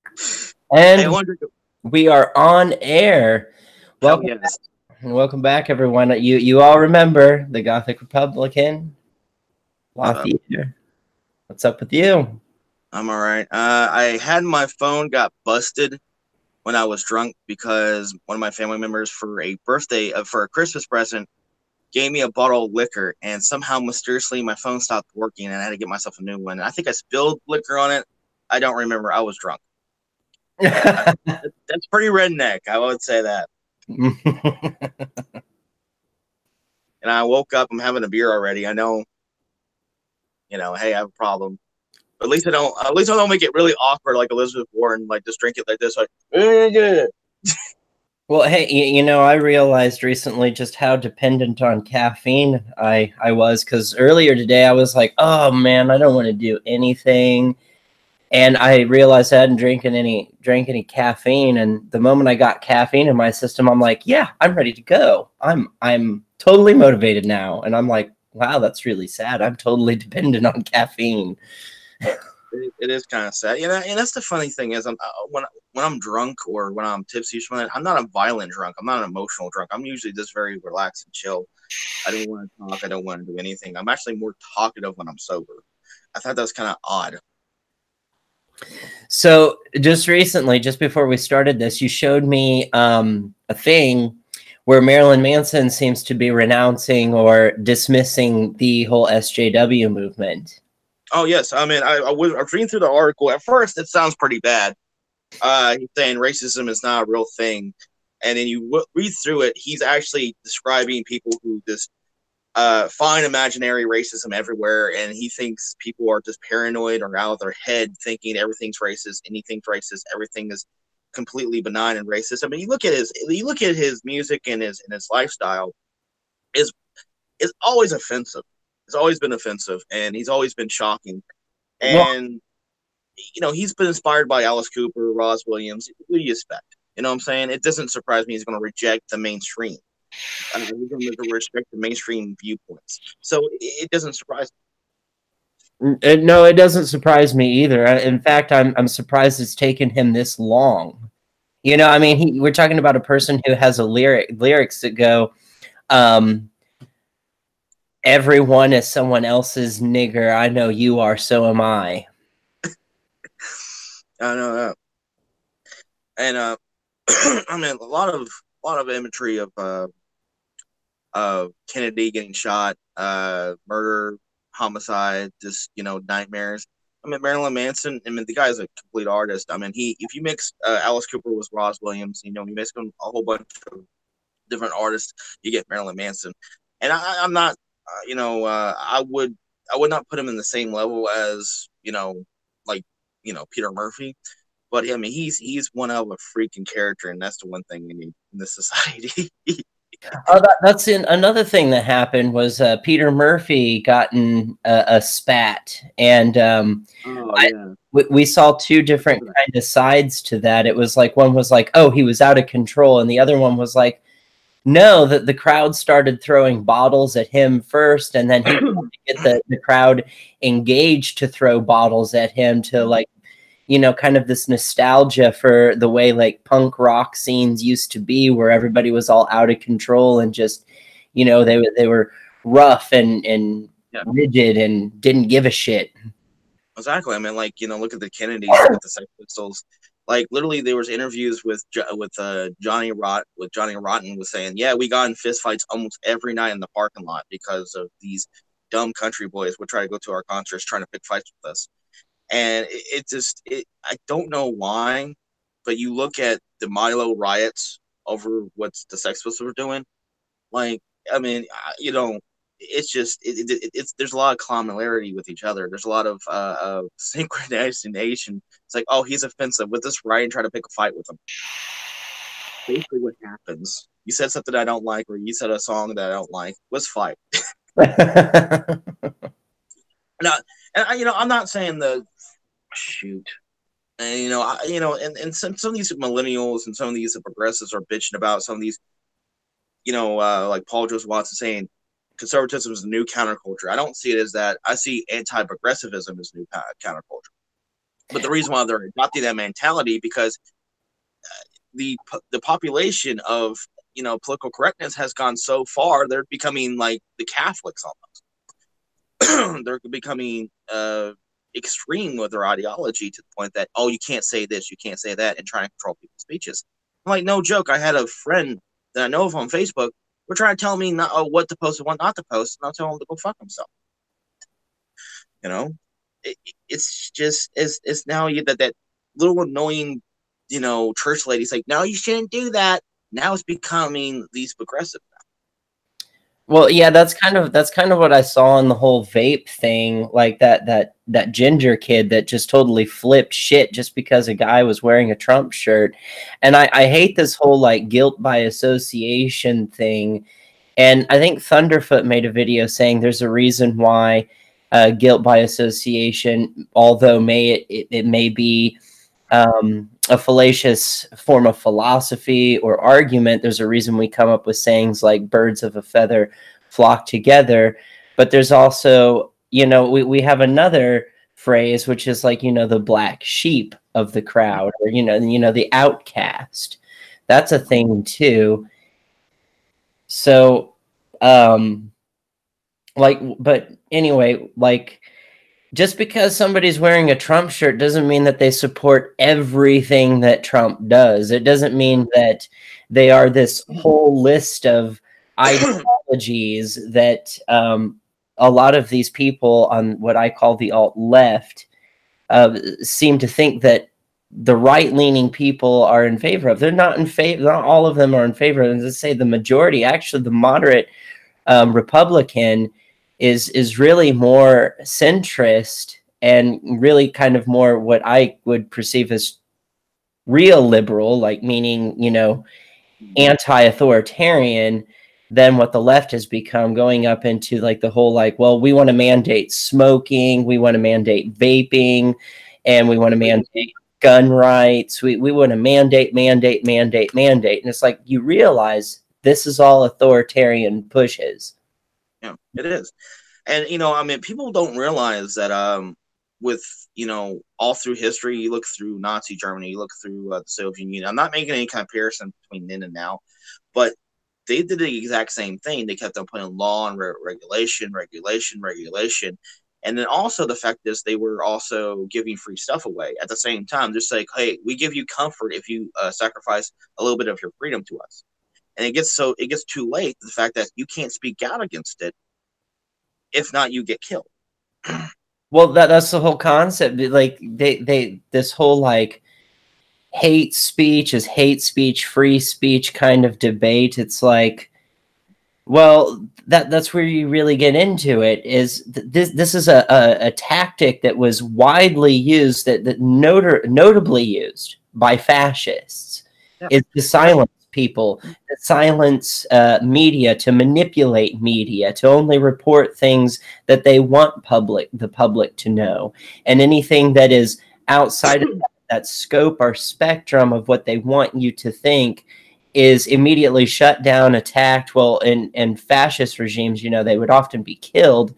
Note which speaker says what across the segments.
Speaker 1: Hey, I
Speaker 2: And
Speaker 1: wonder.
Speaker 2: we are on air.
Speaker 1: Hell
Speaker 2: Welcome,
Speaker 1: yes.
Speaker 2: welcome back, everyone. You all remember the Gothic Republican,
Speaker 1: What's up?
Speaker 2: lothaire. What's up with you?
Speaker 1: I'm all right. I had my phone got busted when I was drunk because one of my family members for a Christmas present gave me a bottle of liquor, and somehow mysteriously my phone stopped working, and I had to get myself a new one. I think I spilled liquor on it. I don't remember. I was drunk. I, that's pretty redneck. I would say that. And I woke up. I'm having a beer already. I know. Hey, I have a problem. But at least I don't. At least I don't make it really awkward like Elizabeth Warren. Like just drink it like this. Like.
Speaker 2: Well, hey, I realized recently just how dependent on caffeine I was, because earlier today I was like, oh man, I don't want to do anything. And I realized I hadn't drank any caffeine. And the moment I got caffeine in my system, I'm like, yeah, I'm ready to go. I'm totally motivated now. And I'm like, wow, that's really sad. I'm totally dependent on caffeine.
Speaker 1: It is kind of sad, and that's the funny thing is, when I'm drunk or when I'm tipsy, I'm not a violent drunk. I'm not an emotional drunk. I'm usually just very relaxed and chill. I don't want to talk. I don't want to do anything. I'm actually more talkative when I'm sober. I thought that was kind of odd.
Speaker 2: So just recently, just before we started this, you showed me a thing where Marilyn Manson seems to be renouncing or dismissing the whole SJW movement.
Speaker 1: Oh yes, I mean I was reading through the article. At first, it sounds pretty bad. He's saying racism is not a real thing, and then you read through it. He's actually describing people who just find imaginary racism everywhere, and he thinks people are just paranoid or out of their head, thinking everything's racist, anything's racist, everything is completely benign and racist. I mean, you look at his music and his lifestyle is always offensive. It's always been offensive, and he's always been shocking.
Speaker 2: Well,
Speaker 1: And he's been inspired by Alice Cooper, Ross Williams. Who do you expect? You know what I'm saying? It doesn't surprise me he's going to reject the mainstream. He's going to respect the mainstream viewpoints. So it doesn't surprise
Speaker 2: no, it doesn't surprise me either. In fact, I'm surprised it's taken him this long. I mean, we're talking about a person who has lyrics that go, um, "Everyone is someone else's nigger. I know you are, so am I."
Speaker 1: I know that. And I mean, a lot of imagery of Kennedy getting shot, murder, homicide, just nightmares. I mean, Marilyn Manson. I mean, the guy's a complete artist. I mean, if you mix Alice Cooper with Ross Williams, you mix them a whole bunch of different artists, you get Marilyn Manson. And I'm not, I would not put him in the same level as like Peter Murphy. But I mean, he's one of a freaking character, and that's the one thing we need in this society.
Speaker 2: Oh, that's another thing that happened was Peter Murphy got in a spat, and
Speaker 1: Oh yeah.
Speaker 2: we saw two different kind of sides to that. It was like one was like, oh, he was out of control, and the other one was like, no, that the crowd started throwing bottles at him first, and then he tried to get the crowd engaged to throw bottles at him to like, kind of this nostalgia for the way like punk rock scenes used to be, where everybody was all out of control and just, they were rough and
Speaker 1: Yeah,
Speaker 2: rigid and didn't give a shit.
Speaker 1: exactly. I mean, like look at the Kennedys, look at the Sex Pistols. Like literally, there was interviews with Johnny Rotten was saying, yeah, we got in fistfights almost every night in the parking lot because of these dumb country boys would try to go to our concerts trying to pick fights with us. And I don't know why, but you look at the Milo riots over what the Sex Pistols were doing. Like, I mean, it's just it's there's a lot of commonality with each other. There's a lot of synchronization. It's like, oh, he's offensive with this riot and try to pick a fight with him. Basically, what happens? You said something I don't like, or you said a song that I don't like. Let's fight. Now, and I'm not saying the shoot. And and some of these millennials and some of these progressives are bitching about some of these, like Paul Joseph Watson saying conservatism is the new counterculture. I don't see it as that. I see anti-progressivism as new counterculture. But the reason why they're adopting that mentality because the population of political correctness has gone so far, they're becoming like the Catholics almost. They're becoming extreme with their ideology to the point that, oh, you can't say this, you can't say that, and trying to control people's speeches. I'm like, no joke. I had a friend that I know of on Facebook. We're trying to tell me what to post and what not to post, and I'll tell him to go fuck himself. You know, it's just it's now that little annoying, church lady's like, no, you shouldn't do that. Now it's becoming these progressive.
Speaker 2: Well, yeah, that's kind of what I saw in the whole vape thing, like that ginger kid that just totally flipped shit just because a guy was wearing a Trump shirt. And I hate this whole like guilt by association thing. And I think Thunderfoot made a video saying there's a reason why guilt by association, although it may be a fallacious form of philosophy or argument, there's a reason we come up with sayings like birds of a feather flock together. But there's also, we have another phrase, which is like, the black sheep of the crowd, or, the outcast. That's a thing too. So, but anyway, like, just because somebody's wearing a Trump shirt doesn't mean that they support everything that Trump does. It doesn't mean that they are this whole list of ideologies that a lot of these people on what I call the alt-left seem to think that the right-leaning people are in favor of. They're not in favor. Not all of them are in favor. And let's say the majority, actually the moderate Republican, is really more centrist and really kind of more what I would perceive as real liberal, like meaning, anti-authoritarian, than what the left has become, going up into like the whole like, well, we want to mandate smoking, we want to mandate vaping, and we want to mandate gun rights. We want to mandate. And it's like, you realize this is all authoritarian pushes.
Speaker 1: Yeah, it is. And people don't realize that with all through history, you look through Nazi Germany, you look through the Soviet Union. I'm not making any comparison between then and now, but they did the exact same thing. They kept on putting law and regulation, and then also the fact is they were also giving free stuff away at the same time. Just like, hey, we give you comfort if you sacrifice a little bit of your freedom to us. And it gets too late. The fact that you can't speak out against it. If not, you get killed.
Speaker 2: Well, that's the whole concept. Like they this whole like hate speech is hate speech, free speech kind of debate. It's like, well, that's where you really get into it. Is this is a tactic that was widely used, that notably used by fascists, is to silence people, to silence media, to manipulate media, to only report things that they want the public to know, and anything that is outside of that scope or spectrum of what they want you to think is immediately shut down, attacked. Well, in fascist regimes, they would often be killed.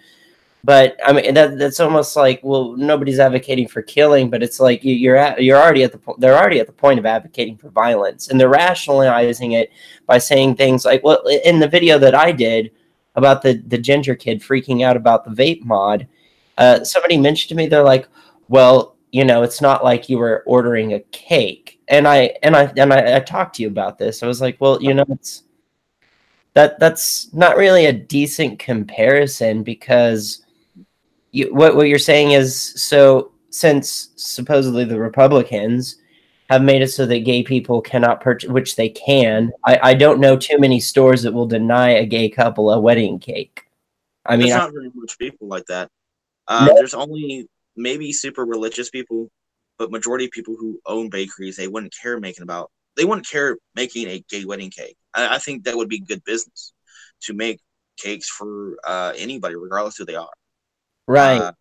Speaker 2: But I mean, that's almost like, well, nobody's advocating for killing, but it's like you're already at the point. They're already at the point of advocating for violence, and they're rationalizing it by saying things like, well, in the video that I did about the ginger kid freaking out about the vape mod, somebody mentioned to me, they're like, well, it's not like you were ordering a cake, and I talked to you about this. I was like, well, that's not really a decent comparison, because what you're saying is, so since supposedly the Republicans have made it so that gay people cannot purchase, which they can, I don't know too many stores that will deny a gay couple a wedding cake. I mean,
Speaker 1: there's not very much people like that.
Speaker 2: No.
Speaker 1: There's only maybe super religious people, but majority of people who own bakeries, they wouldn't care making a gay wedding cake. I think that would be good business to make cakes for anybody, regardless who they are.
Speaker 2: Right.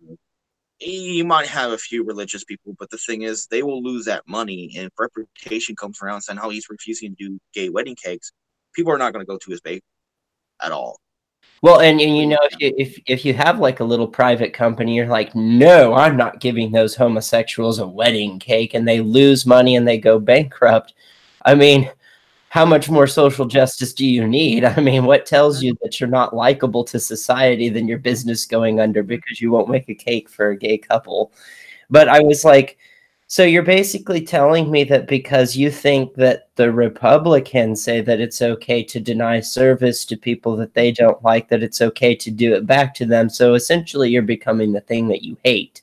Speaker 1: You might have a few religious people, but the thing is, they will lose that money. And if reputation comes around saying how he's refusing to do gay wedding cakes, people are not going to go to his bakery at all.
Speaker 2: Well, and you know, if you have like a little private company, you're like, no, I'm not giving those homosexuals a wedding cake, and they lose money and they go bankrupt. I mean, how much more social justice do you need? I mean, what tells you that you're not likable to society than your business going under because you won't make a cake for a gay couple? But I was like, so you're basically telling me that because you think that the Republicans say that it's okay to deny service to people that they don't like, that it's okay to do it back to them. So essentially you're becoming the thing that you hate.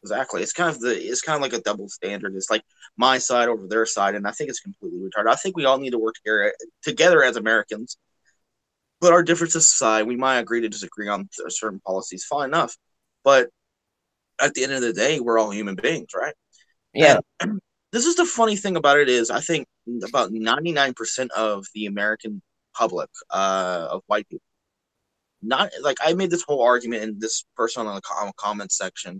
Speaker 1: Exactly. It's kind of like a double standard. It's like my side over their side, and I think it's completely retarded. I think we all need to work together as Americans, put our differences aside. We might agree to disagree on certain policies, fine enough. But at the end of the day, we're all human beings, right?
Speaker 2: Yeah.
Speaker 1: And this is the funny thing about it is I think about 99% of the American public, of white people, not like I made this whole argument in this person on the comment section,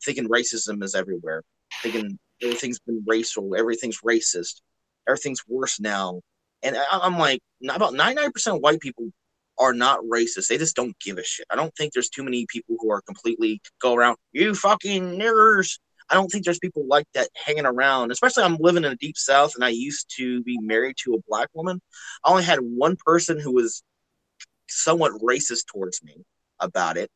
Speaker 1: thinking racism is everywhere, thinking everything's been racial, everything's racist, everything's worse now. And I'm like, about 99% of white people are not racist. They just don't give a shit. I don't think there's too many people who are completely go around, you fucking niggers. I don't think there's people like that hanging around, especially I'm living in the deep south and I used to be married to a black woman. I only had one person who was somewhat racist towards me about it.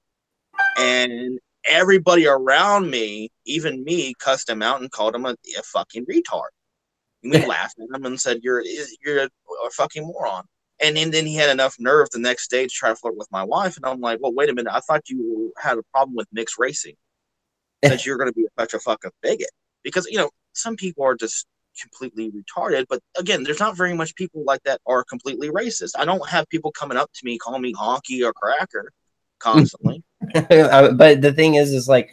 Speaker 1: And everybody around me, even me, cussed him out and called him a fucking retard. And we laughed at him and said, you're a fucking moron. And then he had enough nerve the next day to try to flirt with my wife. And I'm like, well, wait a minute. I thought you had a problem with mixed racing since you're going to be such a fucking bigot. Because, you know, some people are just completely retarded. But again, there's not very much people like that are completely racist. I don't have people coming up to me, calling me honky or cracker constantly.
Speaker 2: But the thing is like,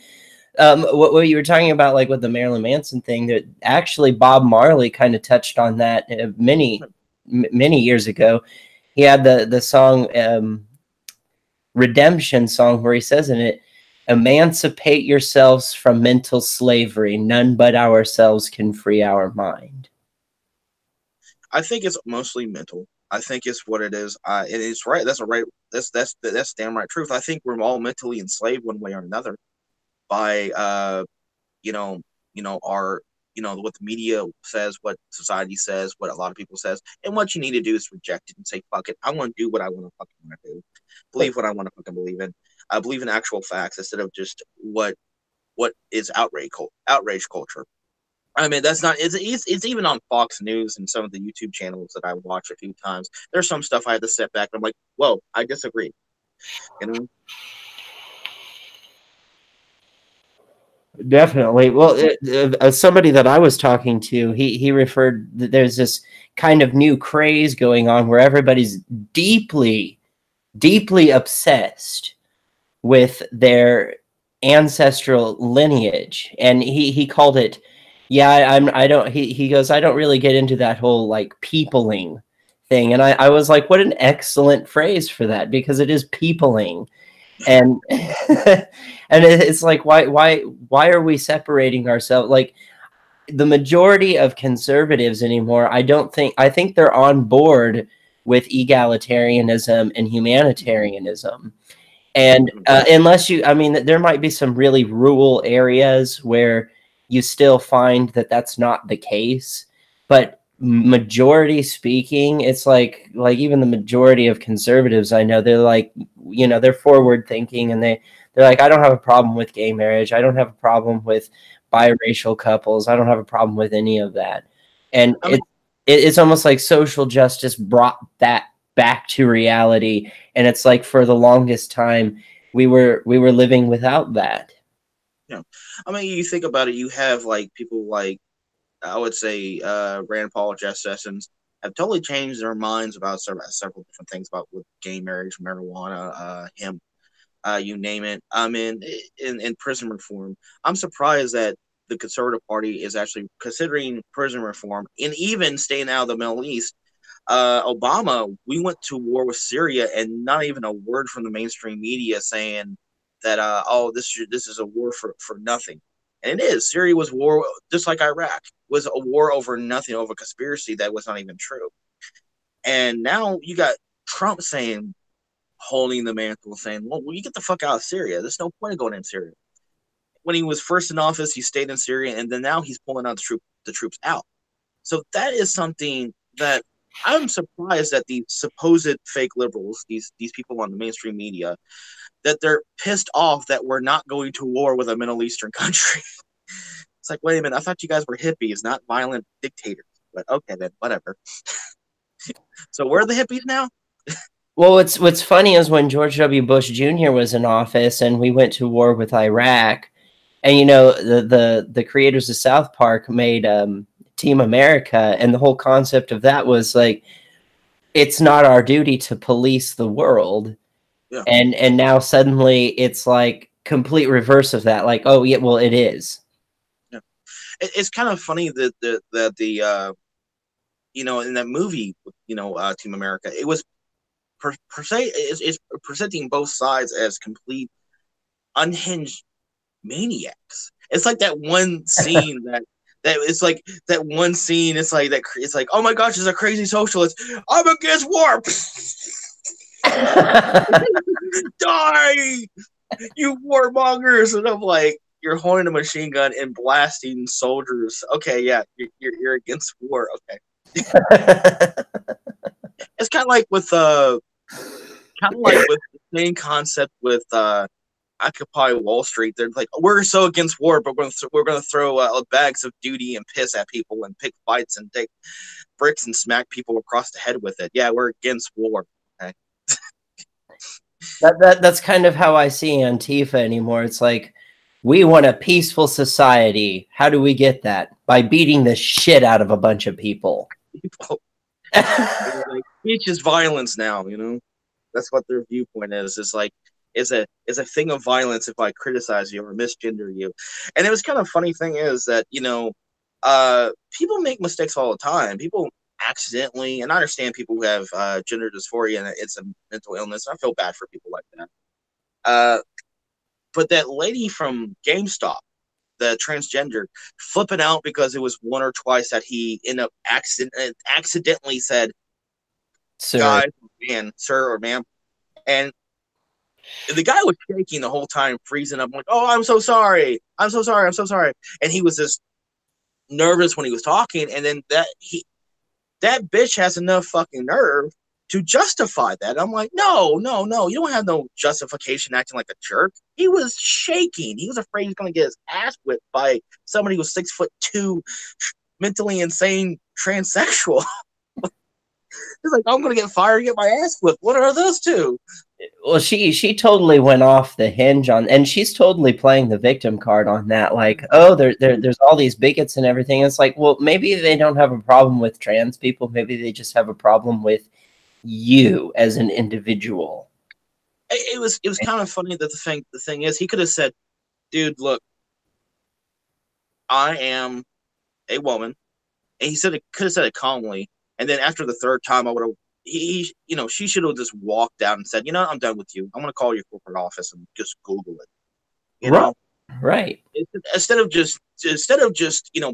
Speaker 2: what you were talking about, like with the Marilyn Manson thing, that actually Bob Marley kind of touched on that many years ago. He had the song Redemption song where he says in it, emancipate yourselves from mental slavery. None but ourselves can free our mind.
Speaker 1: I think it's mostly mental. I think it's what it is. And it's right. That's damn right truth. I think we're all mentally enslaved one way or another by you know, our what the media says, what society says, what a lot of people says, and what you need to do is reject it and say, fuck it, I want to do what I want to fucking want to do, believe what I want to fucking believe in. I believe in actual facts instead of just what is outrage culture. I mean, that's not. It's even on Fox News and some of the YouTube channels that I watch a few times. There's some stuff I had to step back. And I'm like, whoa, I disagree. You know.
Speaker 2: Definitely. Well, somebody that I was talking to, he referred that there's this kind of new craze going on where everybody's deeply obsessed with their ancestral lineage, and he called it, he goes, I don't really get into that whole like peopling thing. And I was like, what an excellent phrase for that, because it is peopling. And and it's like, why are we separating ourselves? Like, the majority of conservatives anymore, I think they're on board with egalitarianism and humanitarianism. And unless I mean, there might be some really rural areas where you still find that that's not the case, but majority speaking, it's like even the majority of conservatives I know, they're like, they're forward thinking, and they're like, I don't have a problem with gay marriage, I don't have a problem with biracial couples, I don't have a problem with any of that. And it's almost like social justice brought that back to reality, and it's like for the longest time we were living without that.
Speaker 1: Yeah, I mean, you think about it, you have like people like, I would say, Rand Paul, Jeff Sessions have totally changed their minds about several different things about with gay marriage, marijuana, hemp, you name it. I mean, in prison reform, I'm surprised that the Conservative Party is actually considering prison reform and even staying out of the Middle East. Obama, we went to war with Syria, and not even a word from the mainstream media saying that, this is a war for nothing. And it is. Syria was war, just like Iraq, was a war over nothing, over conspiracy that was not even true. And now you got Trump saying holding the mantle, saying, "Well, you get the fuck out of Syria. There's no point of going in Syria." When he was first in office, he stayed in Syria, and then now he's pulling out the troops out. So that is something that I'm surprised that these supposed fake liberals, these people on the mainstream media, that they're pissed off that we're not going to war with a Middle Eastern country. It's like, wait a minute, I thought you guys were hippies, not violent dictators. But okay, then, whatever. So where are the hippies now?
Speaker 2: Well, what's funny is when George W. Bush Jr. was in office and we went to war with Iraq, and you know the creators of South Park made Team America, and the whole concept of that was like, it's not our duty to police the world.
Speaker 1: Yeah.
Speaker 2: And now suddenly it's like complete reverse of that. Like, oh yeah, well it is.
Speaker 1: Yeah. It's kind of funny that the you know, in that movie, you know, Team America, it was per se is presenting both sides as complete unhinged maniacs. It's like that one scene that it's like that one scene. It's like that. It's like, oh my gosh, it's a crazy socialist. I'm against war. Die, you warmongers! And I'm like, you're holding a machine gun and blasting soldiers. Okay, yeah, you're against war. Okay. It's kind of like with the same concept with Occupy Wall Street. They're like, we're so against war, but we're gonna throw bags of duty and piss at people and pick fights and take bricks and smack people across the head with it. Yeah, we're against war. Okay.
Speaker 2: That's kind of how I see Antifa anymore. It's like, we want a peaceful society. How do we get that? By beating the shit out of a bunch of people.
Speaker 1: Like, speech is violence now, you know? That's what their viewpoint is. It's like, is a thing of violence if I criticize you or misgender you. And it was kind of funny thing is that, you know, people make mistakes all the time. People accidentally, and I understand people who have gender dysphoria and it's a mental illness. I feel bad for people like that. But that lady from GameStop, the transgender, flipping out because it was one or twice that he ended up accidentally said,
Speaker 2: Sir.
Speaker 1: "Guy, man, sir or ma'am," and the guy was shaking the whole time, freezing up, like, "Oh, I'm so sorry, I'm so sorry, I'm so sorry," and he was just nervous when he was talking, and then that bitch has enough fucking nerve to justify that. I'm like, no, you don't have no justification acting like a jerk. He was shaking. He was afraid he was going to get his ass whipped by somebody who's 6'2", mentally insane transsexual. He's like, I'm going to get fired and get my ass whipped. What are those two?
Speaker 2: Well, she totally went off the hinge on, and she's totally playing the victim card on that. Like, oh, there's all these bigots and everything. It's like, well, maybe they don't have a problem with trans people. Maybe they just have a problem with you as an individual.
Speaker 1: It was kind of funny that the thing is, he could have said, dude, look, I am a woman, and he could have said it calmly, and then after the third time, I would have, she should have just walked out and said, you know, I'm done with you. I'm going to call your corporate office and just Google it. You know?
Speaker 2: Right.
Speaker 1: Instead of just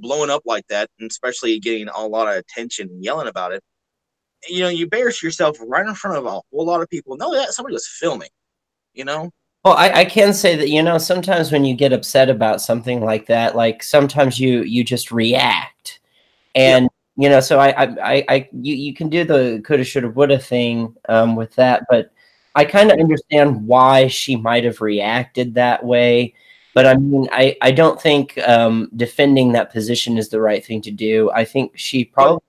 Speaker 1: blowing up like that, and especially getting a lot of attention and yelling about it, you know, you embarrass yourself right in front of a whole lot of people. No, that somebody was filming, you know?
Speaker 2: Well, I can say that, you know, sometimes when you get upset about something like that, like sometimes you just react. And, you know, so you can do the coulda, shoulda, woulda thing with that. But I kind of understand why she might have reacted that way. But I mean, I don't think defending that position is the right thing to do. I think she probably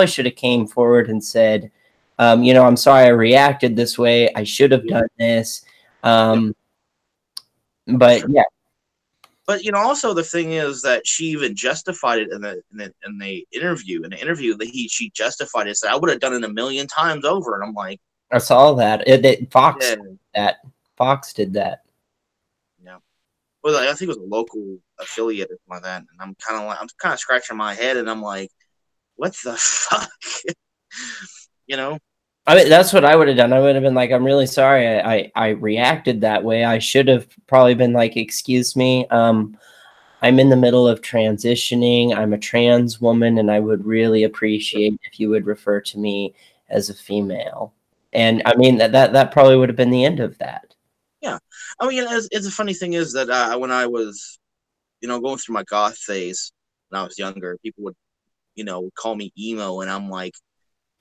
Speaker 2: should have came forward and said, you know, I'm sorry I reacted this way. I should have done this. But sure. Yeah.
Speaker 1: But you know, also the thing is that she even justified it in the interview. In the interview, she justified it. Said, I would have done it a million times over. And I'm like,
Speaker 2: I saw that. Fox did that. Fox did that.
Speaker 1: Yeah. Well, I think it was a local affiliate or something like that. And I'm kind of scratching my head, and I'm like, what the fuck? You know?
Speaker 2: I mean, that's what I would have done. I would have been like, I'm really sorry I reacted that way. I should have probably been like, excuse me, I'm in the middle of transitioning. I'm a trans woman, and I would really appreciate if you would refer to me as a female. And I mean, that probably would have been the end of that.
Speaker 1: Yeah. I mean, it's a funny thing is that when I was, going through my goth phase when I was younger, people would, would call me emo, and I'm like,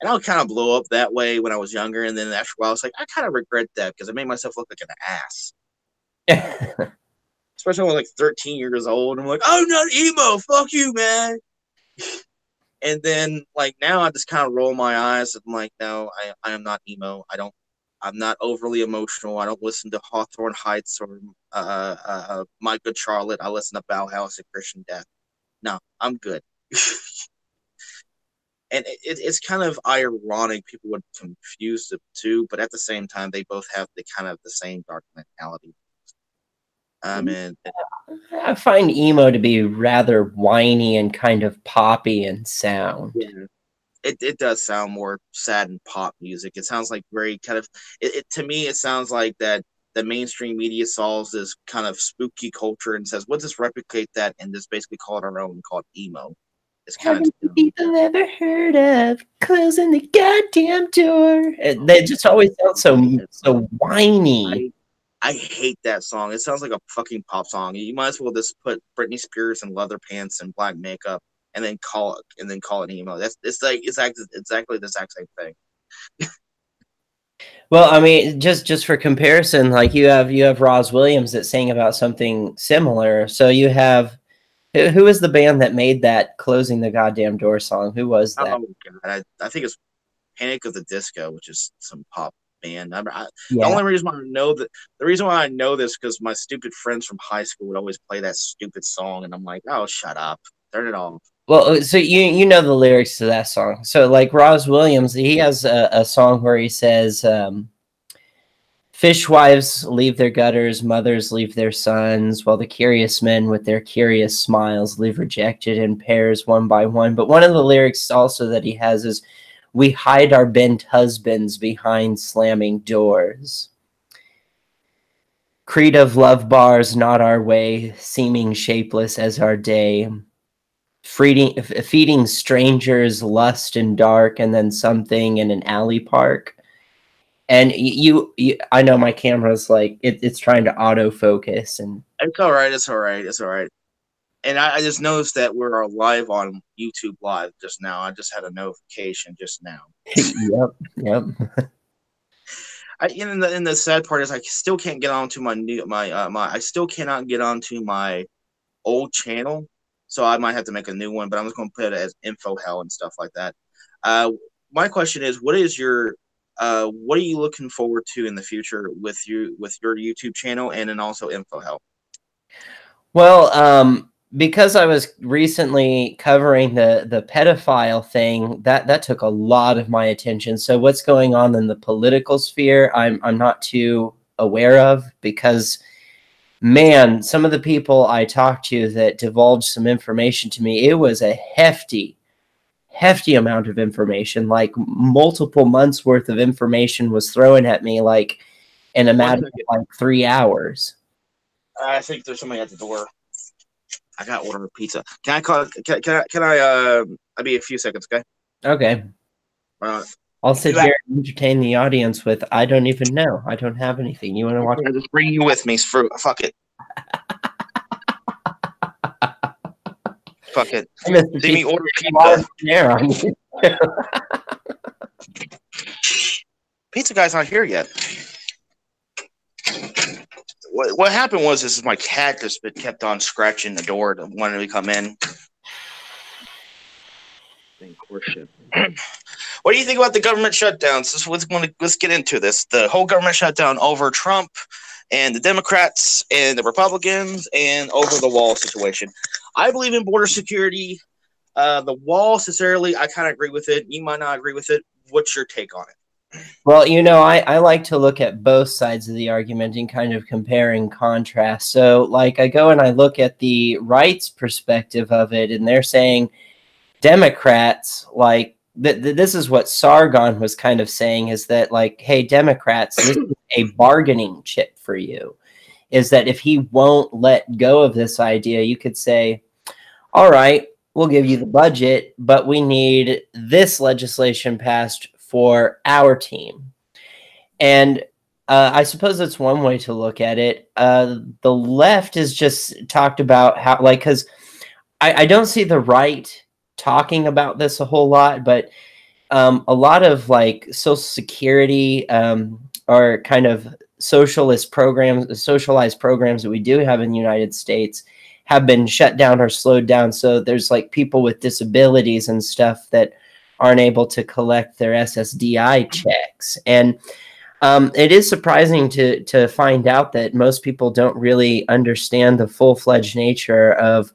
Speaker 1: and I would kind of blow up that way when I was younger, and then after a while, I was like, I kind of regret that because I made myself look like an ass. Especially when I was like 13 years old. I'm like, I'm not emo. Fuck you, man. And then like now I just kind of roll my eyes. I'm like, no, I am not emo. I'm not overly emotional. I don't listen to Hawthorne Heights or My Good Charlotte. I listen to Bauhaus and Christian Death. No, I'm good. And it's kind of ironic. People would confuse the two, but at the same time, they both have the kind of the same dark mentality. And
Speaker 2: I find emo to be rather whiny and kind of poppy in sound.
Speaker 1: Yeah, it does sound more sad and pop music. It sounds like very kind of to me. It sounds like that the mainstream media solves this kind of spooky culture and says, "Let's just replicate that and just basically call it our own and call it emo." It's kind of
Speaker 2: people ever heard of closing the goddamn door? They just always sound so whiny.
Speaker 1: I hate that song. It sounds like a fucking pop song. You might as well just put Britney Spears in leather pants and black makeup and then call it emo. It's exactly the exact same thing.
Speaker 2: Well, I mean, just for comparison, like you have Roz Williams that sang about something similar. So you have who is the band that made that "Closing the Goddamn Door" song? Who was that?
Speaker 1: Oh god, I think it's Panic of the Disco, which is some pop band. The only reason why I know this because my stupid friends from high school would always play that stupid song, and I'm like, oh, shut up, turn it off.
Speaker 2: Well, so you know the lyrics to that song. So like Roz Williams, he has a song where he says, fishwives leave their gutters, mothers leave their sons, while the curious men with their curious smiles leave rejected in pairs one by one. But one of the lyrics also that he has is, we hide our bent husbands behind slamming doors. Creed of love bars not our way, seeming shapeless as our day. Feeding strangers lust and dark, and then something in an alley park. And you I know my camera's like it's trying to autofocus, and
Speaker 1: it's all right. And I just noticed that we're live on YouTube Live just now. I just had a notification just now.
Speaker 2: Yep.
Speaker 1: And the sad part is I still can't get onto I still cannot get onto my old channel. So I might have to make a new one, but I'm just going to put it as info hell and stuff like that. My question is, what are you looking forward to in the future with your YouTube channel and then also info hell?
Speaker 2: Well, because I was recently covering the pedophile thing, that took a lot of my attention. So what's going on in the political sphere, I'm not too aware of, because man, some of the people I talked to that divulged some information to me, it was a hefty amount of information. Like multiple months worth of information was thrown at me, like in a matter of like 3 hours.
Speaker 1: I think there's somebody at the door. I got to order a pizza. Can I call? Can I? I'll be a few seconds. Okay.
Speaker 2: Okay. I'll sit here and entertain the audience with, I don't even know. I don't have anything. You want to watch?
Speaker 1: I'll just bring you with me. Fuck it. Fuck it. See me order pizza. Pizza guy's not here yet. What happened was this is my cat just kept on scratching the door to wanting to come in. What do you think about the government shutdowns? Let's get into this. The whole government shutdown over Trump and the Democrats and the Republicans and over the wall situation. I believe in border security. The wall, sincerely, I kind of agree with it. You might not agree with it. What's your take on it?
Speaker 2: Well, I like to look at both sides of the argument and kind of compare and contrast. So, like, I go and I look at the right's perspective of it, and they're saying Democrats, like, this is what Sargon was kind of saying, is that, like, hey, Democrats, this is a bargaining chip for you. Is that if he won't let go of this idea, you could say, all right, we'll give you the budget, but we need this legislation passed for our team. And I suppose that's one way to look at it. The left has just talked about how, like, because I don't see the right talking about this a whole lot, but a lot of like Social Security or kind of socialized programs that we do have in the United States have been shut down or slowed down. So there's like people with disabilities and stuff that aren't able to collect their SSDI checks. And it is surprising to find out that most people don't really understand the full-fledged nature of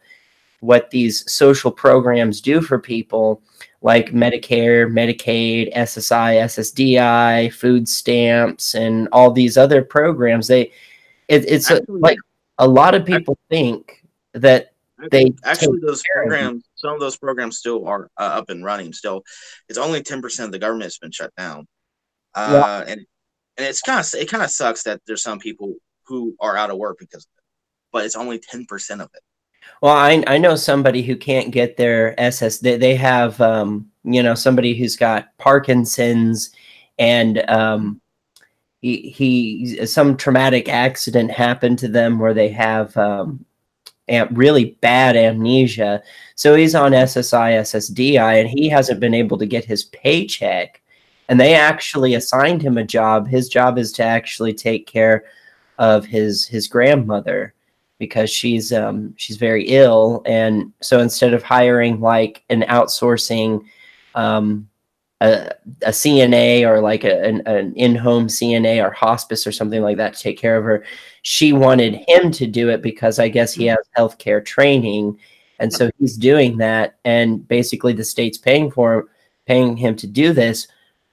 Speaker 2: what these social programs do for people, like Medicare, Medicaid, SSI, SSDI, food stamps, and all these other programs. It's
Speaker 1: Actually,
Speaker 2: like a lot of people think that they
Speaker 1: actually,
Speaker 2: take
Speaker 1: those
Speaker 2: care of you.
Speaker 1: programs, some of those programs still are up and running. Still, it's only 10% of the government has been shut down.
Speaker 2: Well,
Speaker 1: And it kind of sucks that there's some people who are out of work because of it, but it's only 10% of it.
Speaker 2: well, I know somebody who can't get their SS. They have somebody who's got Parkinson's, and he some traumatic accident happened to them where they have really bad amnesia. So he's on SSI, SSDI, and he hasn't been able to get his paycheck. And they actually assigned him a job. His job is to actually take care of his grandmother because she's very ill. And so instead of hiring like an outsourcing a CNA or like an in-home CNA or hospice or something like that to take care of her, she wanted him to do it because I guess he has healthcare training, and so he's doing that. And basically, the state's paying him to do this,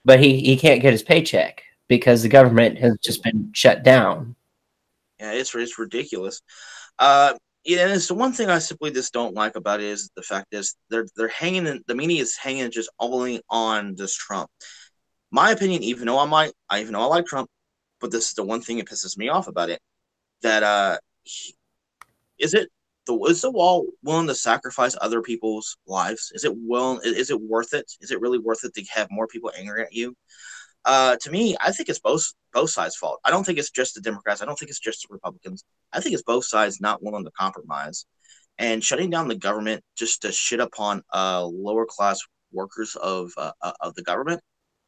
Speaker 2: but he can't get his paycheck because the government has just been shut down.
Speaker 1: Yeah, it's ridiculous. Yeah, and it's the one thing I simply just don't like about it is the fact is they're hanging in, the media is hanging just only on this Trump. My opinion, even though I like Trump, but this is the one thing that pisses me off about it. That is it is the wall willing to sacrifice other people's lives? Is it worth it? Is it really worth it to have more people angry at you? To me, I think it's both sides' fault. I don't think it's just the Democrats. I don't think it's just the Republicans. I think it's both sides not willing to compromise and shutting down the government just to shit upon lower class workers of the government.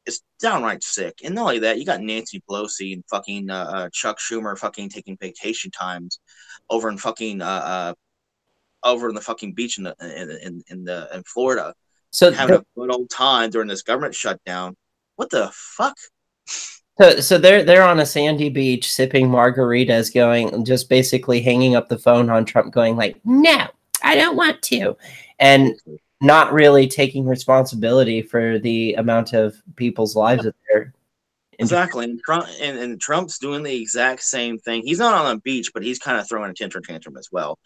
Speaker 1: It's downright sick. And not only that, you got Nancy Pelosi and fucking Chuck Schumer fucking taking vacation times over in fucking over in the fucking beach in Florida,
Speaker 2: So
Speaker 1: having a good old time during this government shutdown. What the fuck?
Speaker 2: So they're on a sandy beach sipping margaritas, going just basically hanging up the phone on Trump, going like, "No, I don't want to," and not really taking responsibility for the amount of people's lives that they're
Speaker 1: exactly. And Trump's doing the exact same thing. He's not on a beach, but he's kind of throwing a tantrum as well.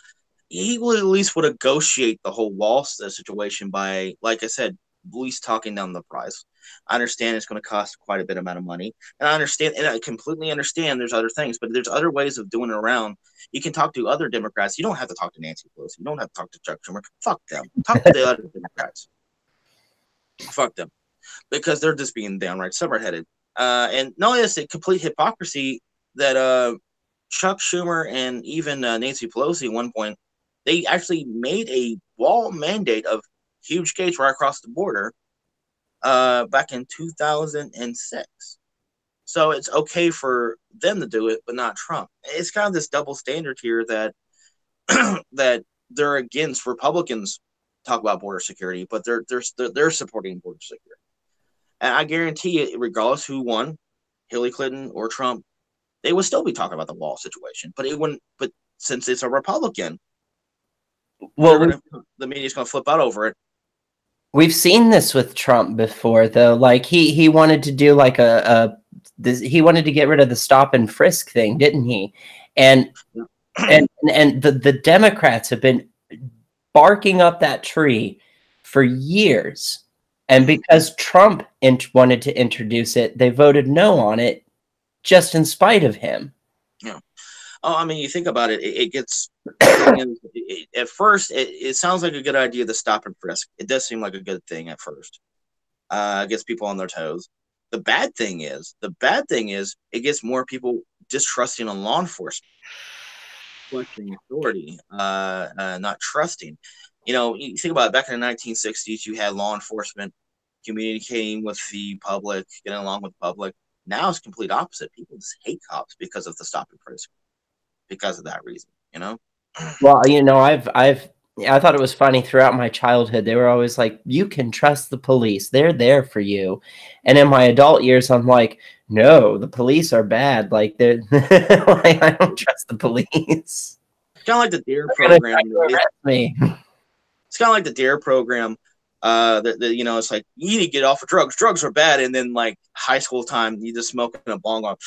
Speaker 1: He will at least would negotiate the whole wall situation by, like I said, at least talking down the price. I understand it's going to cost quite a bit amount of money, and I completely understand there's other things, but there's other ways of doing it around. You can talk to other Democrats. You don't have to talk to Nancy Pelosi. You don't have to talk to Chuck Schumer. Fuck them. Talk to the other Democrats. Fuck them, because they're just being downright subverheaded. And not only is it complete hypocrisy that Chuck Schumer and even Nancy Pelosi at one point, they actually made a wall mandate of huge gates right across the border back in 2006. So it's okay for them to do it, but not Trump. It's kind of this double standard here that that they're against. Republicans talk about border security, but they're supporting border security. And I guarantee you, regardless who won, Hillary Clinton or Trump, they would still be talking about the wall situation. But it wouldn't. But since it's a Republican, the media's going to flip out over it.
Speaker 2: We've seen this with Trump before, though. Like he wanted to do like he wanted to get rid of the stop and frisk thing, didn't he? And the Democrats have been barking up that tree for years. And because Trump wanted to introduce it, they voted no on it, just in spite of him.
Speaker 1: Yeah. Oh, I mean, you think about it. It gets at first. It sounds like a good idea to stop and frisk. It does seem like a good thing at first. It gets people on their toes. The bad thing is, it gets more people distrusting on law enforcement, questioning authority, not trusting. You know, you think about it, back in the 1960s, you had law enforcement communicating with the public, getting along with the public. Now it's complete opposite. People just hate cops because of the stop and frisk, because of that reason, you know?
Speaker 2: Well, you know, I thought it was funny throughout my childhood. They were always like, "You can trust the police; they're there for you." And in my adult years, I'm like, "No, the police are bad. Like, they're like, I don't trust the police.
Speaker 1: It's kind of like the DARE
Speaker 2: They're gonna
Speaker 1: program.
Speaker 2: try to arrest me."
Speaker 1: It's kind of like the DARE program. You know, it's like you need to get off of drugs. Drugs are bad, and then like high school time, you just smoking a bong on.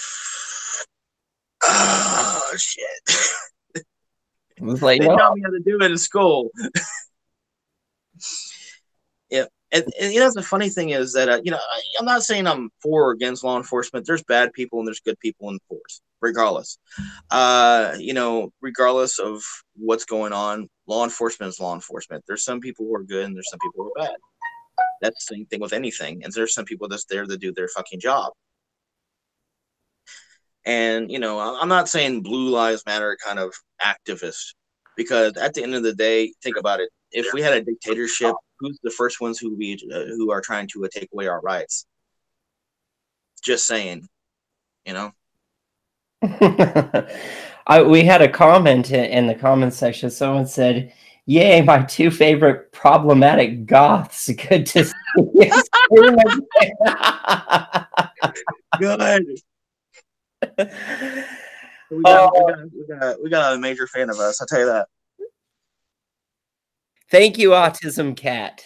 Speaker 1: Oh shit!
Speaker 2: It was like,
Speaker 1: They
Speaker 2: no.
Speaker 1: taught me how to do it in school. Yeah, and you know the funny thing is that you know I'm not saying I'm for or against law enforcement. There's bad people and there's good people in force, regardless. You know, regardless of what's going on, law enforcement is law enforcement. There's some people who are good and there's some people who are bad. That's the same thing with anything. And there's some people that's there to do their fucking job. And you know, I'm not saying Blue Lives Matter kind of activist, because at the end of the day, think about it. If we had a dictatorship, who's the first ones who are trying to take away our rights? Just saying, you know.
Speaker 2: We had a comment in the comment section. Someone said, "Yay, my two favorite problematic goths. Good to see you."
Speaker 1: Good. We got a major fan of us. I'll tell you that.
Speaker 2: Thank you, Autism Cat.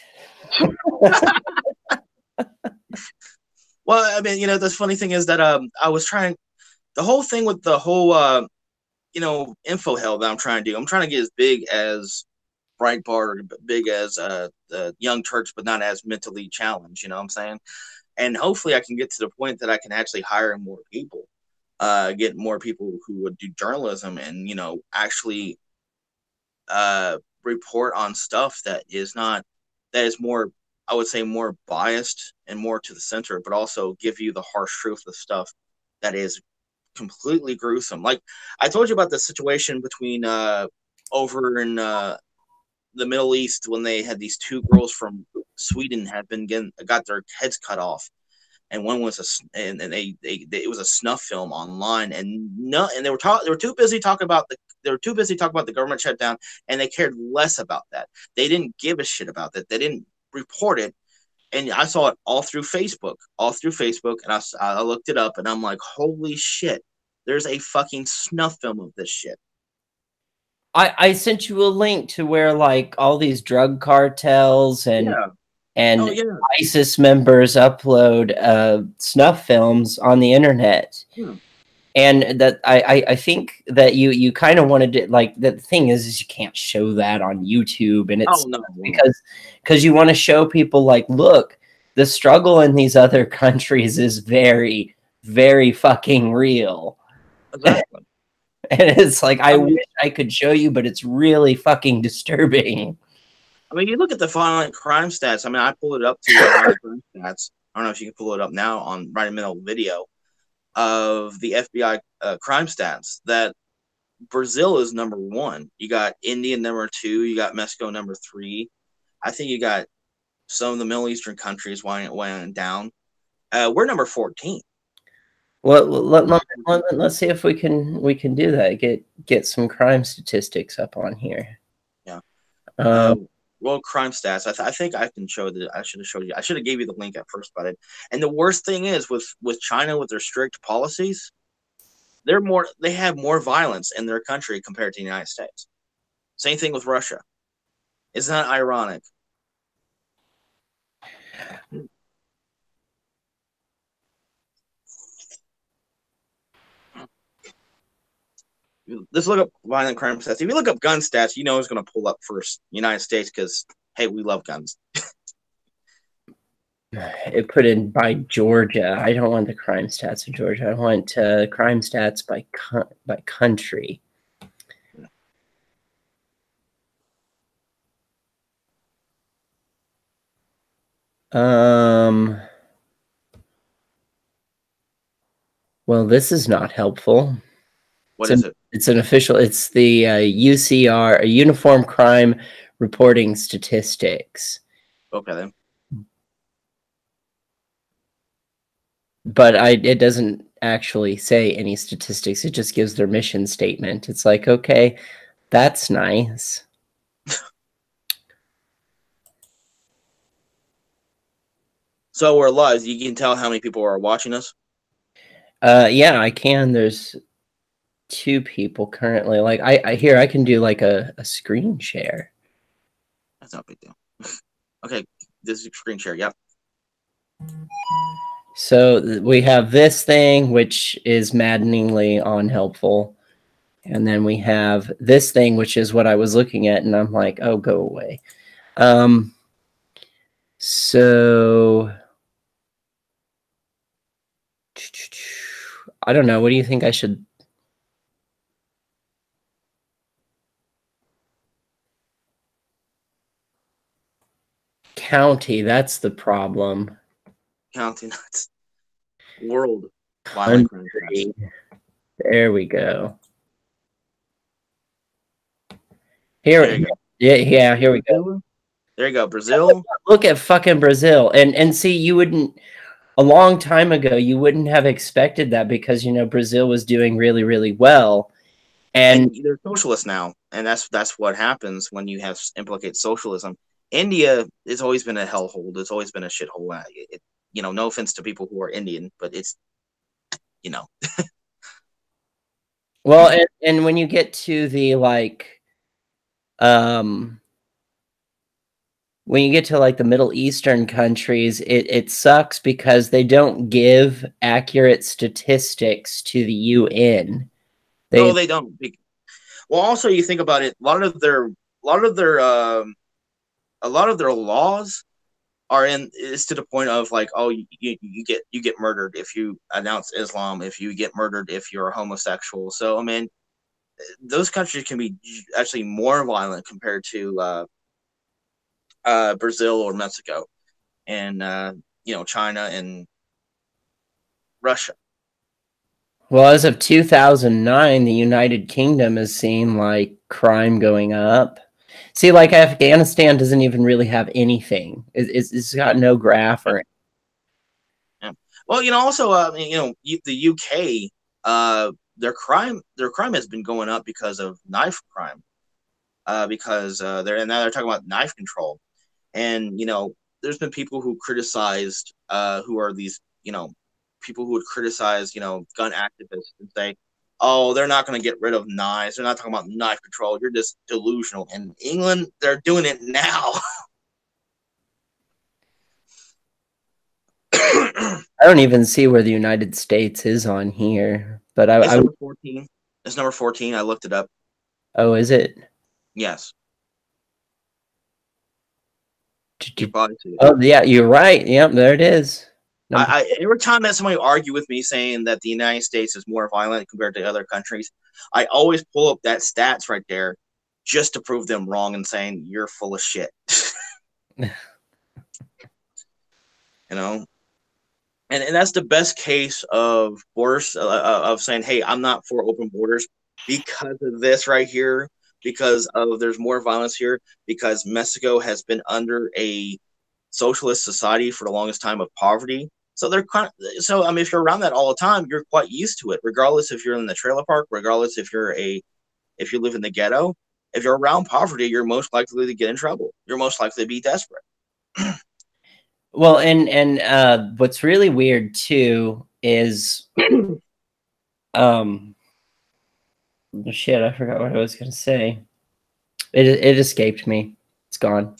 Speaker 1: Well, I mean, you know, the funny thing is that I was trying the whole thing with the whole you know, info hell that I'm trying to do. I'm trying to get as big as Breitbart or big as the Young Turks, but not as mentally challenged. You know what I'm saying? And hopefully, I can get to the point that I can actually hire more people, get more people who would do journalism, and you know, actually report on stuff that is more, I would say, more biased and more to the center, but also give you the harsh truth of stuff that is completely gruesome. Like I told you about the situation between over in the Middle East when they had these two girls from Sweden had got their heads cut off, and one was and they it was a snuff film online, and they were too busy talking about the government shutdown, and they cared less about that. They didn't give a shit about that. They didn't report it, and I saw it all through Facebook, and I looked it up, and I'm like, holy shit, there's a fucking snuff film of this shit.
Speaker 2: I sent you a link to where like all these drug cartels and ISIS members upload snuff films on the internet. And that I think that you kind of wanted to, like, the thing is you can't show that on YouTube, and it's because you want to show people like, look, the struggle in these other countries is very, very fucking real.
Speaker 1: Exactly.
Speaker 2: And it's like, I wish I could show you, but it's really fucking disturbing.
Speaker 1: I mean, you look at the violent crime stats. I mean, I pulled it up to the violent crime stats. I don't know if you can pull it up now on right in the middle of the video of the FBI crime stats. That Brazil is number 1. You got India number 2. You got Mexico number 3. I think you got some of the Middle Eastern countries weighing down. We're number 14.
Speaker 2: Well, let's see if we can do that. Get some crime statistics up on here.
Speaker 1: Yeah. World crime stats. I think I can show that. I should have showed you. I should have gave you the link at first, but and the worst thing is with China, with their strict policies, they have more violence in their country compared to the United States. Same thing with Russia. Isn't that ironic? Let's look up violent crime stats. If you look up gun stats, you know it's going to pull up first United States because, hey, we love guns.
Speaker 2: It put in by Georgia. I don't want the crime stats of Georgia. I want crime stats by country. Well, this is not helpful.
Speaker 1: What is it?
Speaker 2: It's an official. It's the UCR, Uniform Crime Reporting Statistics.
Speaker 1: Okay then.
Speaker 2: But it doesn't actually say any statistics. It just gives their mission statement. It's like, okay, that's nice.
Speaker 1: So we're live. You can tell how many people are watching us.
Speaker 2: Yeah, I can. There's 2 people currently. Like I can do like a screen share.
Speaker 1: That's not a big deal. Okay, this is screen share. Yep.
Speaker 2: So we have this thing, which is maddeningly unhelpful. And then we have this thing, which is what I was looking at. And I'm like, oh, go away. So I don't know. What do you think I should? County, that's the problem.
Speaker 1: County, that's world violent crime.
Speaker 2: There we go. Here we go.
Speaker 1: There you go, Brazil.
Speaker 2: Look at fucking Brazil. And see, you wouldn't, a long time ago, you wouldn't have expected that because, you know, Brazil was doing really, really well. And
Speaker 1: they're socialists now. And that's what happens when you have implicate socialism. India has always been a hellhole. It's always been a shithole. You know, no offense to people who are Indian, but it's, you know.
Speaker 2: Well, and when you get to the, like, when you get to like the Middle Eastern countries, it sucks because they don't give accurate statistics to the UN.
Speaker 1: No, they don't. Well, also you think about it, a lot of their laws is to the point of like, oh, you get murdered if you announce Islam, if you get murdered if you're a homosexual. So I mean, those countries can be actually more violent compared to Brazil or Mexico, and you know, China and Russia.
Speaker 2: Well, as of 2009, the United Kingdom has seen like crime going up. See, like Afghanistan doesn't even really have anything. It's got no graph or.
Speaker 1: Yeah. Well, you know, also, you know, the UK, their crime has been going up because of knife crime, because now they're talking about knife control, and you know, there's been people who criticized, who are these, you know, people who would criticize, you know, gun activists and say, oh, they're not going to get rid of knives. They're not talking about knife control. You're just delusional. In England, they're doing it now.
Speaker 2: I don't even see where the United States is on here, but
Speaker 1: it's number 14. It's number 14. I looked it up.
Speaker 2: Oh, is it?
Speaker 1: Yes.
Speaker 2: Oh, yeah, you're right. Yep, there it is.
Speaker 1: Every time that somebody argue with me saying that the United States is more violent compared to other countries, I always pull up that stats right there just to prove them wrong and saying you're full of shit. You know, and that's the best case of borders, of saying, hey, I'm not for open borders because of this right here, because of there's more violence here, because Mexico has been under a socialist society for the longest time of poverty. So they're so I mean, if you're around that all the time, you're quite used to it, regardless if you're in the trailer park, regardless if you live in the ghetto. If you're around poverty, you're most likely to get in trouble. You're most likely to be desperate.
Speaker 2: Well, and what's really weird too is shit, I forgot what I was gonna say. It escaped me. It's gone.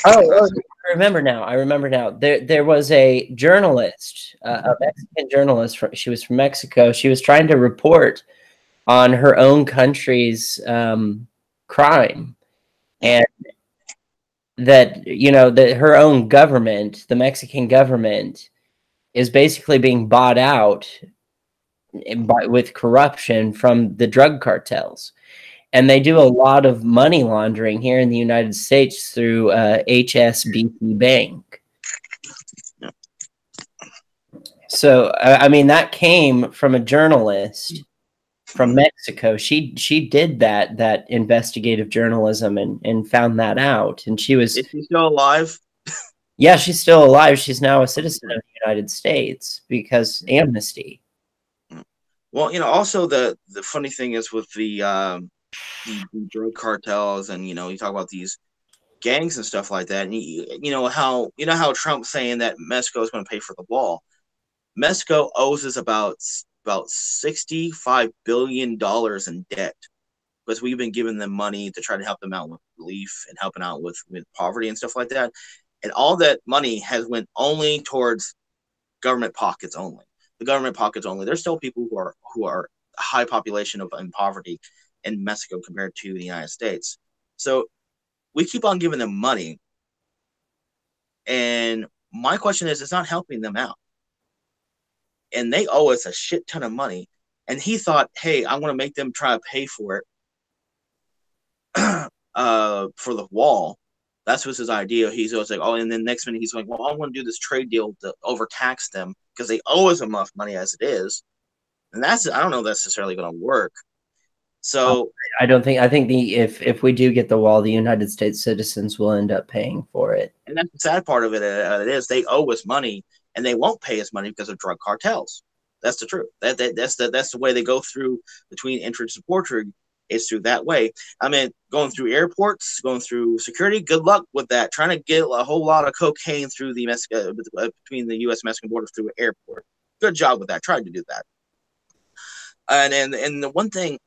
Speaker 2: Oh, I remember now. There was a journalist, a Mexican journalist. She was from Mexico. She was trying to report on her own country's crime, and that, you know, that her own government, the Mexican government, is basically being bought out with corruption from the drug cartels. And they do a lot of money laundering here in the United States through HSBC Bank. So I mean, that came from a journalist from Mexico. She did that investigative journalism and found that out. And she was,
Speaker 1: Is she still alive?
Speaker 2: yeah, she's still alive. She's now a citizen of the United States because amnesty.
Speaker 1: Well, also the funny thing is with the drug cartels, and you talk about these gangs and stuff like that, and how Trump's saying that Mexico is going to pay for the wall. Mexico owes us about $65 billion in debt because we've been giving them money to try to help them out with relief and helping out with poverty and stuff like that. And all that money has went only towards government pockets only. The government pockets only. There's still people who are a high population of in poverty in Mexico compared to the United States. So we keep on giving them money. And my question is, it's not helping them out. And they owe us a shit ton of money. And he thought, hey, I want to make them try to pay for it for the wall. That's was his idea. He's always like, oh, and then next minute he's like, well, I want to do this trade deal to overtax them because they owe us enough money as it is. And I don't know if that's necessarily going to work. So
Speaker 2: I don't think, I think if we do get the wall, the United States citizens will end up paying for it.
Speaker 1: And that's the sad part of it. It is they owe us money, and they won't pay us money because of drug cartels. That's the truth. That's the way they go through between entry and support. Is through that way. I mean, going through airports, going through security. Good luck with that. Trying to get a whole lot of cocaine through the between the U.S. Mexican border through an airport. Good job with that. Tried to do that. And the one thing,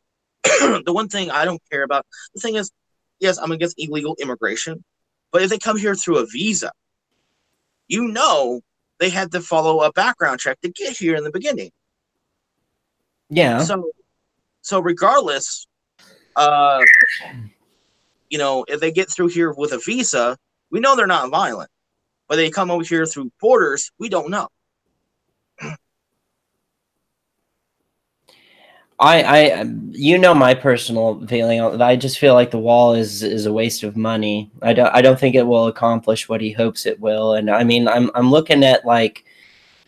Speaker 1: the one thing I don't care about. The thing is, yes, I'm against illegal immigration, but if they come here through a visa, they had to follow a background check to get here in the beginning.
Speaker 2: Yeah.
Speaker 1: So regardless. If they get through here with a visa, we know they're not violent. But they come over here through borders, we don't know.
Speaker 2: My personal feeling. I just feel like the wall is a waste of money. I don't think it will accomplish what he hopes it will. And I mean, I'm looking at like,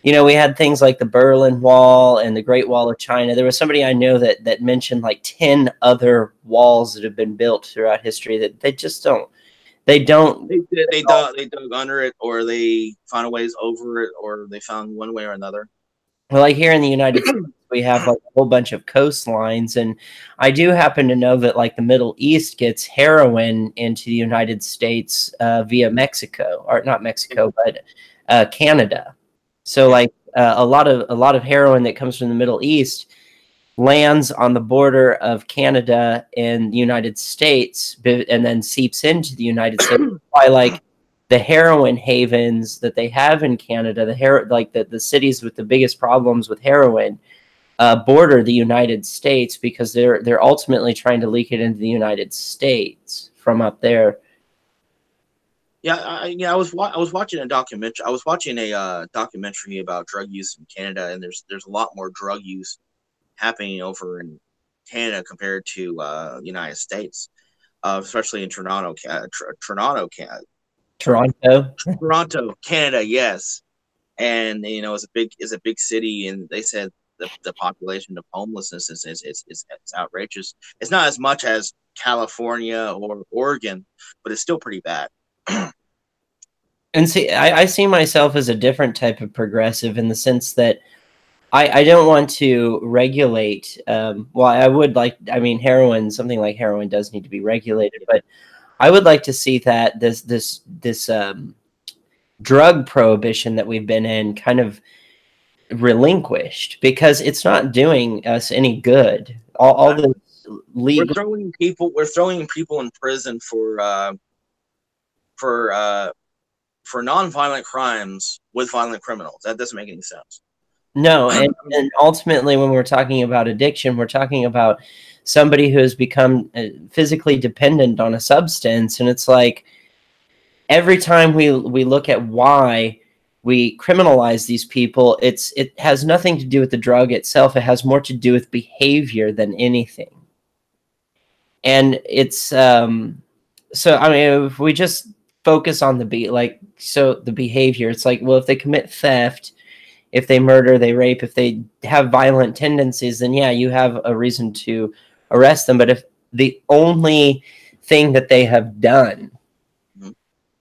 Speaker 2: we had things like the Berlin Wall and the Great Wall of China. There was somebody I know that mentioned like 10 other walls that have been built throughout history that they just don't. They dug
Speaker 1: under it, or they found ways over it, or they found one way or another.
Speaker 2: Well, like here in the United States, we have like a whole bunch of coastlines, and I do happen to know that like the Middle East gets heroin into the United States via Mexico, or not Mexico, but Canada. So like a lot of heroin that comes from the Middle East lands on the border of Canada and the United States, and then seeps into the United States. By like the heroin havens that they have in Canada, the cities with the biggest problems with heroin border the United States because they're ultimately trying to leak it into the United States from up there.
Speaker 1: Yeah, I was watching a documentary. I was watching a documentary about drug use in Canada, and there's a lot more drug use happening over in Canada compared to the United States, especially in Toronto, Canada. Yes, and it's a big city, and they said the population of homelessness is outrageous. It's not as much as California or Oregon, but it's still pretty bad.
Speaker 2: And see, I see myself as a different type of progressive in the sense that I don't want to regulate. Well, I would like. I mean, something like heroin does need to be regulated, but I would like to see that this drug prohibition that we've been in kind of relinquished because it's not doing us any good. All the legal.
Speaker 1: We're throwing people in prison for non-violent crimes with violent criminals. That doesn't make any sense.
Speaker 2: No, and ultimately, when we're talking about addiction, we're talking about somebody who has become physically dependent on a substance, and it's like every time we look at why we criminalize these people, it has nothing to do with the drug itself. It has more to do with behavior than anything. And it's so I mean, if we just focus on the behavior, it's like, well, if they commit theft if they murder, they rape, if they have violent tendencies, then yeah, you have a reason to arrest them. But if the only thing that they have done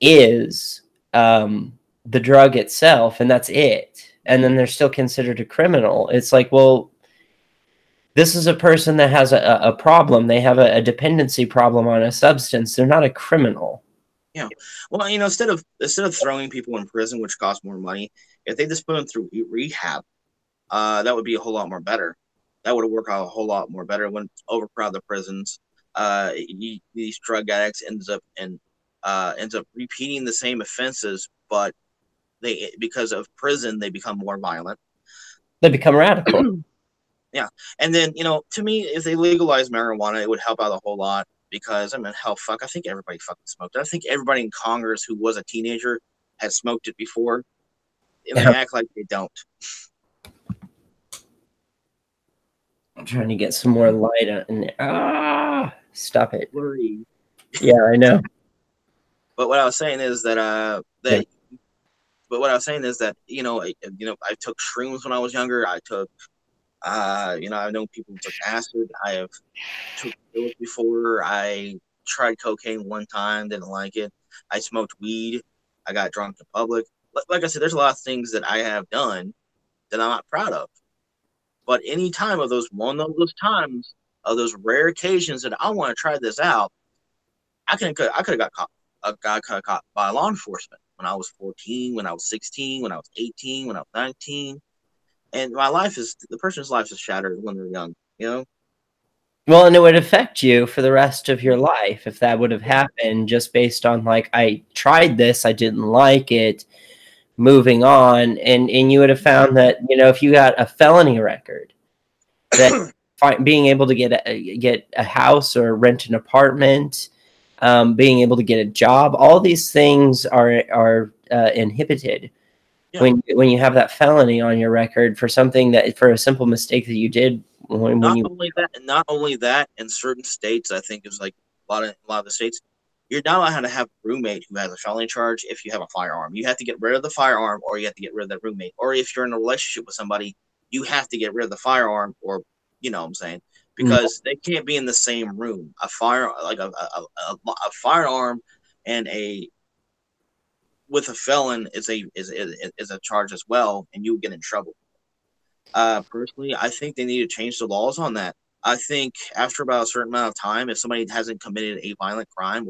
Speaker 2: is the drug itself, and that's it, and then they're still considered a criminal, it's like, well, this is a person that has a problem. They have a dependency problem on a substance. They're not a criminal.
Speaker 1: Yeah. Well, you know, instead of throwing people in prison, which costs more money, if they just put them through rehab, that would be a whole lot more better. That would work out a whole lot more better when overcrowd the prisons. These drug addicts ends up repeating the same offenses, but because of prison they become more violent.
Speaker 2: They become radical.
Speaker 1: Yeah, and then, you know, to me, if they legalize marijuana, it would help out a whole lot. Because, I mean, hell, fuck, I think everybody fucking smoked it. I think everybody in Congress who was a teenager has smoked it before, and they act like they don't.
Speaker 2: I'm trying to get some more light on there. Stop it.
Speaker 1: Blurry.
Speaker 2: Yeah, I know.
Speaker 1: But what I was saying is that you know, I took shrooms when I was younger. I took, you know, I've known people who took acid. I have took pills before. I tried cocaine one time, didn't like it. I smoked weed. I got drunk in public. Like I said, there's a lot of things that I have done that I'm not proud of. But any time of those times, of those rare occasions that I want to try this out, I could have got caught. Got caught by law enforcement when I was 14, when I was 16, when I was 18, when I was 19. And the person's life is shattered when they're young, you know?
Speaker 2: Well, and it would affect you for the rest of your life if that would have happened, just based on, like, I tried this, I didn't like it, moving on. And you would have found that, you know, if you got a felony record, that being able to get a house or rent an apartment, being able to get a job, all these things are inhibited. Yeah. When you have that felony on your record for something for a simple mistake that you did.
Speaker 1: Not only that, in certain states, I think it's like a lot of the states, you're not allowed to have a roommate who has a felony charge if you have a firearm. You have to get rid of the firearm, or you have to get rid of the roommate. Or if you're in a relationship with somebody, you have to get rid of the firearm, or, you know what I'm saying, because they can't be in the same room. A firearm and with a felon is a charge as well, and you get in trouble. Personally, I think they need to change the laws on that. I think after about a certain amount of time, if somebody hasn't committed a violent crime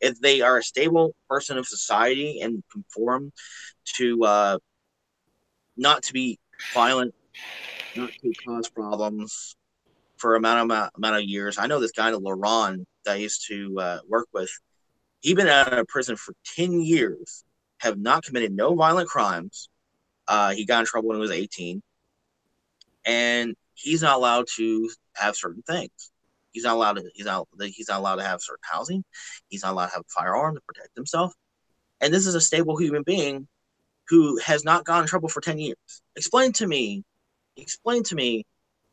Speaker 1: if they are a stable person of society and conform to not to be violent, not to cause problems for amount of years. I know this guy, Laurent, that I used to work with. He's been out of prison for 10 years, have not committed no violent crimes. He got in trouble when he was 18. And he's not allowed to have certain things. He's not allowed to have certain housing. He's not allowed to have a firearm to protect himself. And this is a stable human being who has not gotten in trouble for 10 years. Explain to me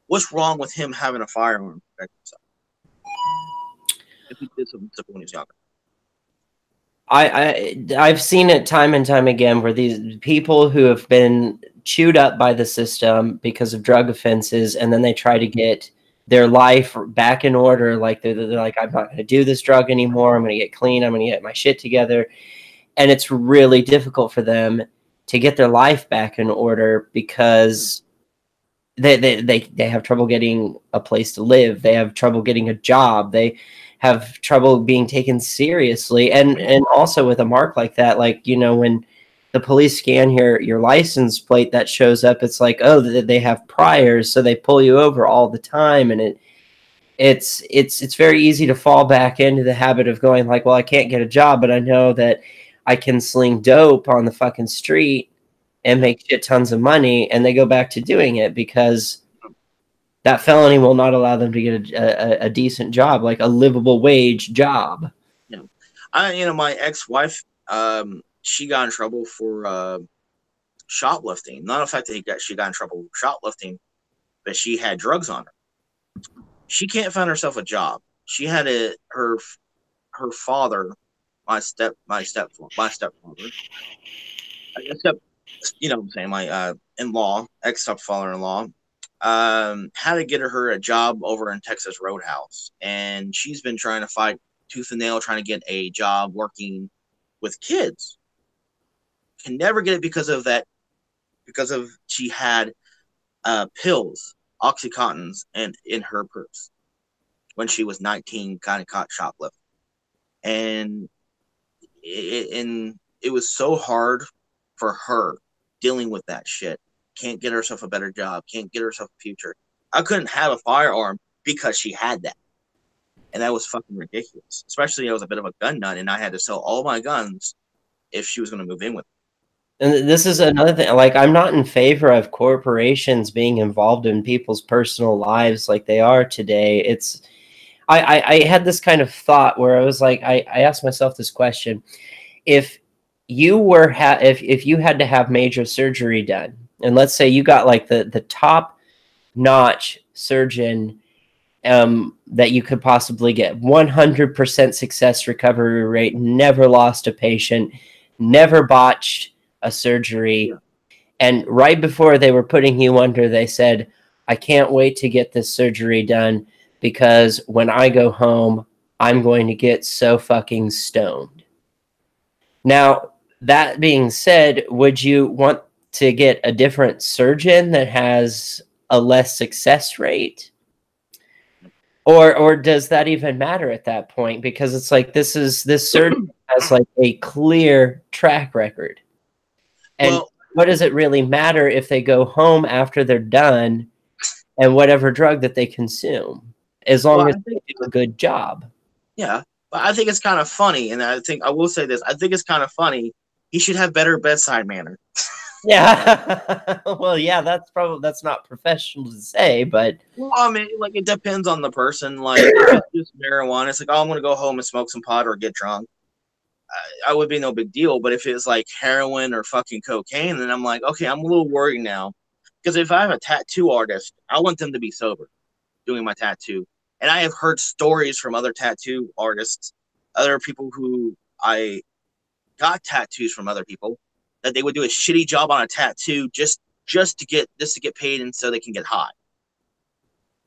Speaker 1: what's wrong with him having a firearm to protect himself. If he did something when he was younger.
Speaker 2: I've seen it time and time again where these people who have been chewed up by the system because of drug offenses, and then they try to get their life back in order. Like they're like, I'm not going to do this drug anymore. I'm going to get clean. I'm going to get my shit together. And it's really difficult for them to get their life back in order because they have trouble getting a place to live. They have trouble getting a job. They have trouble being taken seriously. And also with a mark like that, like, you know, when the police scan your license plate, that shows up, it's like, oh, they have priors, so they pull you over all the time. And it's very easy to fall back into the habit of going like, well, I can't get a job, but I know that I can sling dope on the fucking street and make shit tons of money. And they go back to doing it because that felony will not allow them to get a decent job, like a livable wage job.
Speaker 1: Yeah. My ex-wife, she got in trouble for shoplifting. Not the fact that she got in trouble for shoplifting, but she had drugs on her. She can't find herself a job. She had her father, my stepfather, you know what I'm saying, my in-law, ex-stepfather-in-law, had to get her a job over in Texas Roadhouse. And she's been trying to fight tooth and nail, trying to get a job working with kids. Can never get it because of that, because of she had pills, Oxycontins, and in her purse when she was 19, kind of caught shoplifting. And it was so hard for her dealing with that shit. Can't get herself a better job, can't get herself a future. I couldn't have a firearm because she had that. And that was fucking ridiculous. Especially I was a bit of a gun nut and I had to sell all my guns if she was going to move in with me.
Speaker 2: And this is another thing. Like, I'm not in favor of corporations being involved in people's personal lives like they are today. It's, I had this kind of thought where I was like, I asked myself this question: if you were if you had to have major surgery done, and let's say you got like the top notch surgeon that you could possibly get, 100% success recovery rate, never lost a patient, never botched a surgery.
Speaker 1: Yeah.
Speaker 2: And right before they were putting you under, they said, I can't wait to get this surgery done because when I go home, I'm going to get so fucking stoned. Now, that being said, would you want to get a different surgeon that has a less success rate? Or does that even matter at that point? Because it's like this surgeon has like a clear track record. And
Speaker 1: Well,
Speaker 2: what does it really matter if they go home after they're done and whatever drug that they consume, as long as they do a good job?
Speaker 1: yeah, but I think it's kind of funny, and I think I will say this: I think it's kind of funny. He should have better bedside manner.
Speaker 2: Yeah. Well, yeah, that's not professional to say, but
Speaker 1: Well, I mean, like it depends on the person. Like if it's just marijuana, it's like, oh, I'm gonna go home and smoke some pot or get drunk. I would be no big deal. But if it's like heroin or fucking cocaine, then I'm like, okay, I'm a little worried now. Because if I have a tattoo artist, I want them to be sober doing my tattoo. And I have heard stories from other tattoo artists, other people who I got tattoos from other people, that they would do a shitty job on a tattoo just to get paid and so they can get high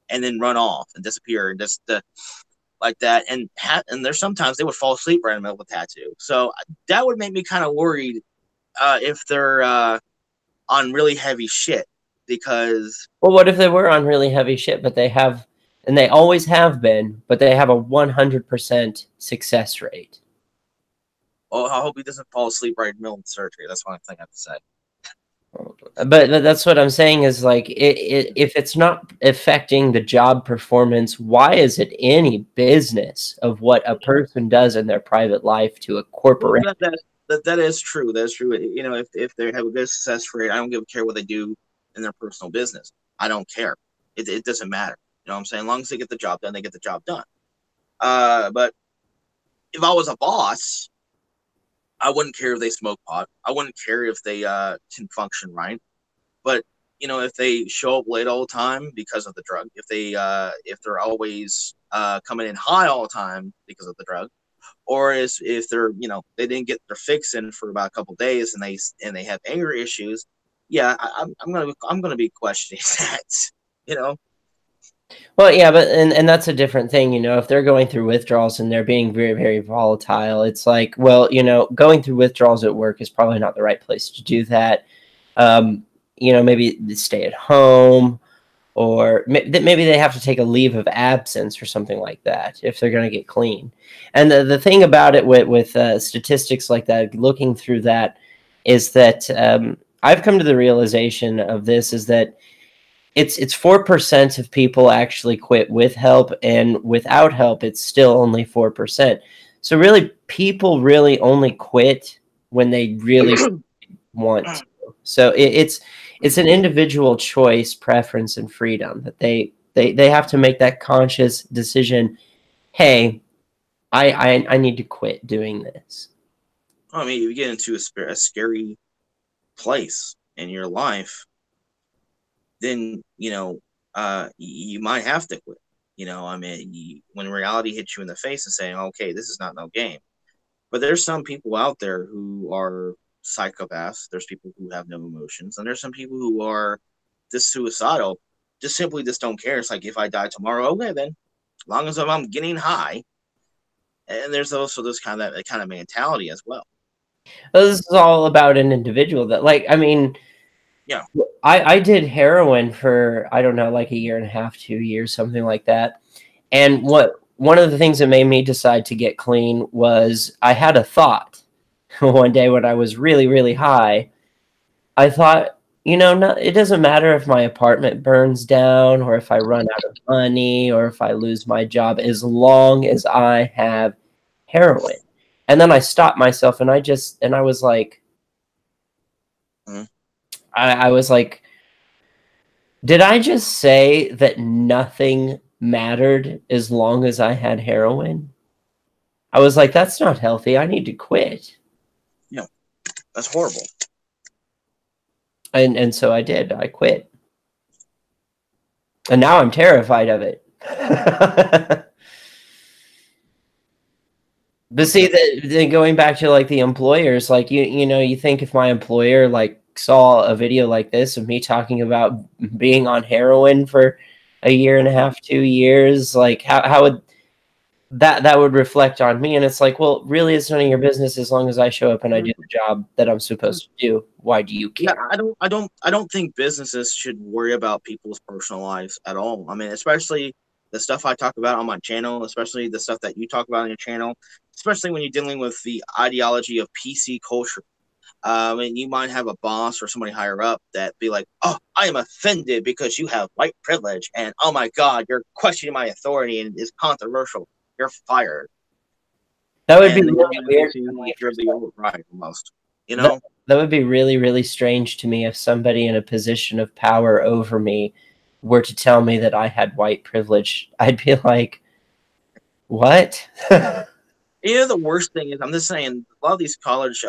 Speaker 1: and then run off and disappear and just like that. And there's sometimes they would fall asleep right in the middle of a tattoo. So that would make me kind of worried if they're on really heavy shit. Because
Speaker 2: well, what if they were on really heavy shit, but they have, and they always have been, but they have a 100% success rate?
Speaker 1: oh, I hope he doesn't fall asleep right in the middle of the surgery. That's one thing I have to say.
Speaker 2: But that's what I'm saying is like, if it's not affecting the job performance, why is it any business of what a person does in their private life to a corporation?
Speaker 1: Well, that is true. That's true. You know, if they have a good success rate, I don't give a care what they do in their personal business. I don't care. It doesn't matter. You know what I'm saying? As long as they get the job done, they get the job done. But if I was a boss, I wouldn't care if they smoke pot. I wouldn't care if they can function right. But you know, if they show up late all the time because of the drug, if they're always coming in high all the time because of the drug, or if they're, you know, they didn't get their fix in for about a couple of days and they have anger issues, yeah, I'm gonna be questioning that, you know.
Speaker 2: Well, yeah, but and that's a different thing, you know. If they're going through withdrawals and they're being very, very volatile, it's like, well, you know, going through withdrawals at work is probably not the right place to do that. You know, maybe stay at home, or maybe they have to take a leave of absence or something like that if they're going to get clean. And the thing about it with statistics like that, looking through that, is that I've come to the realization of this is that it's 4% of people actually quit with help, and without help, it's still only 4%. So really, people really only quit when they really want to. So it's an individual choice, preference, and freedom that they have to make that conscious decision. Hey, I need to quit doing this.
Speaker 1: I mean, you get into a scary place in your life, then you know, you might have to quit. You know, I mean, when reality hits you in the face and saying, "Okay, this is not no game." But there's some people out there who are psychopaths. There's people who have no emotions, and there's some people who are just suicidal, just simply just don't care. It's like, if I die tomorrow, okay, then, as long as I'm getting high. And there's also this kind of mentality as well.
Speaker 2: Well, this is all about an individual that, like, I mean,
Speaker 1: Yeah.
Speaker 2: I did heroin for, I don't know, like a year and a half, 2 years, something like that. And one of the things that made me decide to get clean was I had a thought one day when I was really, really high. I thought, you know, no, it doesn't matter if my apartment burns down or if I run out of money or if I lose my job, as long as I have heroin. And then I stopped myself and I was like,
Speaker 1: Mm-hmm.
Speaker 2: I was like, did I just say that nothing mattered as long as I had heroin? I was like, that's not healthy. I need to quit.
Speaker 1: Yeah, that's horrible.
Speaker 2: And so I did. I quit. And now I'm terrified of it. But see, then going back to like the employers, like you know, you think if my employer like saw a video like this of me talking about being on heroin for a year and a half, 2 years, like how would that would reflect on me? And it's like, well, really, it's none of your business as long as I show up and I do the job that I'm supposed to do. Why do you care?
Speaker 1: Yeah, I don't think businesses should worry about people's personal lives at all. I mean, especially the stuff I talk about on my channel, especially the stuff that you talk about on your channel, especially when you're dealing with the ideology of PC culture. I mean, you might have a boss or somebody higher up that be like, "Oh, I am offended because you have white privilege, and oh my God, you're questioning my authority and it's controversial. You're fired."
Speaker 2: That would be
Speaker 1: And they
Speaker 2: really
Speaker 1: look
Speaker 2: weird
Speaker 1: at you
Speaker 2: to me
Speaker 1: like
Speaker 2: for
Speaker 1: you're the override almost, you
Speaker 2: that,
Speaker 1: know?
Speaker 2: that would be really, really strange to me if somebody in a position of power over me were to tell me that I had white privilege. I'd be like, what?
Speaker 1: Yeah, the worst thing is, I'm just saying, a lot of these college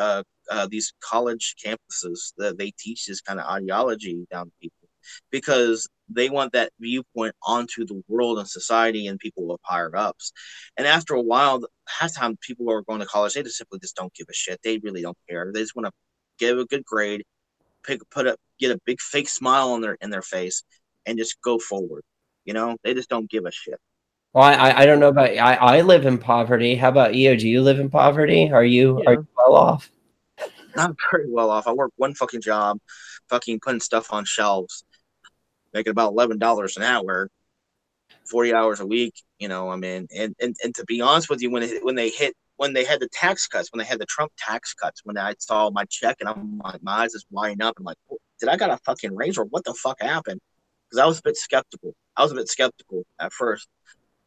Speaker 1: campuses that they teach this kind of ideology down to people because they want that viewpoint onto the world and society and people with higher ups. And after a while, half the time people who are going to college, they just simply just don't give a shit. They really don't care. They just want to give a good grade, get a big fake smile on their face, and just go forward. You know, they just don't give a shit.
Speaker 2: Well, I don't know about I live in poverty. How about you? Do you live in poverty? Are you
Speaker 1: Yeah,
Speaker 2: well off?
Speaker 1: not very well off. I work one fucking job, fucking putting stuff on shelves, making about $11 an hour, 40 hours a week. You know, I mean, and to be honest with you, when they had the tax cuts, when they had the Trump tax cuts, when I saw my check and I'm like, my eyes just widening up. I'm like, did I got a fucking raise or what the fuck happened? Because I was a bit skeptical. I was a bit skeptical at first,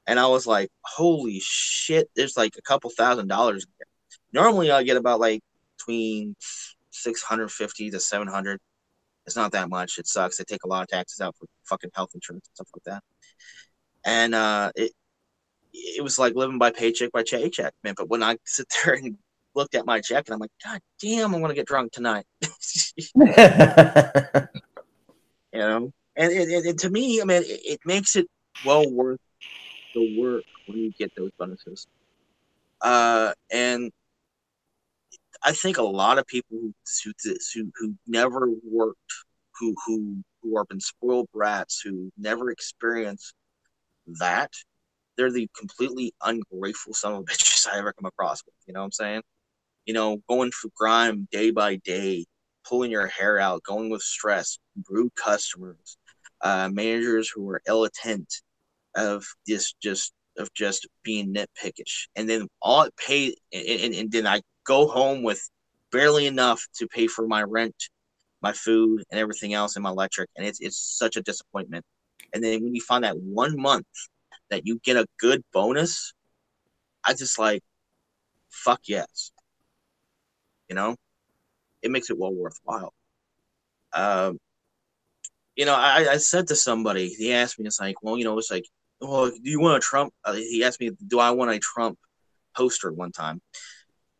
Speaker 1: and I was like, holy shit, there's like a couple $1,000s. Normally I get about like between 650 to 700. It's not that much. It sucks. They take a lot of taxes out for fucking health insurance and stuff like that. And it was like living by paycheck, man. But when I sit there and looked at my check, and I'm like, God damn, I want to get drunk tonight. You know, and to me, I mean, it makes it well worth the work when you get those bonuses. And I think a lot of people who never worked, who have been spoiled brats, who never experienced that, they're the completely ungrateful son of a bitches I ever come across with. You know what I'm saying? You know, going through grime day by day, pulling your hair out, going with stress, rude customers, managers who are ill intent of just being nitpickish, and then all it pay, and then I go home with barely enough to pay for my rent, my food, and everything else, and my electric, and it's such a disappointment. And then when you find that 1 month that you get a good bonus, I just like, fuck yes, you know, it makes it well worthwhile. Um, you know, I said to somebody, he asked me, it's like, well, you know, it's like, well, do you want a Trump? He asked me, do I want a Trump poster one time?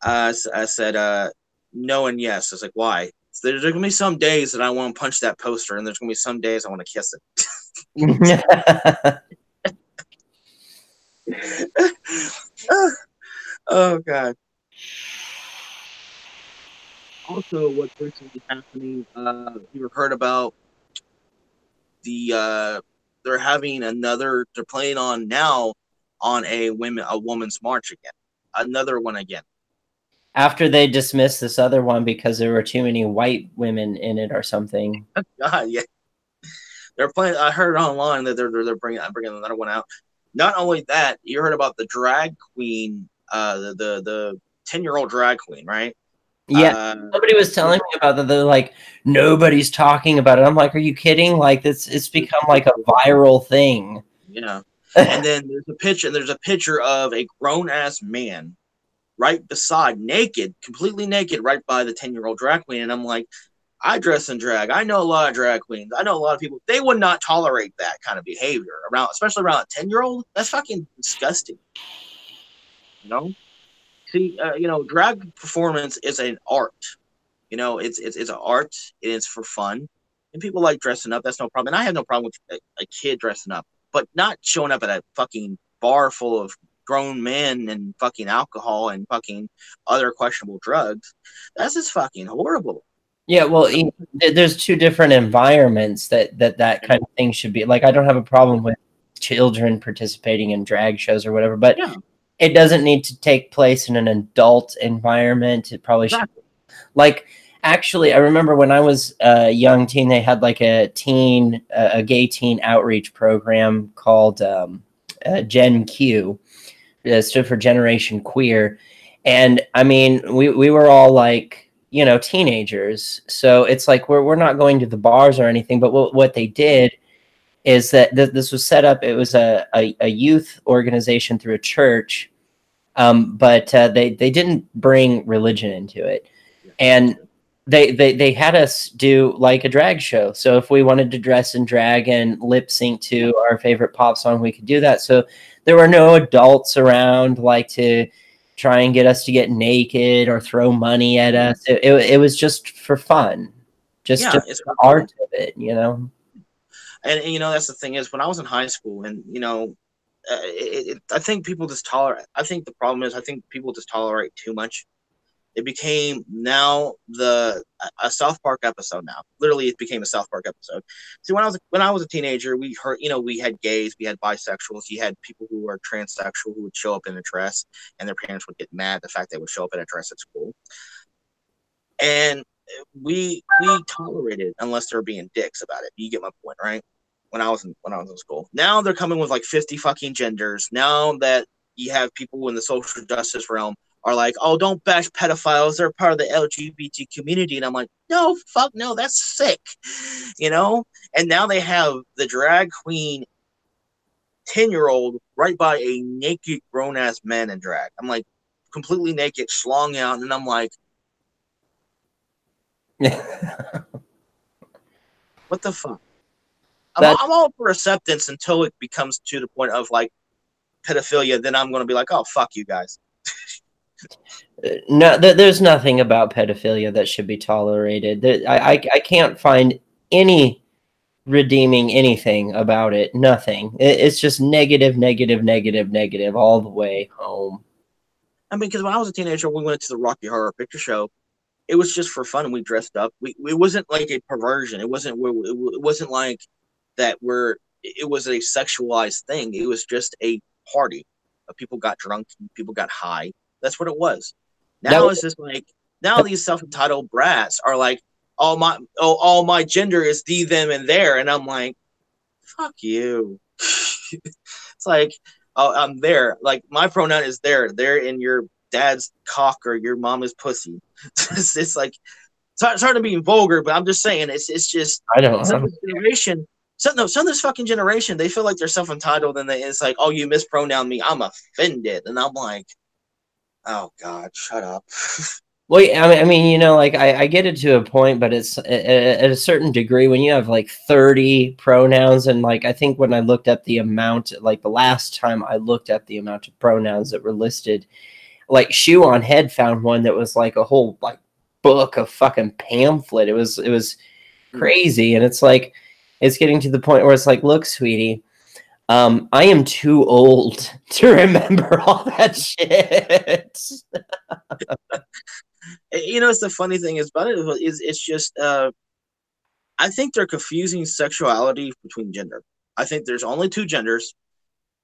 Speaker 1: I said, no and yes. I was like, why? So there's going to be some days that I want to punch that poster, and there's going to be some days I want to kiss it. Oh, God. Also, what's recently happening? You heard about they're having another. They're planning on now on a woman's march again. Another one again.
Speaker 2: After they dismissed this other one because there were too many white women in it or something.
Speaker 1: God, yeah. They're playing. I heard online that they're bringing another one out. Not only that, you heard about the drag queen, the 10-year-old drag queen, right?
Speaker 2: Yeah, somebody was telling me about that. They're like, nobody's talking about it. I'm like, are you kidding? Like, this it's become like a viral thing.
Speaker 1: Yeah. And then there's a picture of a grown ass man right beside, naked, completely naked, right by the 10-year-old drag queen. And I'm like, I dress in drag. I know a lot of drag queens. I know a lot of people. They would not tolerate that kind of behavior around, especially around a 10-year-old. That's fucking disgusting. You know? See, drag performance is an art. It's an art. It's for fun, and people like dressing up. That's no problem. And I have no problem with a kid dressing up, but not showing up at a fucking bar full of grown men and fucking alcohol and fucking other questionable drugs. That's just fucking horrible.
Speaker 2: Yeah, well, there's two different environments that kind of thing should be. Like, I don't have a problem with children participating in drag shows or whatever, but
Speaker 1: Yeah.
Speaker 2: It doesn't need to take place in an adult environment. It probably should. Like, actually, I remember when I was a young teen, they had like a gay teen outreach program called Gen Q. It stood for Generation Queer. And I mean, we were all like, teenagers. So it's like we're not going to the bars or anything. But what they did is that this was set up. It was a youth organization through a church, but they didn't bring religion into it, and they had us do like a drag show. So if we wanted to dress in drag and lip sync to our favorite pop song, we could do that. So there were no adults around like to try and get us to get naked or throw money at us. It was just for fun, just
Speaker 1: it's
Speaker 2: the art of it,
Speaker 1: And that's the thing is, when I was in high school, and I think people just tolerate. I think the problem is, I think people just tolerate too much. It became now a South Park episode. Now, literally, it became a South Park episode. See, when I was a teenager, we heard, we had gays, we had bisexuals, you had people who were transsexual who would show up in a dress, and their parents would get mad at the fact they would show up in a dress at school, and we tolerated unless they're being dicks about it. You get my point, right? When I was in school. Now they're coming with like 50 fucking genders. Now that you have people in the social justice realm are like, oh, don't bash pedophiles. They're part of the LGBT community. And I'm like, no, fuck no, that's sick. And now they have the drag queen 10-year-old right by a naked grown ass man in drag. I'm like, completely naked, schlong out, and I'm like, what the fuck? I'm all for acceptance until it becomes to the point of like pedophilia. Then I'm going to be like, oh, fuck you guys.
Speaker 2: No, there's nothing about pedophilia that should be tolerated. I can't find any redeeming anything about it. Nothing. It's just negative, negative, negative, negative all the way home.
Speaker 1: I mean, because when I was a teenager, we went to the Rocky Horror Picture Show. It was just for fun. We dressed up. It wasn't like a perversion. It wasn't like that it was a sexualized thing. It was just a party. People got drunk, people got high. That's what it was. Now it's just like, now these self-entitled brats are like, all my gender is thee, them, and there, and I'm like, fuck you. It's like, oh, I'm there. Like, my pronoun is there. They're in your dad's cock or your mama's pussy. It's like, it's hard to be vulgar, but I'm just saying, it's just,
Speaker 2: I don't know.
Speaker 1: Some of this fucking generation, they feel like they're self-entitled, and it's like, oh, you mispronoun me, I'm offended. And I'm like, oh God, shut up.
Speaker 2: Well, I mean, like I get it to a point, but it's at a certain degree when you have like 30 pronouns, and like I think when I looked at the amount, like the last time I looked at the amount of pronouns that were listed, like Shoe on Head found one that was like a whole like book of fucking pamphlet. It was crazy, and it's like it's getting to the point where it's like, look, sweetie, I am too old to remember all that shit.
Speaker 1: You know, it's the funny thing is about it is it's just I think they're confusing sexuality between gender. I think there's only two genders.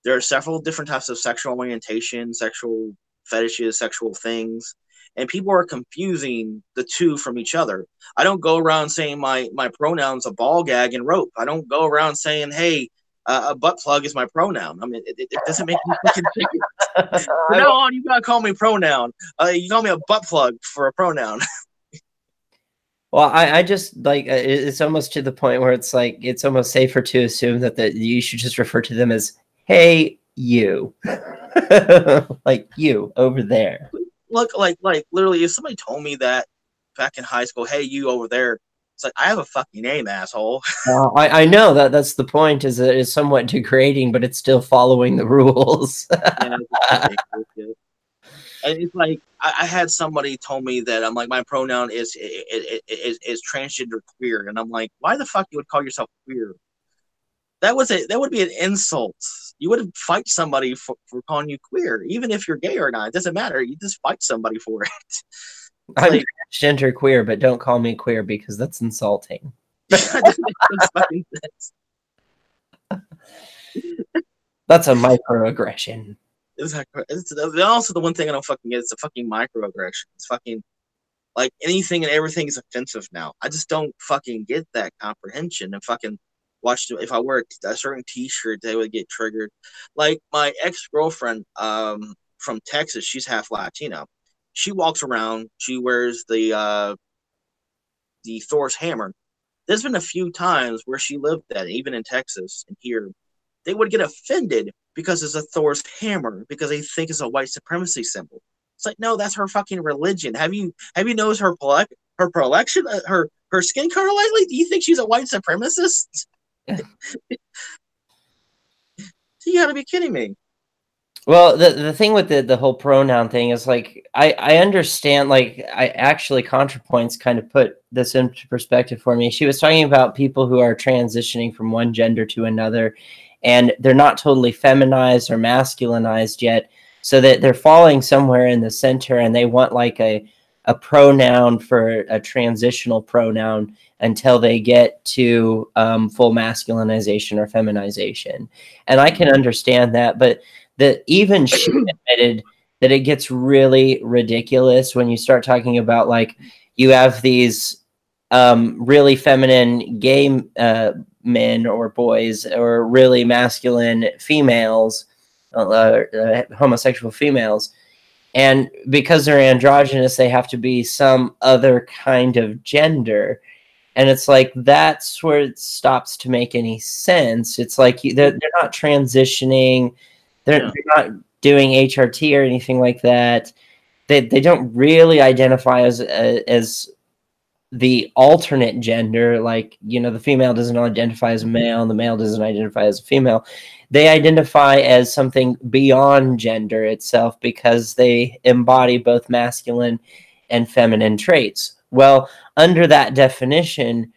Speaker 1: There are several different types of sexual orientation, sexual fetishes, sexual things, and people are confusing the two from each other. I don't go around saying my pronouns a ball gag and rope. I don't go around saying, hey, a butt plug is my pronoun. I mean, it doesn't make any fucking difference. From now on, you gotta call me pronoun. You call me a butt plug for a pronoun.
Speaker 2: Well, I just like it's almost to the point where it's like it's almost safer to assume that you should just refer to them as "Hey, you," like you over there.
Speaker 1: Look, like literally, if somebody told me that back in high school, "Hey, you over there," it's like I have a fucking name, asshole.
Speaker 2: I know that's the point. Is that it's somewhat degrading, but it's still following the rules.
Speaker 1: Yeah, and it's like I had somebody told me that I'm like my pronoun is transgender queer, and I'm like, why the fuck you would call yourself queer? That would be an insult. You wouldn't fight somebody for calling you queer, even if you're gay or not. It doesn't matter. You just fight somebody for it.
Speaker 2: I'm like, transgender queer, but don't call me queer because that's insulting. That's a microaggression.
Speaker 1: It's also the one thing I don't fucking get. It's a fucking microaggression. It's fucking like anything and everything is offensive now. I just don't fucking get that comprehension. And fucking watch if I wear a certain T-shirt, they would get triggered. Like my ex-girlfriend, from Texas, she's half Latino. She walks around. She wears the Thor's hammer. There's been a few times where she lived at, even in Texas and here, they would get offended because it's a Thor's hammer because they think it's a white supremacy symbol. It's like, no, that's her fucking religion. Have you noticed her prelection, her skin color lately? Do you think she's a white supremacist? You gotta be kidding me.
Speaker 2: Well, the thing with the whole pronoun thing is like I understand, like I actually ContraPoints kind of put this into perspective for me. She was talking about people who are transitioning from one gender to another, and they're not totally feminized or masculinized yet, so that they're falling somewhere in the center, and they want like a pronoun for a transitional pronoun until they get to full masculinization or feminization. And I can understand that, but that even she admitted that it gets really ridiculous when you start talking about like you have these really feminine gay men or boys or really masculine females, homosexual females, and because they're androgynous, they have to be some other kind of gender. And it's like that's where it stops to make any sense. It's like they're not transitioning. They're not doing HRT or anything like that. They don't really identify as the alternate gender. Like, you know, the female doesn't identify as a male and the male doesn't identify as a female. They identify as something beyond gender itself because they embody both masculine and feminine traits. Well, under that definition,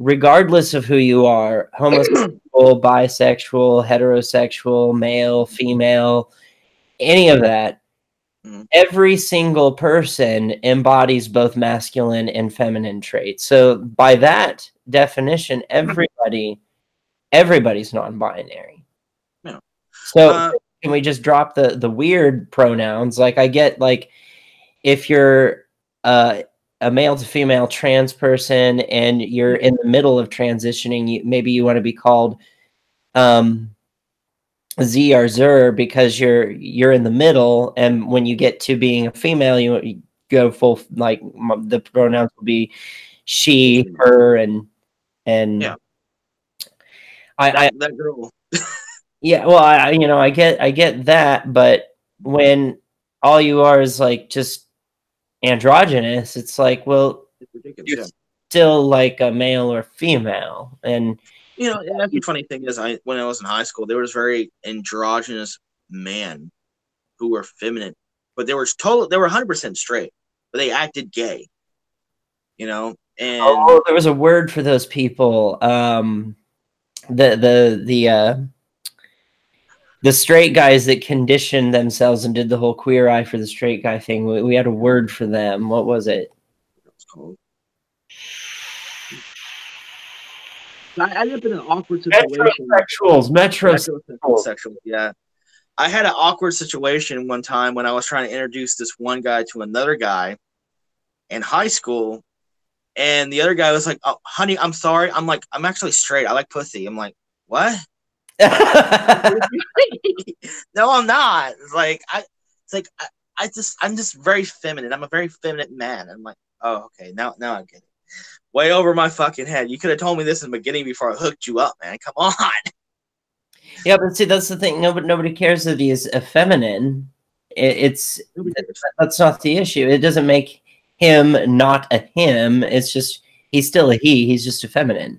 Speaker 2: regardless of who you are, homosexual, bisexual, heterosexual, male, female, any of that, every single person embodies both masculine and feminine traits. So by that definition, everybody's non-binary.
Speaker 1: Yeah.
Speaker 2: So can we just drop the weird pronouns? Like I get like if you're a male to female trans person and you're in the middle of transitioning, maybe you want to be called Z or Zer because you're in the middle, and when you get to being a female, you go full, like the pronouns will be she, her, and
Speaker 1: yeah. That girl.
Speaker 2: Yeah, well, I get that, but when all you are is like just androgynous, it's like, well, you're still like a male or female. And
Speaker 1: you know, and that's the funny thing is, when I was in high school, there was very androgynous men who were feminine, but they were 100% straight, but they acted gay. You know, and
Speaker 2: there was a word for those people. the straight guys that conditioned themselves and did the whole queer eye for the straight guy thing. We had a word for them. What was it?
Speaker 1: What's called? I ended up in an awkward situation. Metrosexual, yeah. I had an awkward situation one time when I was trying to introduce this one guy to another guy in high school, and the other guy was like, "Oh, honey, I'm sorry. I'm like, I'm actually straight. I like pussy." I'm like, "What?" No, I'm not. I'm just very feminine. I'm a very feminine man. I'm like, oh, okay, now I get it. Way over my fucking head. You could have told me this in the beginning before I hooked you up, man. Come on.
Speaker 2: Yeah, but see, that's the thing. Nobody cares that he is effeminate. That's not the issue. It doesn't make him not a him. It's just he's still a he. He's just effeminate.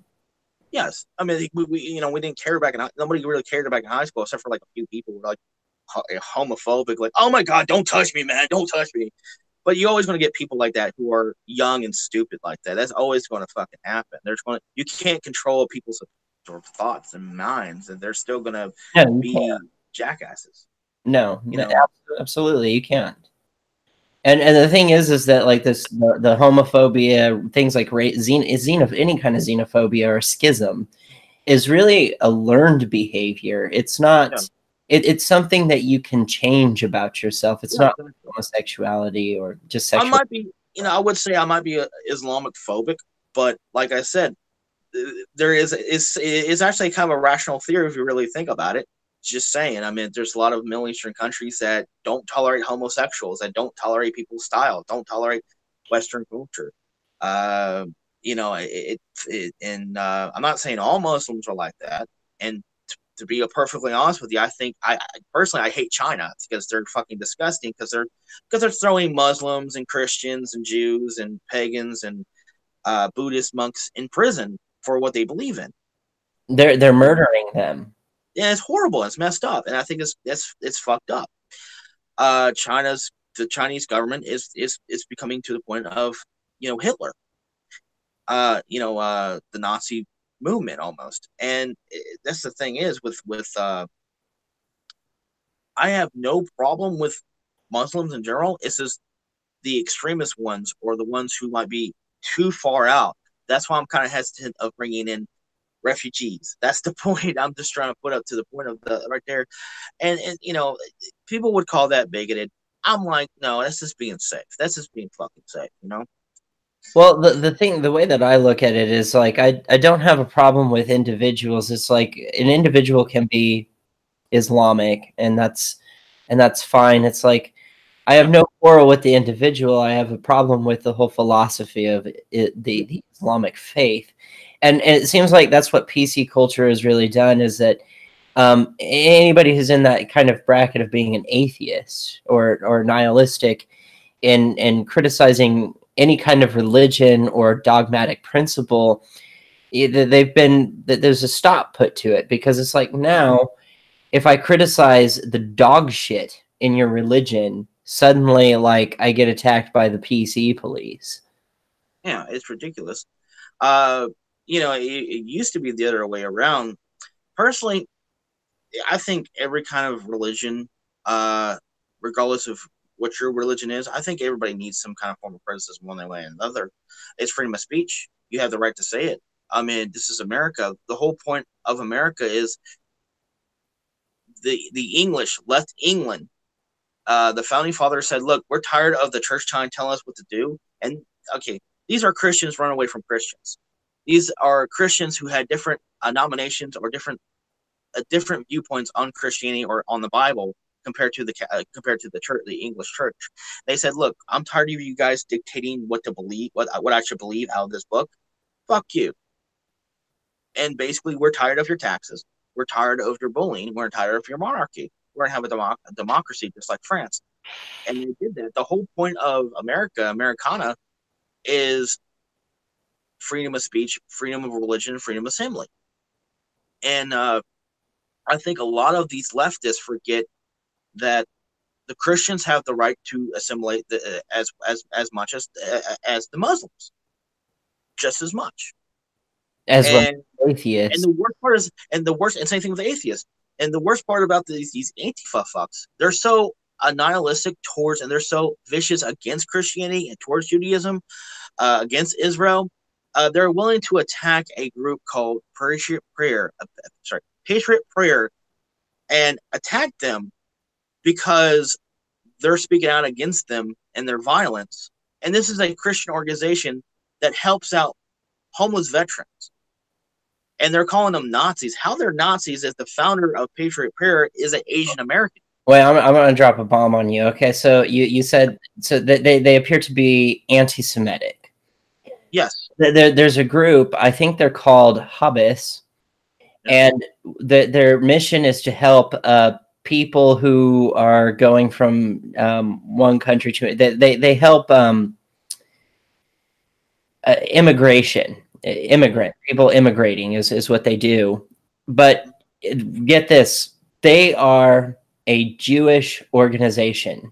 Speaker 1: Yes, I mean we didn't care back in nobody really cared back in high school except for like a few people who were like homophobic, like, oh my god, don't touch me, man, don't touch me. But you're always going to get people like that who are young and stupid like that. That's always going to fucking happen. You can't control people's thoughts and minds, and they're still going to be jackasses.
Speaker 2: No, absolutely, you can't. And the thing is that like the homophobia, things like any kind of xenophobia or schism, is really a learned behavior. It's not. Yeah. It's something that you can change about yourself. It's not homosexuality or just sexual.
Speaker 1: I might be, I would say I might be Islamic phobic, but like I said, there is actually kind of a rational theory if you really think about it. Just saying. I mean, there's a lot of Middle Eastern countries that don't tolerate homosexuals, that don't tolerate people's style, don't tolerate Western culture. I'm not saying all Muslims are like that. And to be perfectly honest with you, I think I personally hate China because they're fucking disgusting because they're throwing Muslims and Christians and Jews and pagans and Buddhist monks in prison for what they believe in.
Speaker 2: They're murdering them.
Speaker 1: Yeah, it's horrible. It's messed up, and I think it's fucked up. The Chinese government is becoming to the point of Hitler, the Nazi movement almost, and that's the thing is with I have no problem with Muslims in general. It's just the extremist ones or the ones who might be too far out. That's why I'm kind of hesitant of bringing in refugees. That's the point I'm just trying to put up to the point of the right there. And people would call that bigoted. I'm like, no, that's just being safe. That's just being fucking safe,
Speaker 2: Well, the way that I look at it is like I don't have a problem with individuals. It's like an individual can be Islamic and that's fine. It's like I have no quarrel with the individual. I have a problem with the whole philosophy of the Islamic faith. And it seems like that's what PC culture has really done is that anybody who's in that kind of bracket of being an atheist or nihilistic and criticizing any kind of religion or dogmatic principle, there's a stop put to it because it's like now if I criticize the dog shit in your religion, suddenly like I get attacked by the PC police.
Speaker 1: Yeah, it's ridiculous. It used to be the other way around. Personally, I think every kind of religion, regardless of what your religion is, I think everybody needs some kind of form of criticism one way or another. It's freedom of speech. You have the right to say it. I mean, this is America. The whole point of America is the English left England. The founding fathers said, look, we're tired of the church trying to tell us what to do. And, okay, these are Christians run away from Christians. These are Christians who had different nominations or different viewpoints on Christianity or on the Bible compared to the church, the English church. They said, look, I'm tired of you guys dictating what to believe, what I should believe out of this book. Fuck you. And basically, we're tired of your taxes. We're tired of your bullying. We're tired of your monarchy. We're going to have a democracy just like France. And they did that. The whole point of Americana, is freedom of speech, freedom of religion, freedom of assembly. And I think a lot of these leftists forget that the Christians have the right to assimilate as much as the Muslims, just as much.
Speaker 2: As well atheists.
Speaker 1: And the worst part is, and same thing with atheists. And the worst part about these Antifa fucks, they're so nihilistic towards, and they're so vicious against Christianity and towards Judaism, against Israel. They're willing to attack a group called Patriot Prayer, and attack them because they're speaking out against them and their violence. And this is a Christian organization that helps out homeless veterans. And they're calling them Nazis. How they're Nazis is the founder of Patriot Prayer is an Asian American.
Speaker 2: Wait, I'm going to drop a bomb on you. Okay, so you said so that they appear to be anti-Semitic.
Speaker 1: Yes.
Speaker 2: There's a group, I think they're called Habis, and their mission is to help people who are going from one country to they help people immigrating is what they do. But get this, they are a Jewish organization.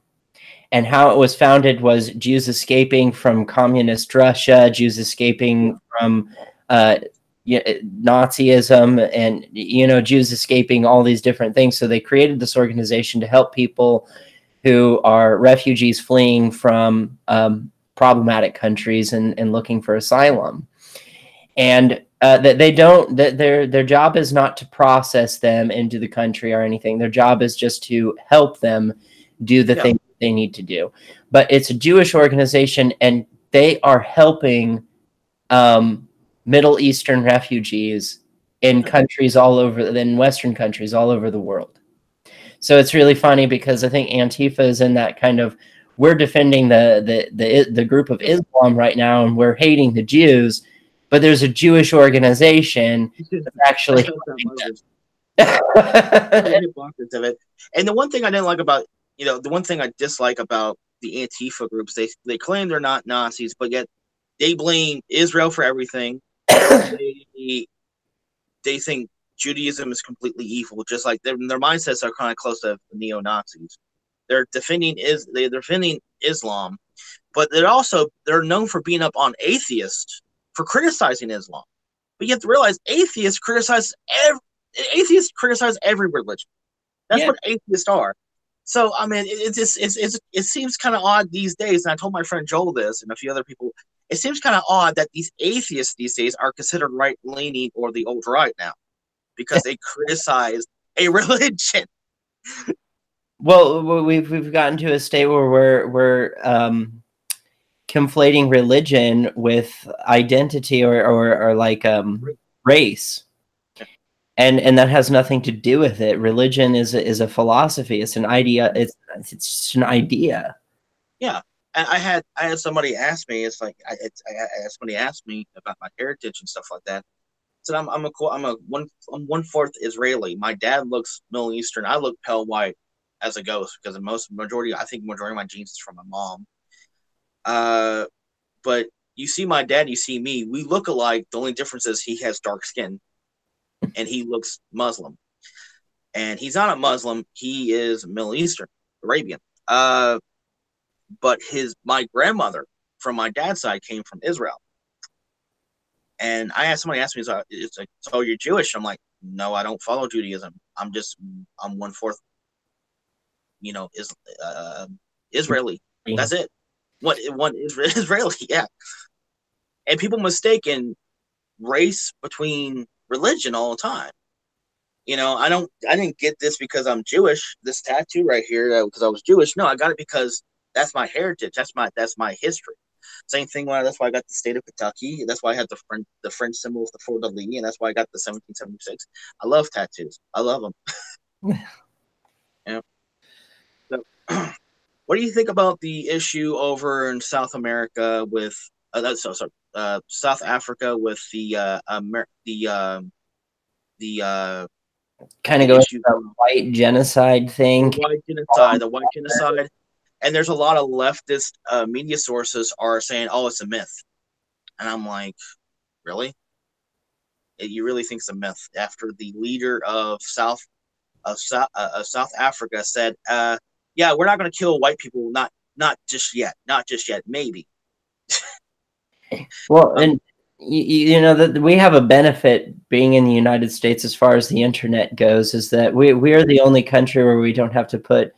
Speaker 2: And how it was founded was Jews escaping from communist Russia, Jews escaping from Nazism, and Jews escaping all these different things. So they created this organization to help people who are refugees fleeing from problematic countries and looking for asylum. And their job is not to process them into the country or anything. Their job is just to help them do the thing they need to do. But it's a Jewish organization, and they are helping Middle Eastern refugees in countries all over, in Western countries all over the world. So it's really funny because I think Antifa is in that kind of, we're defending the group of Islam right now, and we're hating the Jews, but there's a Jewish organization that's actually
Speaker 1: and the one thing I didn't like about, the one thing I dislike about the Antifa groups, they claim they're not Nazis, but yet they blame Israel for everything. They think Judaism is completely evil, just like their mindsets are kind of close to neo-Nazis. They're defending Islam, but they're known for being up on atheists for criticizing Islam. But you have to realize atheists criticize every religion. That's what atheists are. So I mean, it seems kind of odd these days. And I told my friend Joel this, and a few other people. It seems kind of odd that these atheists these days are considered right-leaning or the alt-right now, because they criticize a religion.
Speaker 2: Well, we've gotten to a state where we're conflating religion with identity or like race. And that has nothing to do with it. Religion is a philosophy. It's an idea. It's just an idea.
Speaker 1: Yeah, and I had somebody ask me. It's like somebody asked me about my heritage and stuff like that. So I'm 1/4 Israeli. My dad looks Middle Eastern. I look pale white as a ghost because majority of my genes is from my mom. But you see my dad, you see me. We look alike. The only difference is he has dark skin. And he looks Muslim, and he's not a Muslim. He is Middle Eastern, Arabian. But my grandmother from my dad's side came from Israel. And somebody asked me, it's like, so you're Jewish? I'm like, no, I don't follow Judaism. I'm 1/4, Israeli. That's it. One Israeli, yeah. And people mistaken race between religion all the time. I didn't get this because I'm Jewish, this tattoo right here, because I was Jewish. No, I got it because that's my heritage. That's my history. Same thing. That's why I got the state of Kentucky. That's why I have the French symbol with the fleur de lis, and that's why I got the 1776. I love tattoos. I love them. Yeah. So, what do you think about the issue over in South America with South Africa with the
Speaker 2: kind of goes to the white genocide thing?
Speaker 1: The white genocide. And there's a lot of leftist media sources are saying, "Oh, it's a myth," and I'm like, really? You really think it's a myth? After the leader of South Africa said, "Yeah, we're not going to kill white people, not just yet, maybe."
Speaker 2: Well, and you know that we have a benefit being in the United States as far as the internet goes, is that we are the only country where we don't have to put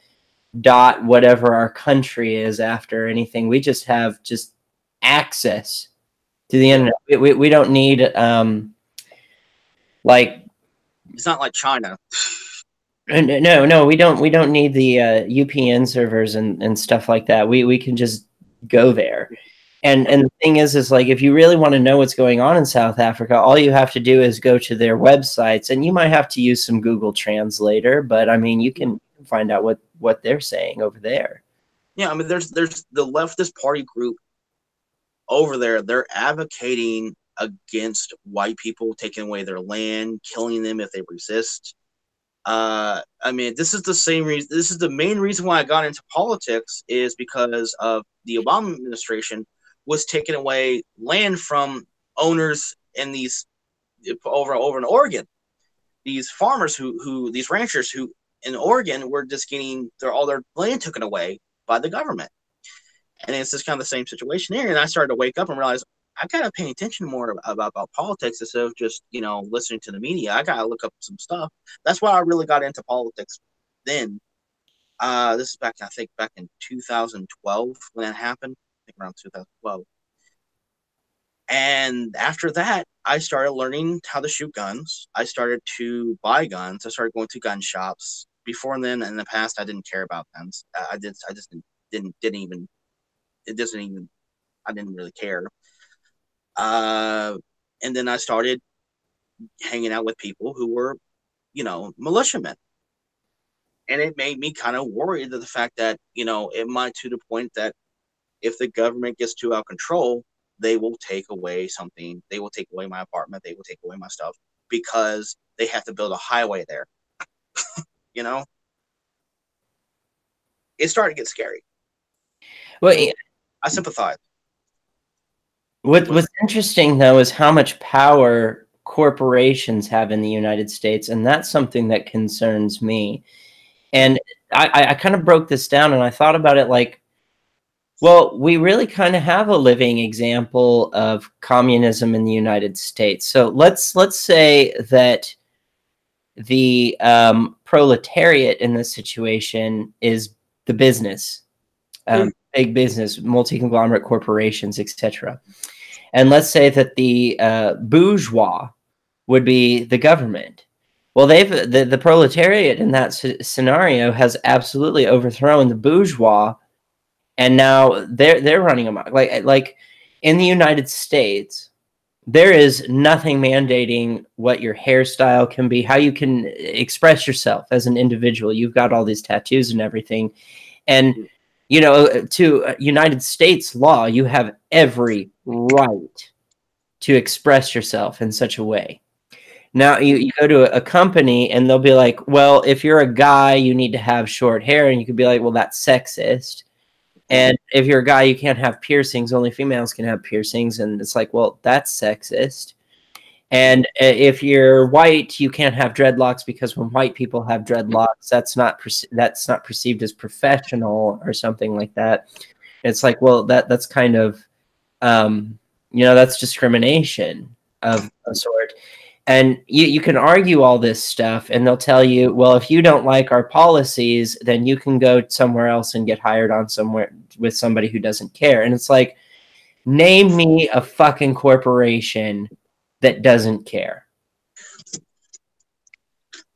Speaker 2: dot whatever our country is after anything. We just have just access to the internet. We don't need like,
Speaker 1: it's not like China.
Speaker 2: no, we don't need the UPN servers and stuff like that. We can just go there. And the thing is like, if you really want to know what's going on in South Africa, all you have to do is go to their websites, and you might have to use some Google Translator, but I mean, you can find out what they're saying over there.
Speaker 1: Yeah, I mean, there's the leftist party group over there. They're advocating against white people taking away their land, killing them if they resist. I mean, this is the same reason. This is the main reason why I got into politics, is because of the Obama administration was taking away land from owners in these over in Oregon. These farmers these ranchers who in Oregon were just getting all their land taken away by the government. And it's just kind of the same situation here. And I started to wake up and realize I got to pay attention more about politics instead of just, listening to the media. I got to look up some stuff. That's why I really got into politics then. This is back in 2012 when that happened. I think around 2012. And after that, I started learning how to shoot guns. I started to buy guns. I started going to gun shops. Before then, in the past, I didn't care about guns. I didn't really care. And then I started hanging out with people who were, militiamen. And it made me kind of worried that the fact that, it might to the point that if the government gets too out of control, they will take away something. They will take away my apartment. They will take away my stuff because they have to build a highway there. It started to get scary.
Speaker 2: Well,
Speaker 1: I sympathize.
Speaker 2: What's interesting, though, is how much power corporations have in the United States, and that's something that concerns me. And I kind of broke this down, and I thought about it like, well, we really kind of have a living example of communism in the United States. So let's say that the proletariat in this situation is the business, big business, multi-conglomerate corporations, etc. And let's say that the bourgeois would be the government. Well, the proletariat in that scenario has absolutely overthrown the bourgeois, and now they're running amok. Like in the United States, there is nothing mandating what your hairstyle can be, how you can express yourself as an individual. You've got all these tattoos and everything, and to United States law, you have every right to express yourself in such a way. Now, you go to a company, and they'll be like, well, if you're a guy, you need to have short hair. And you could be like, well, that's sexist. And if you're a guy, you can't have piercings. Only females can have piercings. And it's like, well, that's sexist. And if you're white, you can't have dreadlocks, because when white people have dreadlocks, that's not perceived as professional or something like that. It's like, well, that's kind of, that's discrimination of a sort. And you can argue all this stuff, and they'll tell you, well, if you don't like our policies, then you can go somewhere else and get hired on somewhere with somebody who doesn't care. And it's like, name me a fucking corporation that doesn't care.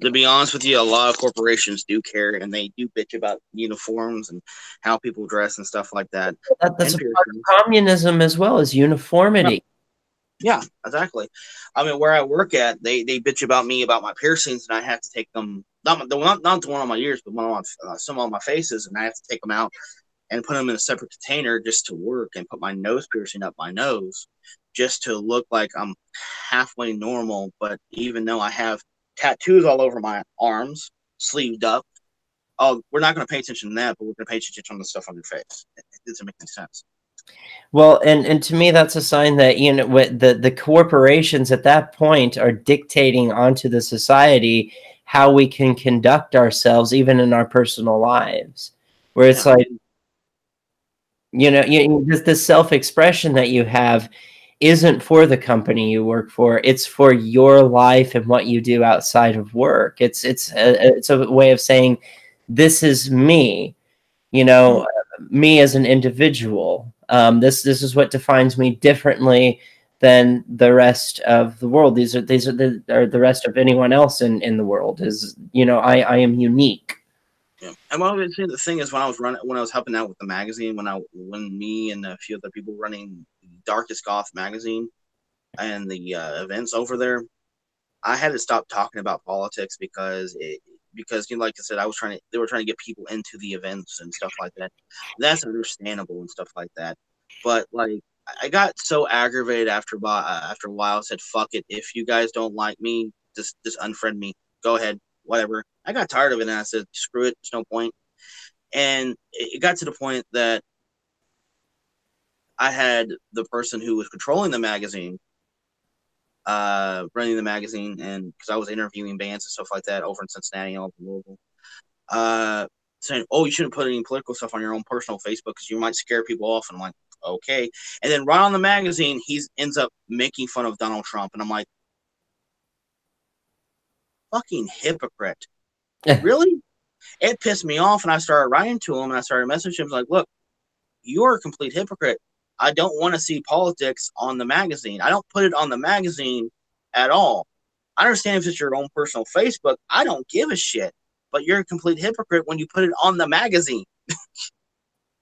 Speaker 1: To be honest with you, a lot of corporations do care, and they do bitch about uniforms and how people dress and stuff like that.
Speaker 2: That's a part of communism as well, as uniformity.
Speaker 1: Yeah, exactly. I mean, where I work at, they bitch about me about my piercings, and I have to take them, not the one on my ears, but one on some on my faces, and I have to take them out and put them in a separate container just to work, and put my nose piercing up my nose just to look like I'm halfway normal. But even though I have tattoos all over my arms, sleeved up, we're not going to pay attention to that, but we're going to pay attention on the stuff on your face. It doesn't make any sense.
Speaker 2: Well, and to me, that's a sign that, the corporations at that point are dictating onto the society how we can conduct ourselves, even in our personal lives, where it's like, just the self-expression that you have isn't for the company you work for. It's for your life and what you do outside of work. It's a way of saying, this is me, you know, me as an individual. This is what defines me differently than the rest of the world. These are the rest of anyone else in the world. Is, you know, I am unique.
Speaker 1: Yeah. And what I would say, the thing is, when I was helping out with the magazine, when me and a few other people running Darkest Goth magazine and the events over there, I had to stop talking about politics because you know, like I said, they were trying to get people into the events and stuff like that. That's understandable and stuff like that. But like, I got so aggravated after a while. I said, "Fuck it. If you guys don't like me, just unfriend me. Go ahead, whatever." I got tired of it, and I said, "Screw it. There's no point." And it got to the point that I had the person who was controlling the magazine, running the magazine, and because I was interviewing bands and stuff like that over in Cincinnati and over in Louisville, saying, "Oh, you shouldn't put any political stuff on your own personal Facebook because you might scare people off." And I'm like, "Okay." And then right on the magazine, he ends up making fun of Donald Trump, and I'm like, "Fucking hypocrite!" Really? It pissed me off, and I started writing to him, and I started messaging him like, "Look, you're a complete hypocrite. I don't want to see politics on the magazine. I don't put it on the magazine at all. I understand if it's your own personal Facebook. I don't give a shit. But you're a complete hypocrite when you put it on the magazine."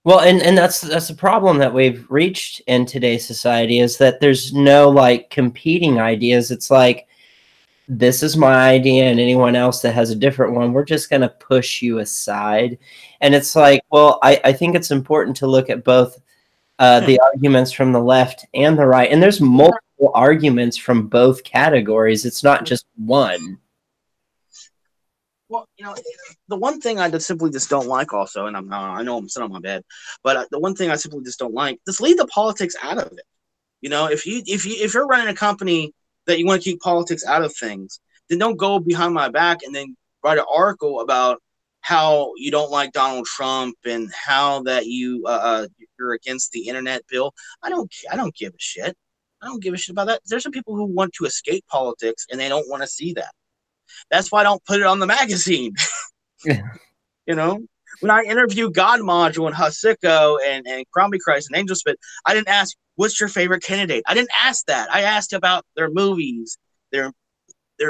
Speaker 2: Well, and that's the problem that we've reached in today's society, is that there's no like competing ideas. It's like, this is my idea, and anyone else that has a different one, we're just going to push you aside. And it's like, well, I think it's important to look at both the arguments from the left and the right. And there's multiple arguments from both categories. It's not just one.
Speaker 1: Well, you know, the one thing I just simply don't like also, and I know I'm sitting on my bed, but the one thing I simply just don't like, just leave the politics out of it. You know, if you're running a company that you want to keep politics out of things, then don't go behind my back and then write an article about how you don't like Donald Trump and how that you're against the internet bill. I don't give a shit. I don't give a shit about that. There's some people who want to escape politics and they don't want to see that. That's why I don't put it on the magazine. You know, when I interviewed God Module and Hasiko and Crombie Christ and Angel Spit, I didn't ask, "What's your favorite candidate?" I didn't ask that. I asked about their movies, their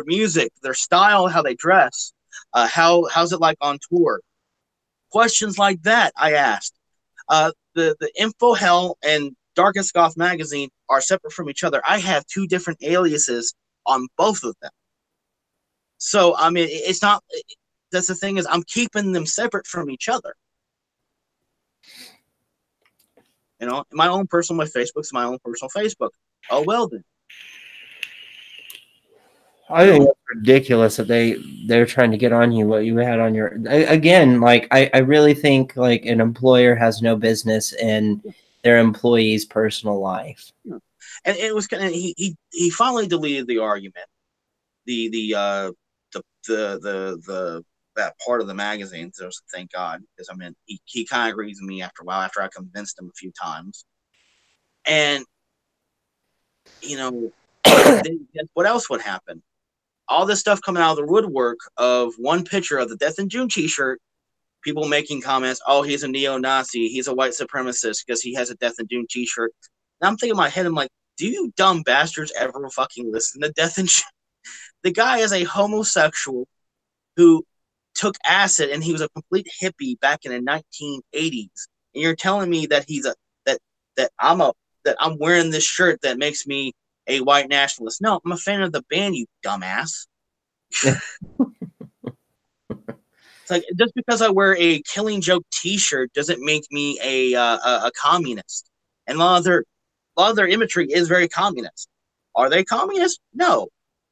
Speaker 1: music, their style, how they dress, how's it like on tour. Questions like that I asked. The Info Hell and Darkest Goth magazine are separate from each other. I have two different aliases on both of them. So I mean, it's not. That's the thing, is I'm keeping them separate from each other. You know, my own personal Facebook's my own personal Facebook. Oh well then.
Speaker 2: I think it's ridiculous that they're trying to get on you what you had on your. Again, like I really think like an employer has no business in their employee's personal life.
Speaker 1: And it was kind of, he finally deleted the argument, the that part of the magazine. So thank God, because I mean he kind of agrees with me after a while, after I convinced him a few times. And you know, then what else would happen? All this stuff coming out of the woodwork of one picture of the Death in June t-shirt, people making comments, "Oh, he's a neo-Nazi, he's a white supremacist because he has a Death in June t-shirt." And I'm thinking in my head, I'm like, do you dumb bastards ever fucking listen to Death in June? The guy is a homosexual who took acid and he was a complete hippie back in the 1980s. And you're telling me that that I'm wearing this shirt that makes me a white nationalist? No, I'm a fan of the band, you dumbass. It's like, just because I wear a Killing Joke t-shirt doesn't make me a communist. And a lot of their imagery is very communist. Are they communist? No,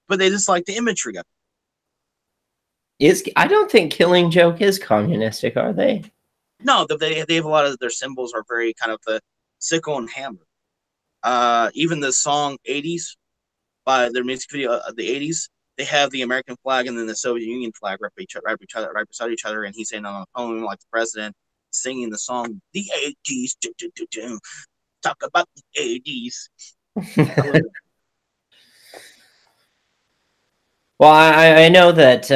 Speaker 1: but they just like the imagery of it.
Speaker 2: I don't think Killing Joke is communistic, are they?
Speaker 1: No, they have a lot of their symbols are very kind of the sickle and hammer. Even the song 80s, by their music video of the 80s, they have the American flag and then the Soviet Union flag right beside each other, and he's saying on the phone like the president singing the song, "The 80s, talk about the 80s."
Speaker 2: Well, I know that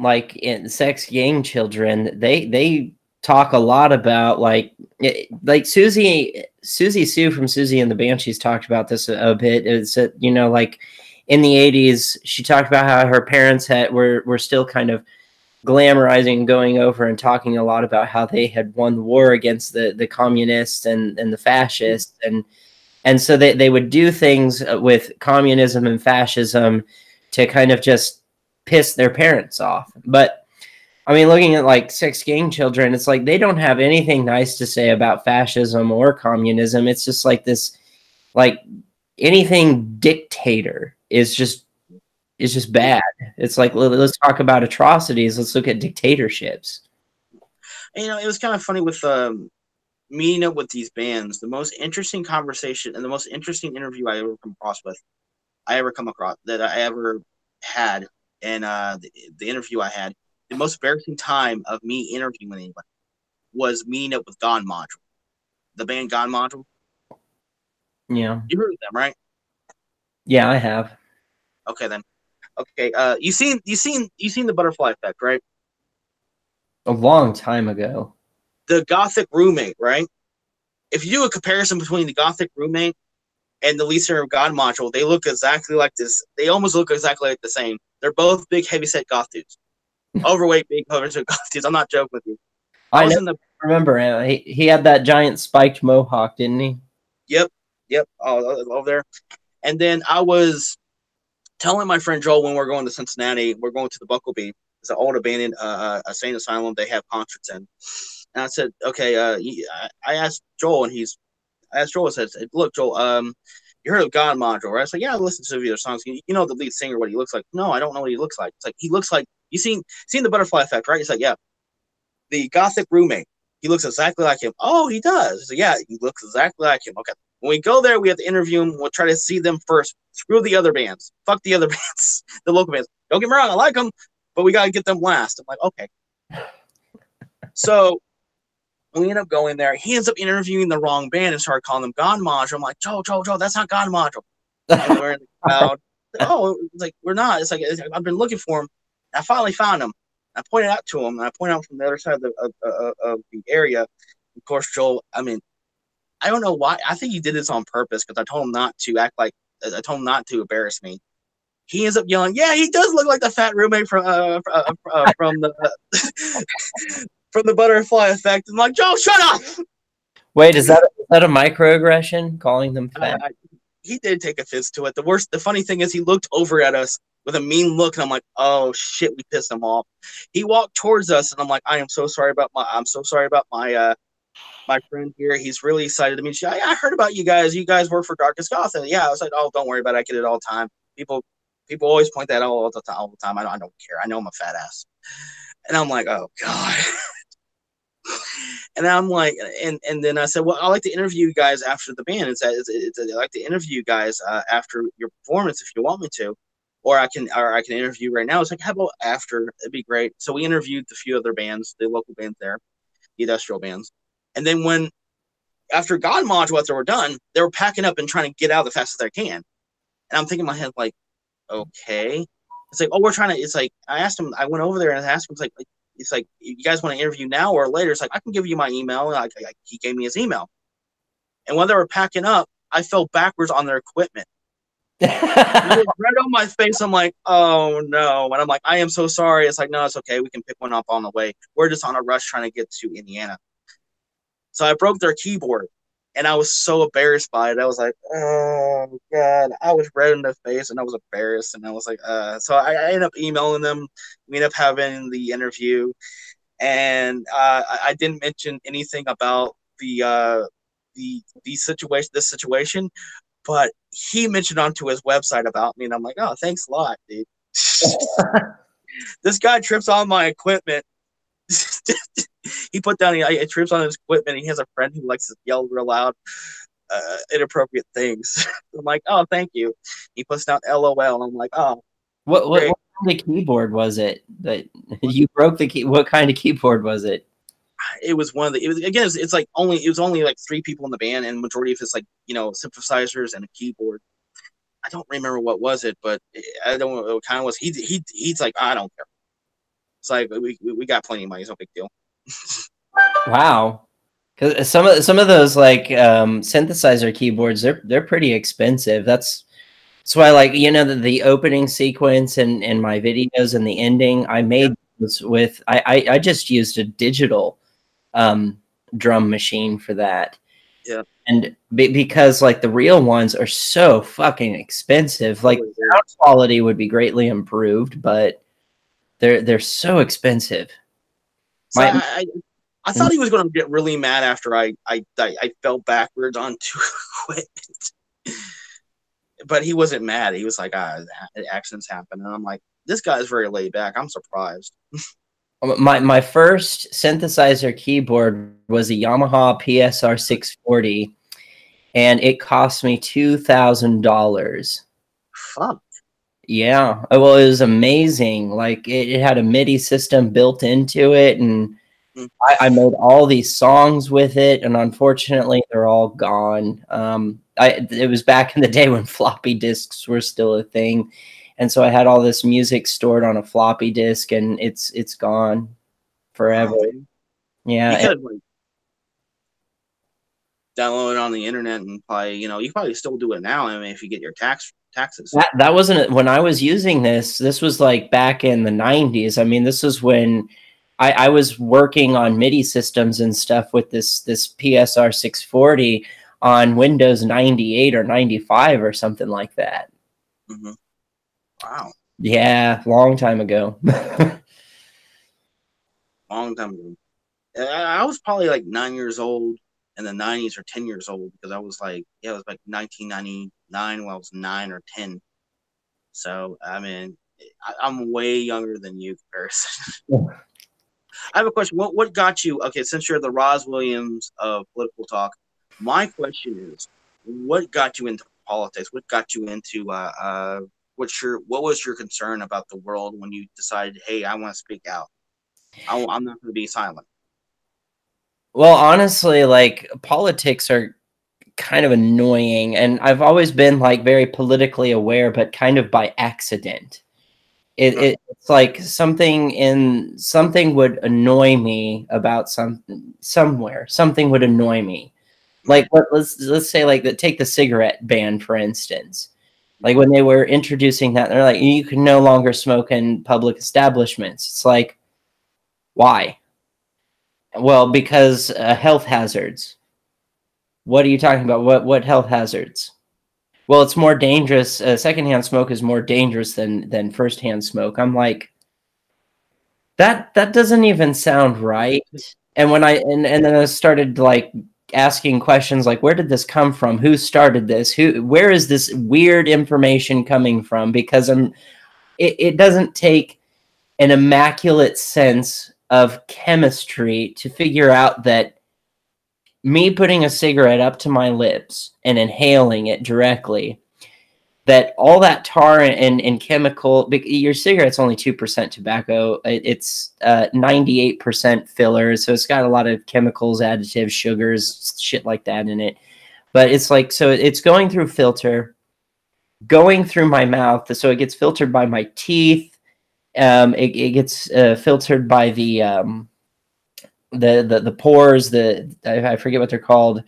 Speaker 2: like in Sex Gang Children, they talk a lot about like Susie Sue from Susie and the Banshees talked about this a bit. Is that, you know, like in the 80s, she talked about how her parents were still kind of glamorizing and going over and talking a lot about how they had won the war against the communists and the fascists, and so they would do things with communism and fascism to kind of just piss their parents off. But I mean, looking at like Sex Gang Children, it's like they don't have anything nice to say about fascism or communism. It's just like this, like anything dictator is just bad. It's like, let's talk about atrocities. Let's look at dictatorships.
Speaker 1: And, you know, it was kind of funny with meeting up with these bands. The most interesting conversation and the most interesting interview I ever come across that I ever had, and the interview I had, the most embarrassing time of me interviewing anybody was meeting up with God Module, the band God Module.
Speaker 2: Yeah,
Speaker 1: you heard of them, right?
Speaker 2: Yeah, I have.
Speaker 1: Okay, then. Okay, you seen the Butterfly Effect, right?
Speaker 2: A long time ago.
Speaker 1: The Gothic Roommate, right? If you do a comparison between the Gothic Roommate and the lead singer of God Module, they look exactly like this. They almost look exactly like the same. They're both big, heavyset goth dudes. Overweight, big, heavyset goth dudes. I'm not joking with you.
Speaker 2: I remember he had that giant spiked mohawk, didn't he?
Speaker 1: Yep. Over there. And then I was telling my friend Joel when we're going to Cincinnati, we're going to the Bucklebee. It's an old abandoned insane asylum they have concerts in. And I said, okay, I asked Joel, I said, look, Joel, you heard of God Module, right? I said, yeah, I listened to their songs. You know the lead singer, what he looks like? No, I don't know what he looks like. It's like, he looks like, you seen the Butterfly Effect, right? He's like, yeah. The Gothic Roommate, he looks exactly like him. Oh, he does. So yeah, he looks exactly like him. Okay. When we go there, we have to interview him. We'll try to see them first. Screw the other bands. Fuck the other bands, the local bands. Don't get me wrong, I like them, but we got to get them last. I'm like, okay. So we end up going there. He ends up interviewing the wrong band and started calling them God Module. I'm like, Joe, that's not God Module. And we're in the crowd. Oh, it's like, we're not. It's like, I've been looking for him. I finally found him. I pointed out to him, and I pointed out from the other side of the area. Of course, Joel, I mean, I don't know why. I think he did this on purpose because I told him not to act like, I told him not to embarrass me. He ends up yelling, yeah, he does look like the fat roommate from the from the Butterfly Effect. I'm like, Joe, shut up!
Speaker 2: Wait, is that a microaggression, calling them fat?
Speaker 1: He did take offense to it. The funny thing is he looked over at us with a mean look, and I'm like, oh shit, we pissed him off. He walked towards us, and I'm like, I'm so sorry about my my friend here. He's really excited to meet you. I heard about you guys. You guys work for Darkest Goth. And yeah, I was like, oh, don't worry about it. I get it all the time. People always point that out all the time. I don't care. I know I'm a fat ass. And I'm like, oh god. And I'm like, and then I said, well, I like to interview you guys after the band. I like to interview you guys after your performance if you want me to, or I can interview right now. It's like, how about after? It'd be great. So we interviewed a few other bands, the local bands there, the industrial bands, and then after God Module, after we're done, they were packing up and trying to get out as fast as they can. And I'm thinking in my head, like, okay. It's like, oh, we're trying to. It's like I asked him. I went over there and I asked him. It's like, you guys want to interview now or later? It's like, I can give you my email. And he gave me his email. And when they were packing up, I fell backwards on their equipment. Right on my face. I'm like, oh no. And I'm like, I am so sorry. It's like, no, it's okay. We can pick one up on the way. We're just on a rush trying to get to Indiana. So I broke their keyboard. And I was so embarrassed by it. I was like, oh, God. I was red in the face, and I was embarrassed. And I was like, So I ended up emailing them. We ended up having the interview. And I didn't mention anything about the situation. But he mentioned onto his website about me. And I'm like, oh, thanks a lot, dude. This guy trips on my equipment. He put down, he trips on his equipment. He has a friend who likes to yell real loud, inappropriate things. I'm like, oh, thank you. He puts down LOL. I'm like, oh.
Speaker 2: What kind of keyboard was it that you broke the key? What kind of keyboard was it?
Speaker 1: it was one of the. It was again. It's like only it was only like 3 people in the band, and majority of it's like synthesizers and a keyboard. I don't remember what was it, but I don't know what kind of was. He's like, I don't care. It's like we got plenty of money. It's no big deal.
Speaker 2: Wow. Because some of those like synthesizer keyboards, they're pretty expensive. That's why, like, the opening sequence and my videos and the ending, I made this with I just used a digital drum machine for that.
Speaker 1: Yeah.
Speaker 2: And because like the real ones are so fucking expensive, like sound quality would be greatly improved, but they're so expensive.
Speaker 1: So I thought he was going to get really mad after I fell backwards onto equipment, but he wasn't mad. He was like, accidents happen, and I'm like, this guy's very laid back. I'm surprised.
Speaker 2: My first synthesizer keyboard was a Yamaha PSR 640, and it cost me $2,000.
Speaker 1: Fuck.
Speaker 2: Yeah. Well, it was amazing. Like it had a MIDI system built into it, and I made all these songs with it, and unfortunately, they're all gone. It was back in the day when floppy disks were still a thing. And so I had all this music stored on a floppy disk, and it's gone forever. Yeah.
Speaker 1: You could like download it on the internet and probably, you probably still do it now. I mean, if you get your taxes.
Speaker 2: That wasn't when I was using this. This was like back in the 90s. I mean, this is when I was working on MIDI systems and stuff with this PSR 640 on Windows 98 or 95 or something like that.
Speaker 1: Mm-hmm. Wow.
Speaker 2: Yeah, long time ago.
Speaker 1: Long time ago. I was probably like 9 years old in the 90s or 10 years old, because I was like, it was like 1999 when I was 9 or 10. So, I mean, I'm way younger than you, comparison. I have a question. What got you? Okay, since you're the Roz Williams of political talk, my question is, what got you into politics? What got you into what was your concern about the world when you decided, hey, I want to speak out? I'm not going to be silent.
Speaker 2: Well, honestly, like politics are kind of annoying, and I've always been like very politically aware, but kind of by accident. It's like something would annoy me about somewhere. Something would annoy me. Like let's say like take the cigarette ban, for instance. Like when they were introducing that, they're like, you can no longer smoke in public establishments. It's like, why? Well, because health hazards. What are you talking about? What health hazards? Well, it's more dangerous. Secondhand smoke is more dangerous than firsthand smoke. I'm like, that doesn't even sound right. And when and then I started like asking questions like, where did this come from? Who started this? Where is this weird information coming from? Because it doesn't take an immaculate sense of chemistry to figure out that me putting a cigarette up to my lips and inhaling it directly, that all that tar and chemical, your cigarette's only 2% tobacco. It's 98% fillers. So it's got a lot of chemicals, additives, sugars, shit like that in it. But it's like, so it's going through filter, going through my mouth. So it gets filtered by my teeth. It gets filtered by the pores, I forget what they're called,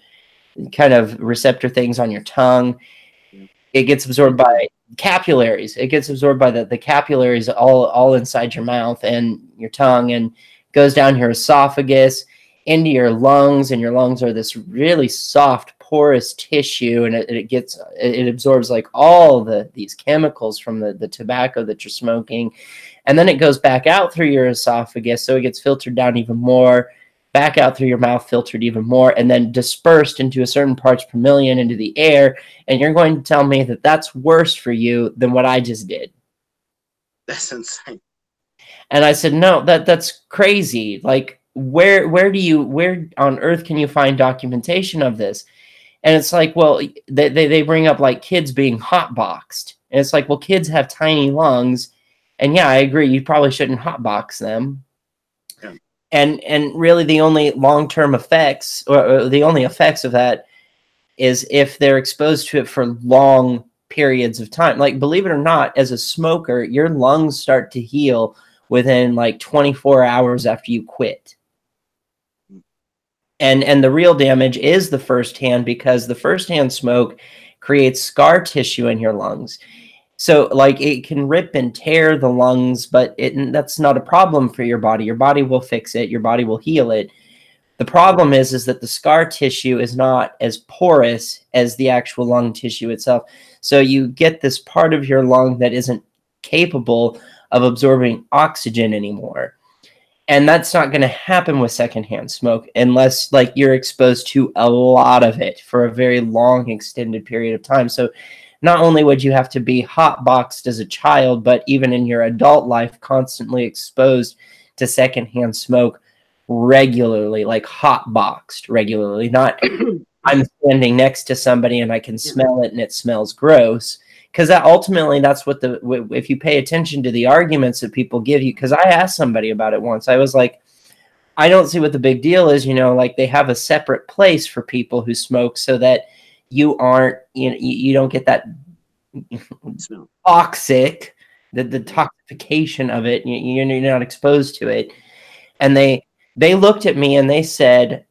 Speaker 2: kind of receptor things on your tongue. It gets absorbed by capillaries. It gets absorbed by the capillaries all inside your mouth and your tongue, and goes down your esophagus into your lungs, and your lungs are this really soft, porous tissue, and it absorbs like all these chemicals from the tobacco that you're smoking, and then it goes back out through your esophagus, so it gets filtered down even more, back out through your mouth, filtered even more, and then dispersed into a certain parts per million into the air. And you're going to tell me that that's worse for you than what I just did?
Speaker 1: That's insane.
Speaker 2: And I said, no, that's crazy. Like, where on earth can you find documentation of this? And it's like, well, they bring up like kids being hotboxed. And it's like, well, kids have tiny lungs. And yeah, I agree. You probably shouldn't hotbox them. Yeah. And really the only long-term effects, or the only effects of that, is if they're exposed to it for long periods of time. Like, believe it or not, as a smoker, your lungs start to heal within like 24 hours after you quit. And the real damage is the firsthand, because the firsthand smoke creates scar tissue in your lungs. So like it can rip and tear the lungs, but that's not a problem for your body. Your body will fix it. Your body will heal it. The problem is that the scar tissue is not as porous as the actual lung tissue itself. So you get this part of your lung that isn't capable of absorbing oxygen anymore. And that's not going to happen with secondhand smoke unless like you're exposed to a lot of it for a very long extended period of time. So not only would you have to be hotboxed as a child, but even in your adult life, constantly exposed to secondhand smoke regularly, like hotboxed regularly. Not I'm standing next to somebody and I can smell it and it smells gross. Because that ultimately, that's what if you pay attention to the arguments that people give you, because I asked somebody about it once. I was like, I don't see what the big deal is. You know, like they have a separate place for people who smoke so that you aren't, you don't get that toxic, the toxification of it. You're not exposed to it. And they looked at me and they said,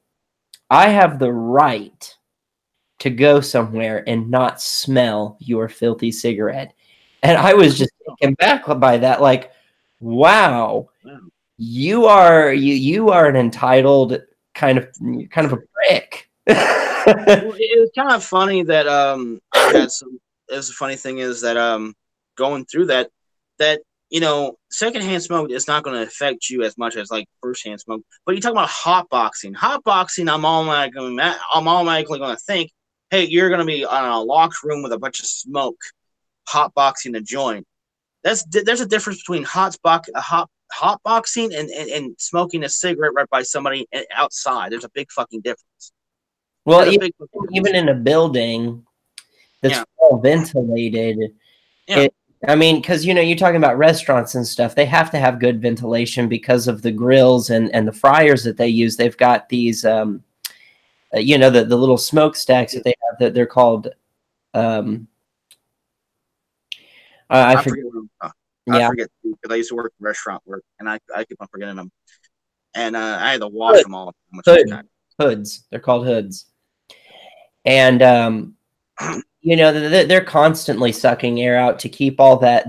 Speaker 2: I have the right to go somewhere and not smell your filthy cigarette. And I was just taken back by that. Like, wow, you are an entitled kind of a prick.
Speaker 1: Well, it was kind of funny that I had some. The funny thing is that going through that secondhand smoke is not going to affect you as much as like firsthand smoke. But you talk about hotboxing. Hotboxing, I'm automatically going to think, hey, you're going to be on a locked room with a bunch of smoke, hotboxing a joint. There's a difference between hotboxing and smoking a cigarette right by somebody outside. There's a big fucking difference.
Speaker 2: Well, even in a building that's well ventilated, I mean, because you're talking about restaurants and stuff. They have to have good ventilation because of the grills and the fryers that they use. They've got these, the little smokestacks that they have. That they're called. I forget.
Speaker 1: I forget because I used to work in restaurant work, and I keep on forgetting them. And I had to wash them all.
Speaker 2: Hoods. They're called hoods. And they're constantly sucking air out to keep all that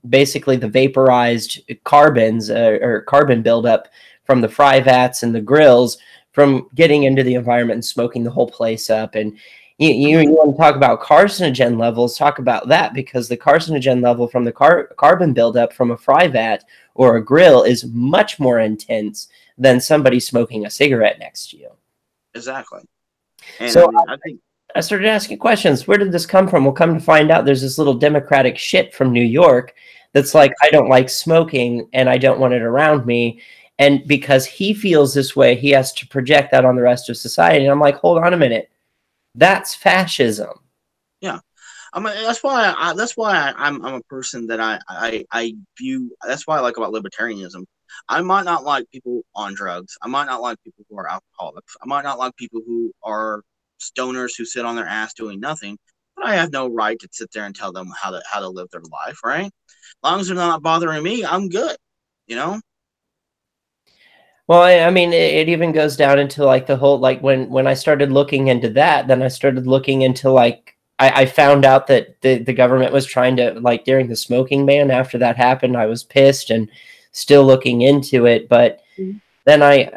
Speaker 2: basically the vaporized carbons or carbon buildup from the fry vats and the grills from getting into the environment and smoking the whole place up. And you want to talk about carcinogen levels, talk about that, because the carcinogen level from the carbon buildup from a fry vat or a grill is much more intense than somebody smoking a cigarette next to you.
Speaker 1: Exactly. And
Speaker 2: so I started asking questions. Where did this come from? We'll come to find out there's this little Democratic shit from New York that's like, I don't like smoking and I don't want it around me. And because he feels this way, he has to project that on the rest of society. And I'm like, hold on a minute. That's fascism.
Speaker 1: Yeah. I mean, that's why I'm a person that I view. That's why I like about libertarianism. I might not like people on drugs. I might not like people who are alcoholics. I might not like people who are stoners who sit on their ass doing nothing. But I have no right to sit there and tell them how to live their life, right? As long as they're not bothering me, I'm good.
Speaker 2: Well, I mean, it even goes down into like the whole, like when I started looking into that, then I started looking into like, I found out that the government was trying to, like during the smoking ban, after that happened, I was pissed and still looking into it. But then I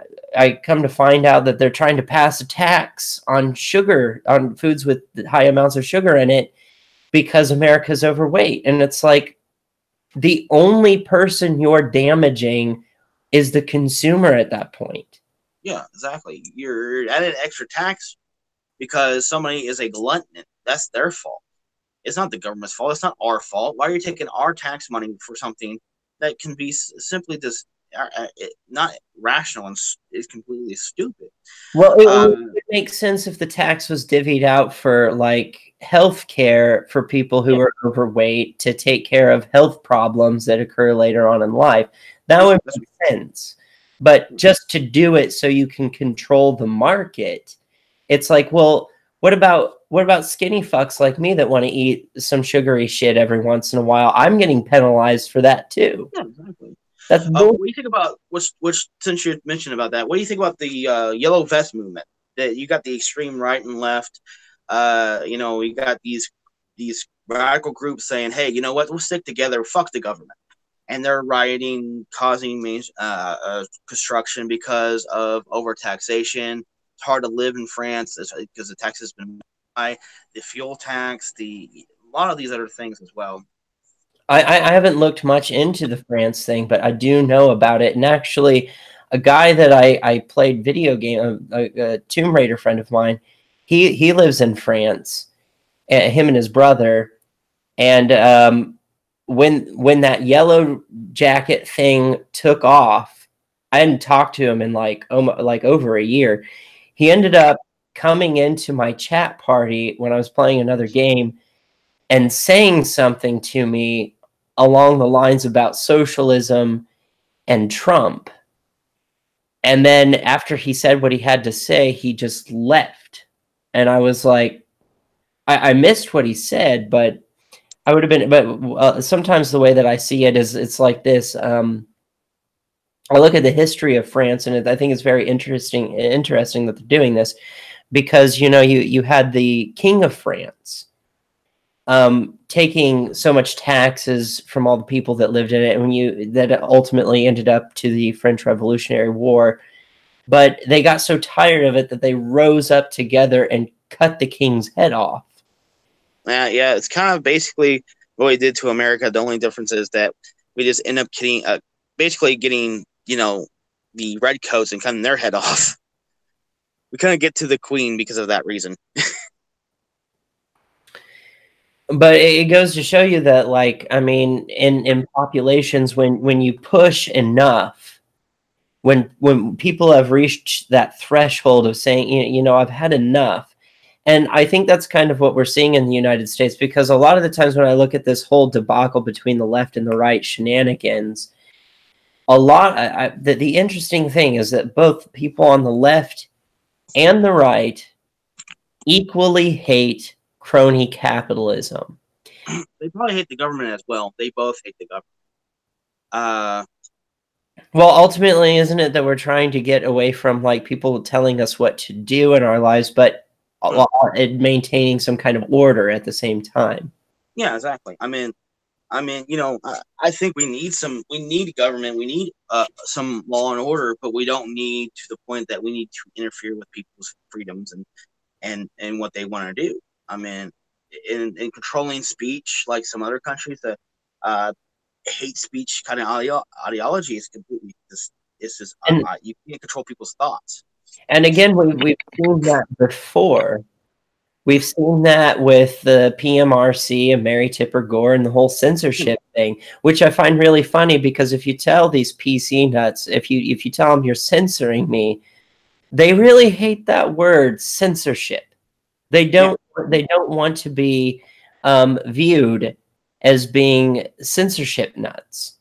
Speaker 2: come to find out that they're trying to pass a tax on sugar, on foods with high amounts of sugar in it, because America's overweight. And it's like, the only person you're damaging is the consumer at that point.
Speaker 1: Yeah, exactly. You're adding extra tax because somebody is a glutton. That's their fault. It's not the government's fault. It's not our fault. Why are you taking our tax money for something that can be simply just not rational and is completely stupid?
Speaker 2: Well, it would make sense if the tax was divvied out for like health care for people who are overweight to take care of health problems that occur later on in life. That would make sense. but just to do it so you can control the market. It's like, well, what about skinny fucks like me that want to eat some sugary shit every once in a while? I'm getting penalized for that too.
Speaker 1: Yeah, exactly.
Speaker 2: That's
Speaker 1: what do you think about which since you mentioned about that? What do you think about the yellow vest movement? That you got the extreme right and left. You know, we got these radical groups saying, "Hey, you know what? We'll stick together. Fuck the government." And they're rioting, causing construction because of overtaxation. It's hard to live in France because the tax has been high. The fuel tax, a lot of these other things as well.
Speaker 2: I haven't looked much into the France thing, but I do know about it. And actually, a guy that I played video game, a Tomb Raider friend of mine, he lives in France, him and his brother. And when that yellow jacket thing took off, I hadn't talked to him in like over a year. He ended up coming into my chat party when I was playing another game and saying something to me along the lines about socialism and Trump. And then after he said what he had to say, he just left. And I was like, I missed what he said, but I would have been, but sometimes the way that I see it is it's like this. I look at the history of France, and I think it's very interesting that they're doing this because, you know, you had the King of France taking so much taxes from all the people that lived in it, and that ultimately ended up to the French Revolutionary War. But they got so tired of it that they rose up together and cut the king's head off.
Speaker 1: Yeah, it's kind of basically what we did to America. The only difference is that we just end up basically getting, you know, the redcoats and cutting their head off. We couldn't get to the queen because of that reason.
Speaker 2: But it goes to show you that, like, I mean, in populations, when you push enough, when people have reached that threshold of saying, you know, I've had enough. And I think that's kind of what we're seeing in the United States, because a lot of the times when I look at this whole debacle between the left and the right shenanigans, the interesting thing is that both people on the left and the right equally hate crony capitalism.
Speaker 1: They probably hate the government as well. They both hate the government.
Speaker 2: Well, ultimately, isn't it that we're trying to get away from like people telling us what to do in our lives, but maintaining some kind of order at the same time?
Speaker 1: Yeah, exactly. I mean, you know, I think we need government, we need some law and order, but we don't need to the point that we need to interfere with people's freedoms and what they want to do. I mean, in controlling speech, like some other countries, that hate speech kind of ideology is completely you can't control people's thoughts.
Speaker 2: And again, we've seen that before. We've seen that with the PMRC and Mary Tipper Gore and the whole censorship thing, which I find really funny, because if you tell these PC nuts, if you tell them you're censoring me, they really hate that word, censorship. They don't want to be viewed as being censorship nuts.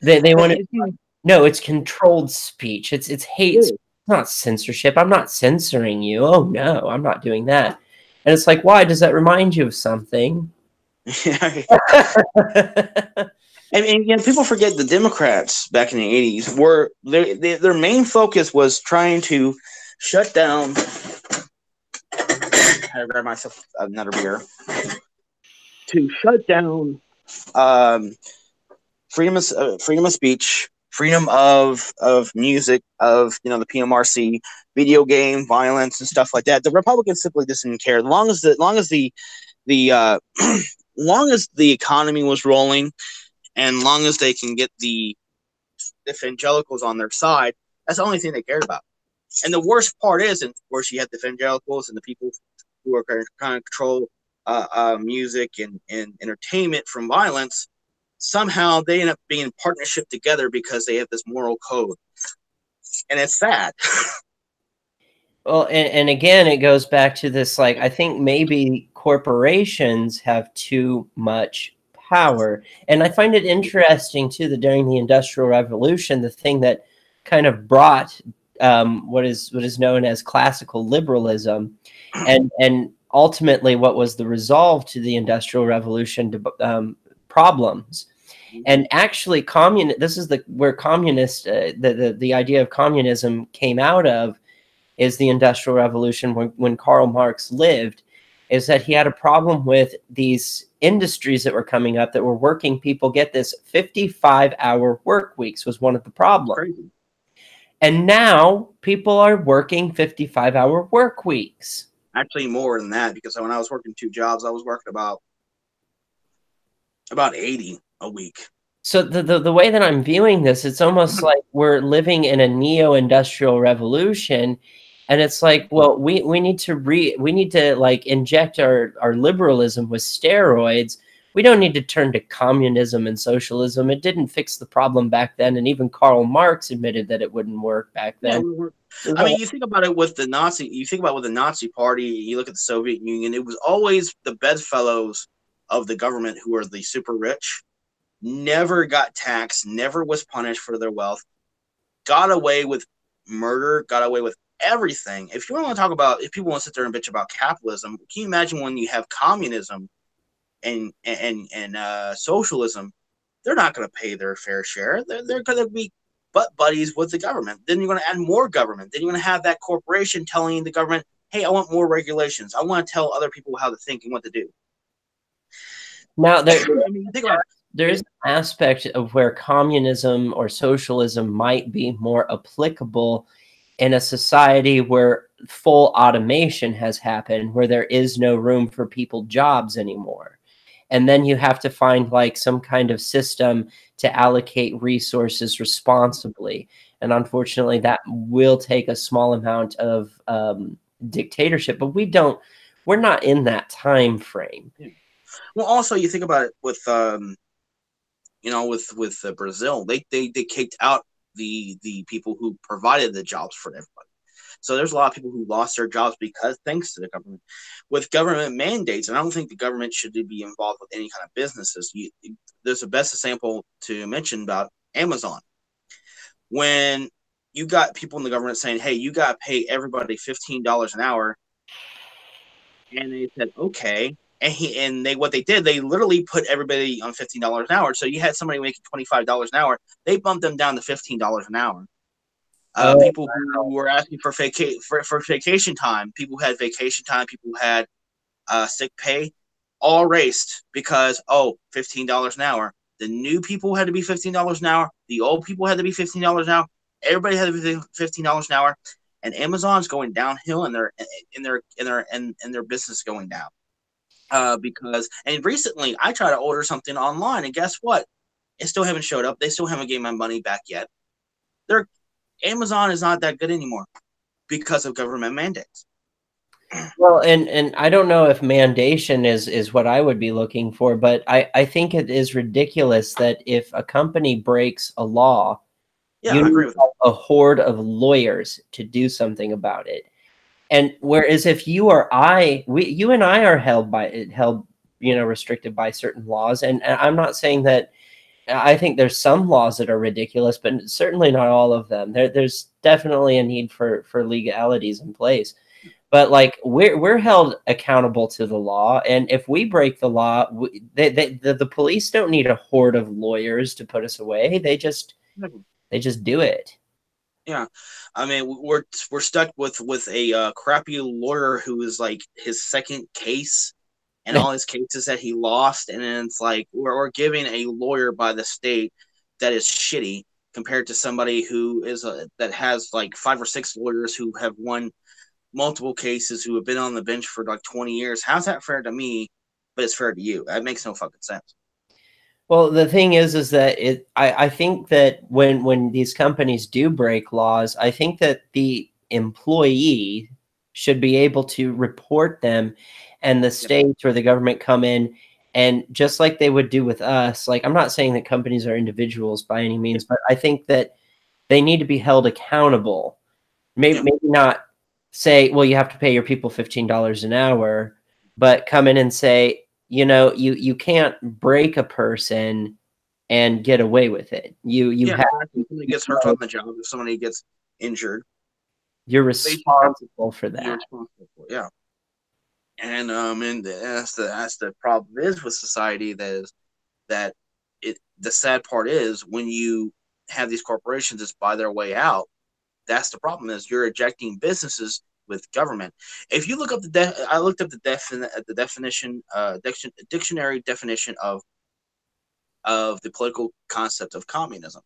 Speaker 2: They want to. No, it's controlled speech. It's hate speech. It's not censorship. I'm not censoring you. Oh no, I'm not doing that. And it's like, why? Does that remind you of something?
Speaker 1: And you know, people forget the Democrats back in the 80s were their main focus was trying to shut down. I had to grab myself another beer. To shut down freedom of speech, freedom of music, of, you know, the PMRC, video game violence and stuff like that. The Republicans simply just didn't care. Long as the long as the economy was rolling, and long as they can get the evangelicals on their side, that's the only thing they cared about. And the worst part is, of course, you have the evangelicals and the people who are trying to control music and entertainment from violence. Somehow they end up being in partnership together because they have this moral code. And it's sad.
Speaker 2: Well, and again, it goes back to this, like, I think maybe corporations have too much power. And I find it interesting, too, that during the Industrial Revolution, the thing that kind of brought what is known as classical liberalism, and ultimately what was the resolve to the Industrial Revolution problems. And actually, this is where communist the idea of communism came out of, is the Industrial Revolution when Karl Marx lived, is that he had a problem with these industries that were coming up that were working people. Get this, 55-hour work weeks was one of the problems.
Speaker 1: Crazy.
Speaker 2: And now people are working 55-hour work weeks.
Speaker 1: Actually, more than that, because when I was working 2 jobs, I was working about 80 a week.
Speaker 2: So the way that I'm viewing this, it's almost like we're living in a neo-industrial revolution, and it's like, well, we need to like inject our liberalism with steroids. We don't need to turn to communism and socialism. It didn't fix the problem back then, and even Karl Marx admitted that it wouldn't work back then.
Speaker 1: Yeah, I mean, you think about it with the Nazi. You think about with the Nazi Party. You look at the Soviet Union. It was always the bedfellows of the government who were the super rich. Never got taxed. Never was punished for their wealth. Got away with murder. Got away with everything. If you want to talk about, if people want to sit there and bitch about capitalism, can you imagine when you have communism and socialism? They're not going to pay their fair share. They're going to be butt buddies with the government. Then you're going to add more government. Then you're going to have that corporation telling the government, hey, I want more regulations. I want to tell other people how to think and what to do.
Speaker 2: Now,
Speaker 1: I mean, think about it.
Speaker 2: There is an aspect of where communism or socialism might be more applicable in a society where full automation has happened, where there is no room for people jobs anymore. And then you have to find like some kind of system to allocate resources responsibly. And unfortunately, that will take a small amount of dictatorship, but we're not in that time frame.
Speaker 1: Well, also you think about it with Brazil, they kicked out the people who provided the jobs for everybody. So there's a lot of people who lost their jobs thanks to the government. With government mandates, and I don't think the government should be involved with any kind of businesses. There's the best example to mention about Amazon. When you got people in the government saying, hey, you got to pay everybody $15 an hour, and they said, okay. And what they did, they literally put everybody on $15 an hour. So you had somebody making $25 an hour, they bumped them down to $15 an hour. People who were asking for vacation time, people who had vacation time, people who had sick pay, all raced because $15 an hour. The new people had to be $15 an hour. The old people had to be $15 an hour. Everybody had to be $15 an hour. And Amazon's going downhill, and their business going down. Because recently I tried to order something online, and guess what? It still haven't showed up. They still haven't given my money back yet. Amazon is not that good anymore because of government mandates.
Speaker 2: Well, and I don't know if mandation is what I would be looking for, but I think it is ridiculous that if a company breaks a law, you need a horde of lawyers to do something about it. And whereas if you and I are held, restricted by certain laws, and I'm not saying that. I think there's some laws that are ridiculous, but certainly not all of them. There's definitely a need for legalities in place. But like we're held accountable to the law, and if we break the law, the police don't need a horde of lawyers to put us away. They just do it.
Speaker 1: Yeah, I mean we're stuck with a crappy lawyer who is like his second case, and all his cases that he lost, and then it's like we're giving a lawyer by the state that is shitty compared to somebody who is that has like 5 or 6 lawyers who have won multiple cases, who have been on the bench for like 20 years. How's that fair to me, but it's fair to you? That makes no fucking sense.
Speaker 2: Well, the thing is that I think that when these companies do break laws, I think that the employee should be able to report them, and the states or the government come in, and just like they would do with us, like I'm not saying that companies are individuals by any means, but I think that they need to be held accountable. Maybe not say, well, you have to pay your people $15 an hour, but come in and say, you can't break a person and get away with it. You have
Speaker 1: if somebody gets hurt on the job, if somebody gets injured,
Speaker 2: you're responsible for that.
Speaker 1: You're responsible for it, yeah. And that's the problem is with society that the sad part is when you have these corporations just buy their way out. That's the problem is you're ejecting businesses with government. If you look up I looked up the definition, dictionary definition of the political concept of communism,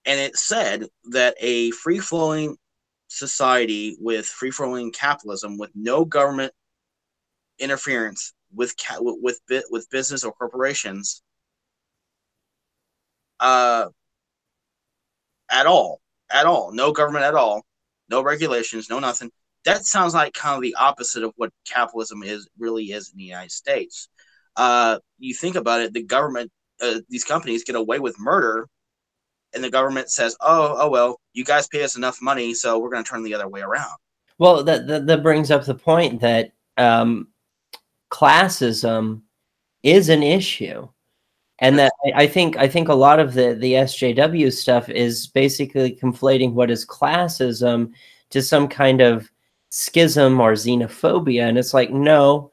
Speaker 1: and it said that a free-flowing society with free-flowing capitalism with no government interference with business or corporations at all, no government at all, no regulations, no nothing. That sounds like kind of the opposite of what capitalism really is in the United States. You think about it, the government, these companies get away with murder, and the government says, oh well, you guys pay us enough money, so we're going to turn the other way around.
Speaker 2: Well, that brings up the point that classism is an issue. And that I think a lot of the SJW stuff is basically conflating what is classism to some kind of schism or xenophobia. And it's like, no,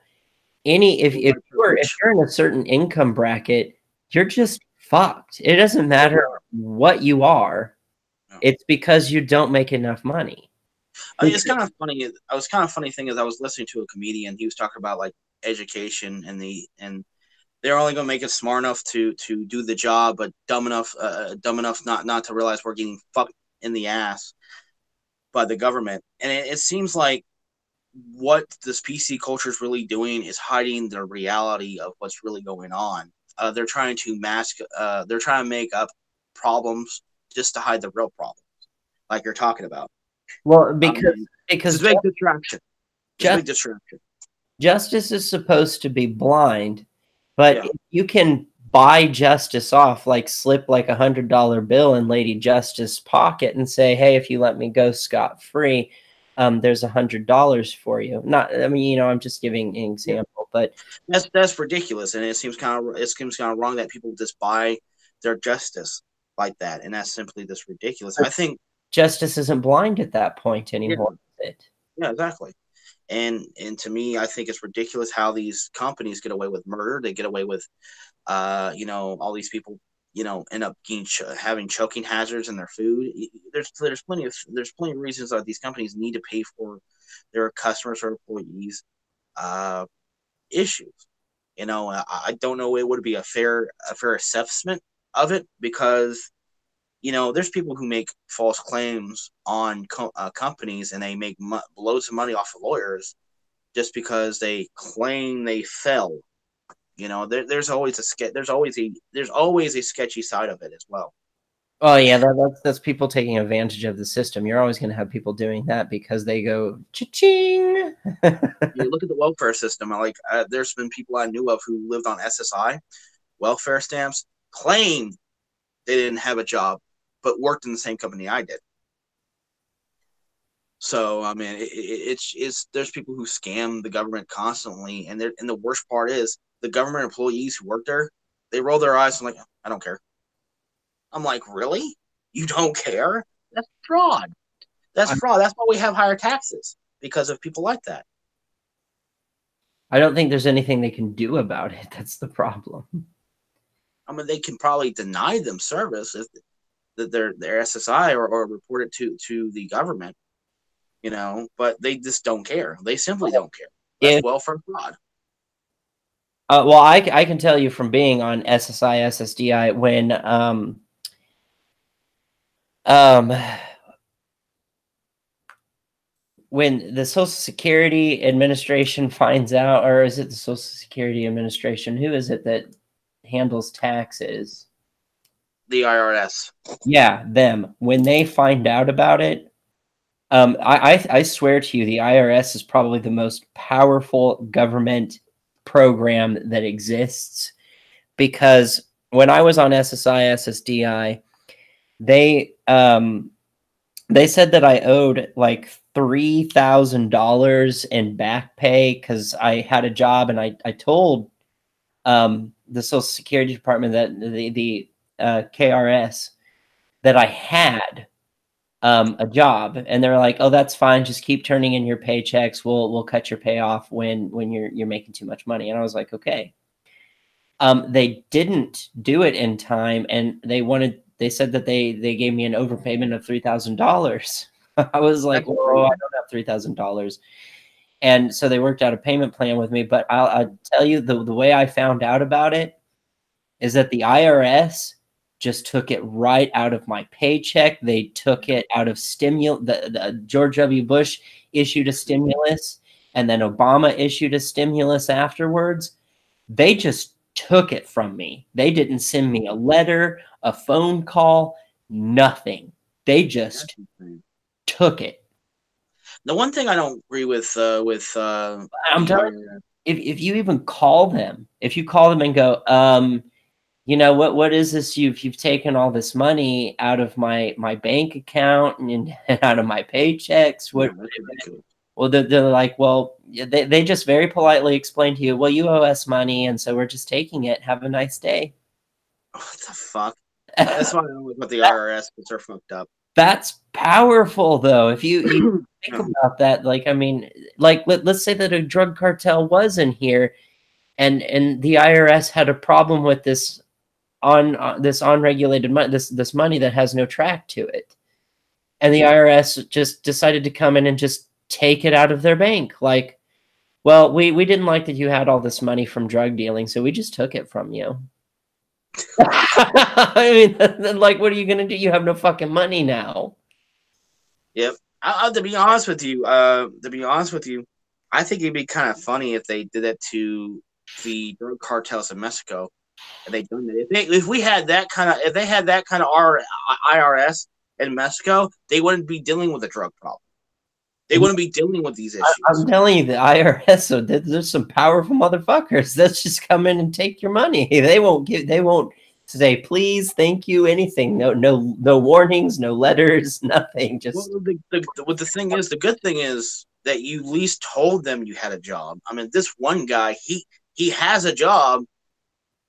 Speaker 2: if you're in a certain income bracket, you're just fucked. It doesn't matter what you are. It's because you don't make enough money.
Speaker 1: I mean, it's kind of funny. I was kind of funny thing is I was listening to a comedian. He was talking about like education and they're only going to make us smart enough to do the job, but dumb enough not to realize we're getting fucked in the ass by the government. And it seems like what this PC culture is really doing is hiding the reality of what's really going on. They're trying to mask. They're trying to make up problems just to hide the real problems, like you're talking about.
Speaker 2: Well, because
Speaker 1: it's a big distraction. Big distraction.
Speaker 2: Justice is supposed to be blind. But if you can buy justice off, like slip like $100 bill in Lady Justice's pocket and say, hey, if you let me go scot-free, there's $100 for you. I mean, I'm just giving an example, but
Speaker 1: that's ridiculous. And it seems kind of wrong that people just buy their justice like that. And that's simply just ridiculous. I think
Speaker 2: justice isn't blind at that point anymore.
Speaker 1: Yeah, yeah, exactly. And to me, I think it's ridiculous how these companies get away with murder. They get away with, all these people, end up having choking hazards in their food. There's plenty of reasons that these companies need to pay for their customers or employees issues. I don't know it would be a fair assessment of it because there's people who make false claims on companies and they make loads of money off of lawyers just because they claim they fell. There's always a sketchy side of it as well.
Speaker 2: Oh yeah, that's people taking advantage of the system. You're always going to have people doing that because they go cha-ching.
Speaker 1: You look at the welfare system. There's been people I knew of who lived on SSI welfare stamps, claimed they didn't have a job, but worked in the same company I did. So I mean, it's there's people who scam the government constantly, and the worst part is the government employees who work there, they roll their eyes and like, I don't care. I'm like, really? You don't care? That's fraud. That's fraud. That's why we have higher taxes, because of people like that.
Speaker 2: I don't think there's anything they can do about it. That's the problem.
Speaker 1: I mean, they can probably deny them service if their SSI or report it to the government, but they just don't care. They simply don't care. That's welfare fraud.
Speaker 2: Well, I can tell you from being on SSI, SSDI, when the Social Security Administration finds out, or is it the Social Security Administration? Who is it that handles taxes?
Speaker 1: The IRS.
Speaker 2: Yeah, them. When they find out about it, I swear to you, the IRS is probably the most powerful government program that exists, because when I was on SSI, SSDI, they said that I owed like $3,000 in back pay because I had a job, and I told the Social Security Department, that the KRS, that I had a job, and they're like, "Oh, that's fine. Just keep turning in your paychecks. We'll cut your payoff when you're making too much money." And I was like, "Okay." They didn't do it in time, and they said that they gave me an overpayment of $3,000. I was like,
Speaker 1: That's
Speaker 2: "Whoa, I
Speaker 1: crazy.
Speaker 2: don't have $3,000." And so they worked out a payment plan with me. But I'll tell you, the way I found out about it is that the IRS just took it right out of my paycheck. They took it out of stimulus. The George W. Bush issued a stimulus, and then Obama issued a stimulus afterwards. They just took it from me. They didn't send me a letter, a phone call, nothing. They just took it.
Speaker 1: The one thing I don't agree with
Speaker 2: I'm
Speaker 1: the
Speaker 2: telling you, if you even call them, if you call them and go, you know, what is this? You've taken all this money out of my bank account and out of my paychecks. What? Well, they're like, well, they just very politely explain to you, well, you owe us money, and so we're just taking it. Have a nice day.
Speaker 1: What the fuck? That's why I don't like what the IRS, because they're fucked up.
Speaker 2: That's powerful, though. If you think about that, like, I mean, like, let's say that a drug cartel was in here, and the IRS had a problem with this this unregulated money, this money that has no track to it, and the IRS just decided to come in and just take it out of their bank. Like, well, we didn't like that you had all this money from drug dealing, so we just took it from you. I mean, like, what are you gonna do? You have no fucking money now.
Speaker 1: Yep. To be honest with you, I think it'd be kind of funny if they did that to the drug cartels in Mexico. If they done that, if we had that kind of, if they had that kind of IRS in Mexico, they wouldn't be dealing with a drug problem. They wouldn't be dealing with these issues.
Speaker 2: I'm telling you, the IRS, so there's some powerful motherfuckers that just come in and take your money. They won't say please, thank you, anything. No warnings, no letters, nothing. Just
Speaker 1: the thing is, the good thing is that you at least told them you had a job. I mean, this one guy, he has a job,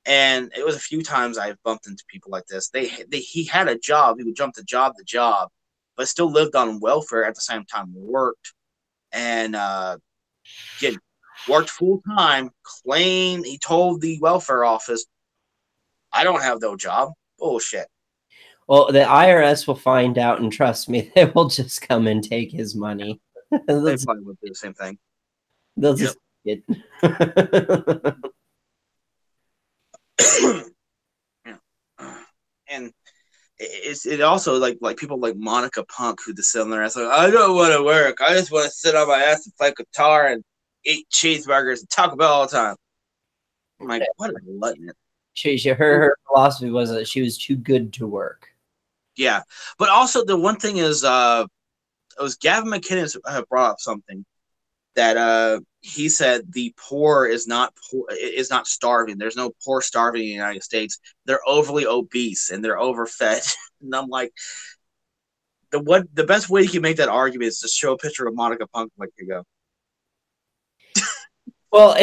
Speaker 1: and it was a few times I've bumped into people like this. He had a job. He would jump to job to job, but still lived on welfare at the same time. Worked and worked full time. Claimed he told the welfare office, "I don't have no job." Bullshit.
Speaker 2: Well, the IRS will find out, and trust me, they will just come and take his money.
Speaker 1: They probably would do the same thing.
Speaker 2: They'll just get.
Speaker 1: And it also like people like Monica Punk who just sit on their ass like, I don't want to work. I just want to sit on my ass and play guitar and eat cheeseburgers and talk about all the time. I'm like, what a glutton.
Speaker 2: Her philosophy was that she was too good to work.
Speaker 1: Yeah, but also the one thing is, it was Gavin McInnes brought up something that he said the poor is not starving. There's no poor starving in the United States. They're overly obese and they're overfed. And I'm like, the best way you can make that argument is to show a picture of Monica Punk. Like, here you go.
Speaker 2: Well,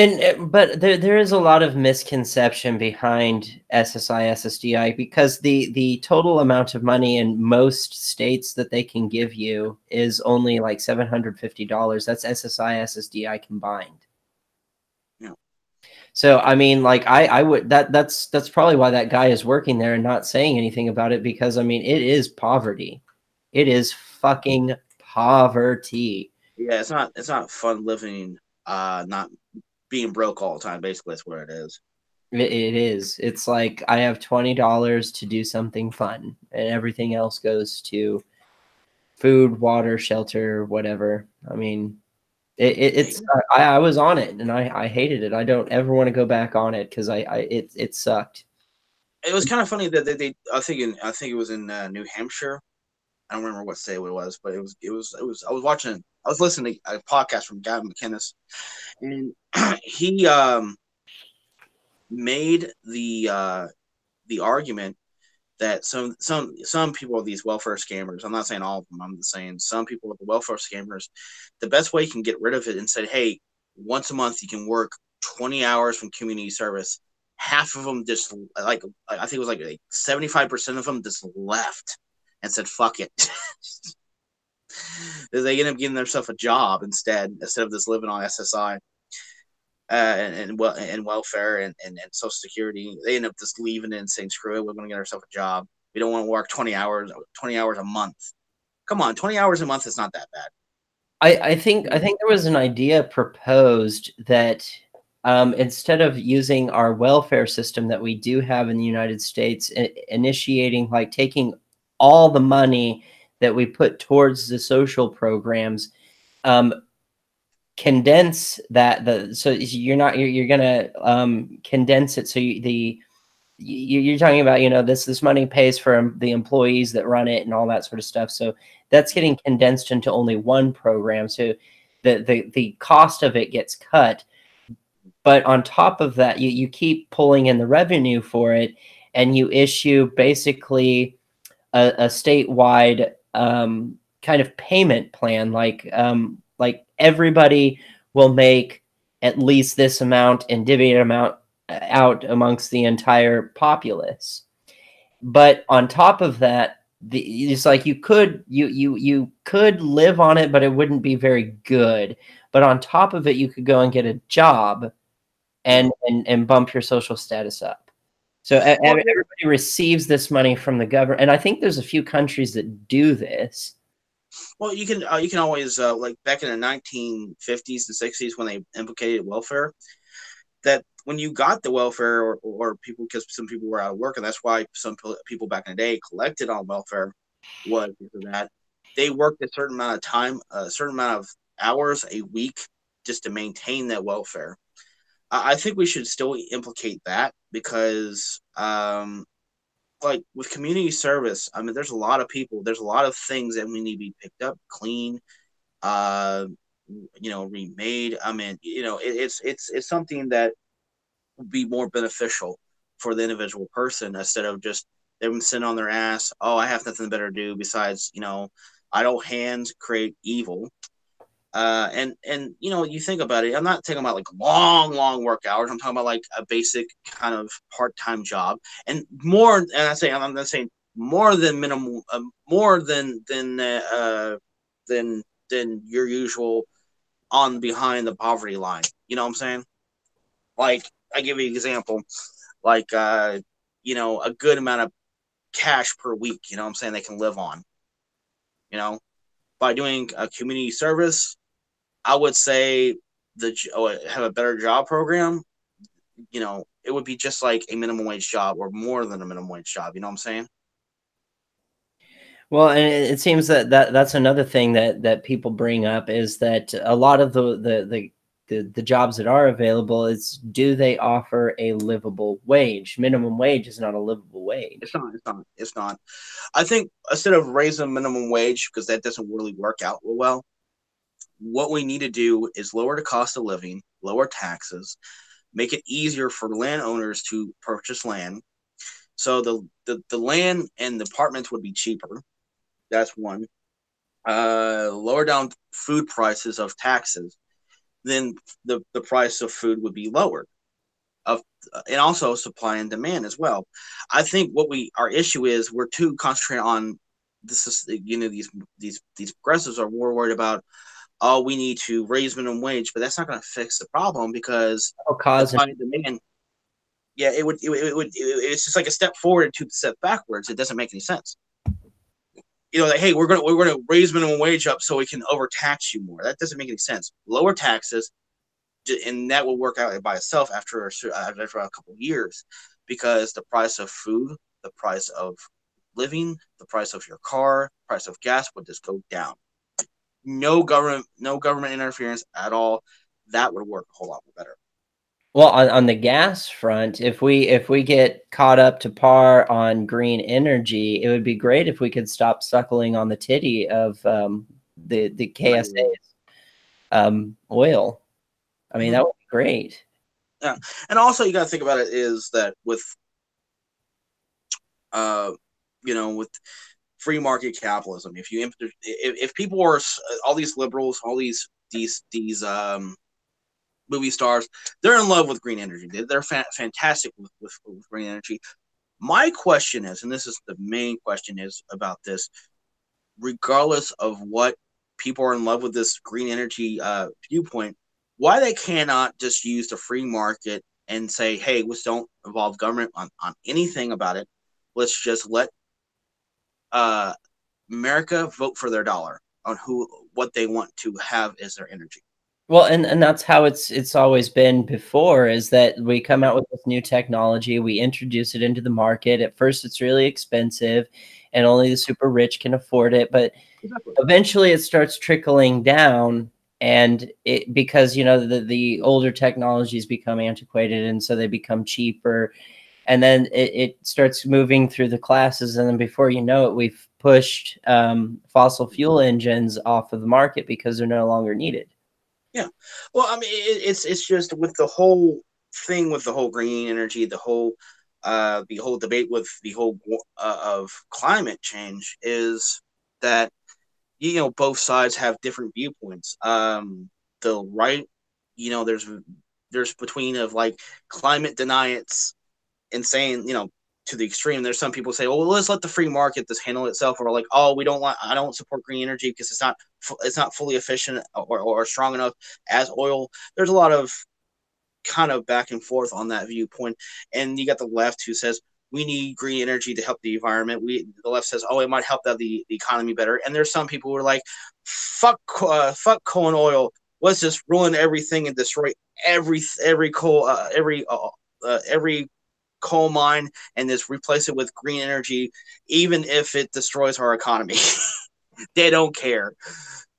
Speaker 2: but there is a lot of misconception behind SSI, SSDI, because the total amount of money in most states that they can give you is only like $750. That's SSI, SSDI combined.
Speaker 1: Yeah.
Speaker 2: So I mean, like I would that's probably why that guy is working there and not saying anything about it, because I mean it is poverty. It is fucking poverty.
Speaker 1: Yeah, it's not fun living, not being broke all the time. Basically, that's what it is.
Speaker 2: It is. It's like I have $20 to do something fun, and everything else goes to food, water, shelter, whatever. I mean, it's. I was on it, and I hated it. I don't ever want to go back on it because it sucked.
Speaker 1: It was kind of funny that they I think it was in New Hampshire. I don't remember what state it was, but it was. I was listening to a podcast from Gavin McInnes, and he made the argument that some people are these welfare scammers. I'm not saying all of them. I'm just saying some people are the welfare scammers. The best way you can get rid of it and say, hey, once a month you can work 20 hours from community service half of them just like I think it was like 75% of them just left and said fuck it. They end up getting themselves a job instead of just living on SSI and welfare and Social Security. They end up just leaving and saying screw it, we're going to get ourselves a job. We don't want to work 20 hours a month. Come on, 20 hours a month is not that bad.
Speaker 2: I think there was an idea proposed that instead of using our welfare system that we do have in the United States, initiating like taking all the money that we put towards the social programs, condense that so you're gonna condense it so you're talking about, you know, this money pays for the employees that run it and all that sort of stuff. So that's getting condensed into only one program. So the cost of it gets cut. But on top of that, you keep pulling in the revenue for it, and you issue basically a statewide kind of payment plan, like everybody will make at least this amount and divvy it amount out amongst the entire populace. But on top of that, it's like you could live on it, but it wouldn't be very good. But on top of it, you could go and get a job and bump your social status up. So everybody receives this money from the government, and I think there's a few countries that do this.
Speaker 1: Well, you can always like back in the 1950s and 60s when they implicated welfare, that when you got the welfare or people, because some people were out of work, and that's why some people back in the day collected on welfare, was because of that. They worked a certain amount of time, a certain amount of hours a week just to maintain that welfare. I think we should still implicate that because like with community service, I mean, there's a lot of people, there's a lot of things that we need to be picked up, clean, remade. I mean, it's something that would be more beneficial for the individual person instead of just them sitting on their ass. Oh, I have nothing better to do besides, idle hands create evil. And you think about it. I'm not talking about like long work hours. I'm talking about like a basic kind of part-time job, and more. And I'm not saying more than minimum, more than your usual on behind the poverty line. You know what I'm saying? Like I give you an example, like a good amount of cash per week. You know what I'm saying? They can live on. By doing a community service. I would say have a better job program. It would be just like a minimum wage job or more than a minimum wage job. You know what I'm saying?
Speaker 2: Well, and it seems that's another thing that people bring up is that a lot of the jobs that are available is, do they offer a livable wage? Minimum wage is not a livable wage.
Speaker 1: It's not. I think instead of raising minimum wage, because that doesn't really work out well, what we need to do is lower the cost of living, lower taxes, make it easier for landowners to purchase land. So the land and the apartments would be cheaper. That's one. Lower down food prices of taxes. Then the price of food would be lowered. And also supply and demand as well. I think our issue is we're too concentrated on this is these progressives are more worried about, oh, we need to raise minimum wage, but that's not going to fix the problem because supply and demand. Yeah, it would. It's just like a step forward and 2 steps backwards. It doesn't make any sense. Like, hey, we're gonna raise minimum wage up so we can overtax you more. That doesn't make any sense. Lower taxes, and that will work out by itself after a couple of years, because the price of food, the price of living, the price of your car, price of gas would just go down. No government interference at all. That would work a whole lot better.
Speaker 2: Well, on the gas front, if we get caught up to par on green energy, it would be great if we could stop suckling on the titty of the KSA's oil. I mean, that would be great.
Speaker 1: Yeah, and also you got to think about it is that with with free market capitalism, if people are all these liberals, all these movie stars, they're in love with green energy. They're fantastic with green energy. My question is, and this is the main question is about this, regardless of what people are in love with this green energy viewpoint, why they cannot just use the free market and say, hey, let's don't involve government on anything about it. Let's just let America vote for their dollar on what they want to have as their energy.
Speaker 2: Well, and that's how it's always been before, is that we come out with this new technology, we introduce it into the market. At first, it's really expensive, and only the super rich can afford it. But eventually, it starts trickling down, and because the older technologies become antiquated, and so they become cheaper, and then it starts moving through the classes, and then before you know it, we've pushed fossil fuel engines off of the market because they're no longer needed.
Speaker 1: Yeah, well, I mean, it's just with the whole thing with the whole green energy, the whole debate with the whole of climate change is that both sides have different viewpoints. The right, there's between of like climate deniers and saying to the extreme. There's some people say, well, let's let the free market just handle itself, or like, oh, I don't support green energy because it's not fully efficient or strong enough as oil. There's a lot of kind of back and forth on that viewpoint, and you got the left who says we need green energy to help the environment. The left says, oh, it might help the economy better, and there's some people who are like, fuck coal and oil. Let's just ruin everything and destroy every coal every coal mine and just replace it with green energy, even if it destroys our economy. They don't care.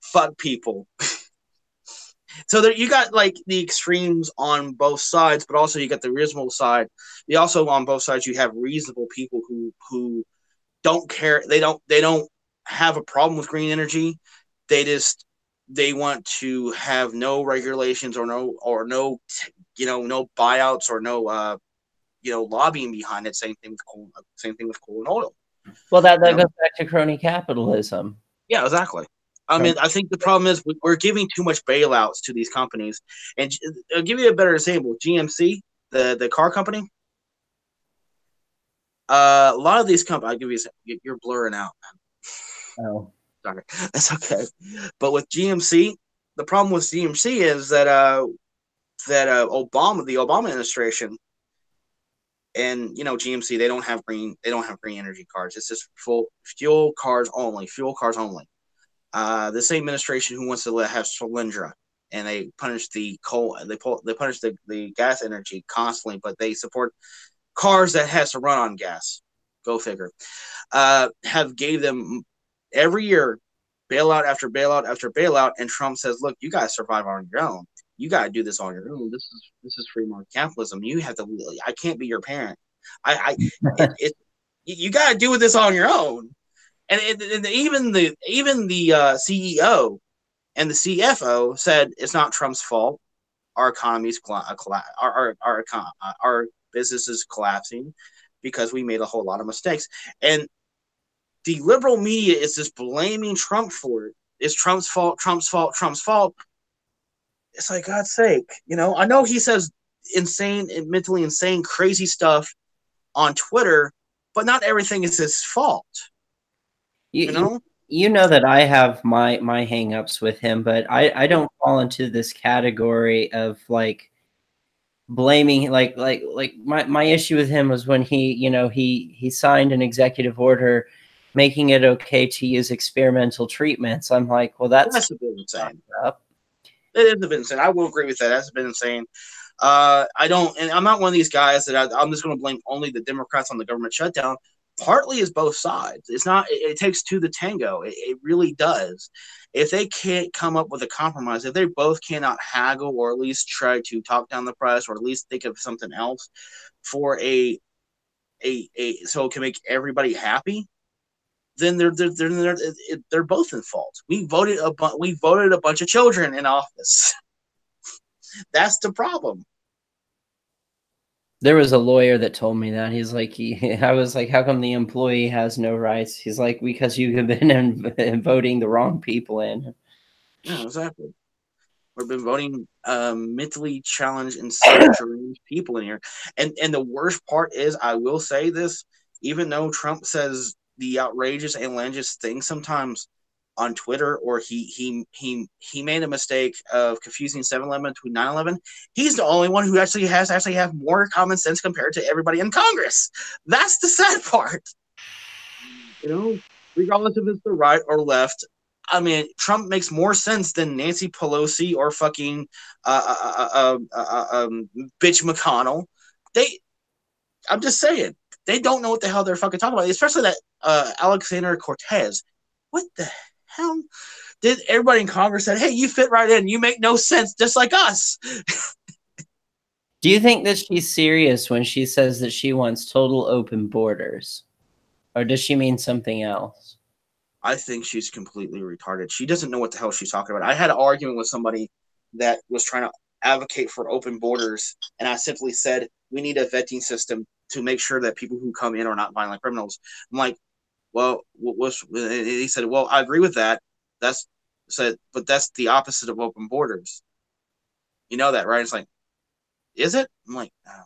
Speaker 1: Fuck people. So there, you got like the extremes on both sides, but also you got the reasonable side. You also on both sides you have reasonable people who don't care. They don't have a problem with green energy. They want to have no regulations or no no buyouts or no lobbying behind it. Same thing with coal. Same thing with coal and oil.
Speaker 2: Well, that goes back to crony capitalism.
Speaker 1: Yeah, exactly. I mean, I think the problem is we're giving too much bailouts to these companies. And I'll give you a better example. GMC, the car company. A lot of these companies, I'll give you. You're blurring out, man.
Speaker 2: Oh,
Speaker 1: sorry, that's okay. But with GMC, the problem with GMC is that the Obama administration, and GMC, they don't have green energy cars. It's just fuel cars only. The same administration who wants to have Solyndra, and they punish the coal. They punish the gas energy constantly, but they support cars that has to run on gas. Go figure. Have gave them every year bailout after bailout after bailout, and Trump says, "Look, you guys survive on your own. You got to do this on your own. This is free market capitalism. You have to. I can't be your parent. You got to do this on your own." And even the CEO and the CFO said it's not Trump's fault. Our economy's our business is collapsing because we made a whole lot of mistakes. And the liberal media is just blaming Trump for it. It's Trump's fault. Trump's fault. Trump's fault. It's like, God's sake, I know he says insane, mentally insane, crazy stuff on Twitter, but not everything is his fault.
Speaker 2: You know that I have my hangups with him, but I don't fall into this category of like blaming like my issue with him was when he signed an executive order making it okay to use experimental treatments. I'm like, well, that's
Speaker 1: a bit insane. It is a bit insane. I will agree with that. That's a bit insane. I'm not one of these guys that I'm just going to blame only the Democrats on the government shutdown. Partly is both sides. It's not. It takes two to tango. It really does. If they can't come up with a compromise, if they both cannot haggle or at least try to talk down the price or at least think of something else for a so it can make everybody happy, then they're both in fault. We voted a bunch of children in office. That's the problem.
Speaker 2: There was a lawyer that told me that. He's like, I was like, how come the employee has no rights? He's like, because you have been voting the wrong people in.
Speaker 1: Yeah, exactly. We've been voting mentally challenged and deranged people in here. And the worst part is, I will say this, even though Trump says the outrageous and outlandish things sometimes on Twitter, or he made a mistake of confusing 7/11 between 9/11. He's the only one who actually have more common sense compared to everybody in Congress. That's the sad part. You know, regardless if it's the right or left. I mean, Trump makes more sense than Nancy Pelosi or fucking bitch McConnell. I'm just saying, they don't know what the hell they're fucking talking about. Especially that Alexander Cortez. What the hell? Did everybody in Congress said, "Hey, you fit right in. You make no sense, just like us."
Speaker 2: Do you think that she's serious when she says that she wants total open borders? Or does she mean something else?
Speaker 1: I think she's completely retarded. She doesn't know what the hell she's talking about. I had an argument with somebody that was trying to advocate for open borders, and I simply said, we need a vetting system to make sure that people who come in are not violent criminals. I'm like, well, he said, well, I agree with that. But that's the opposite of open borders. You know that, right? It's like, is it? I'm like, oh.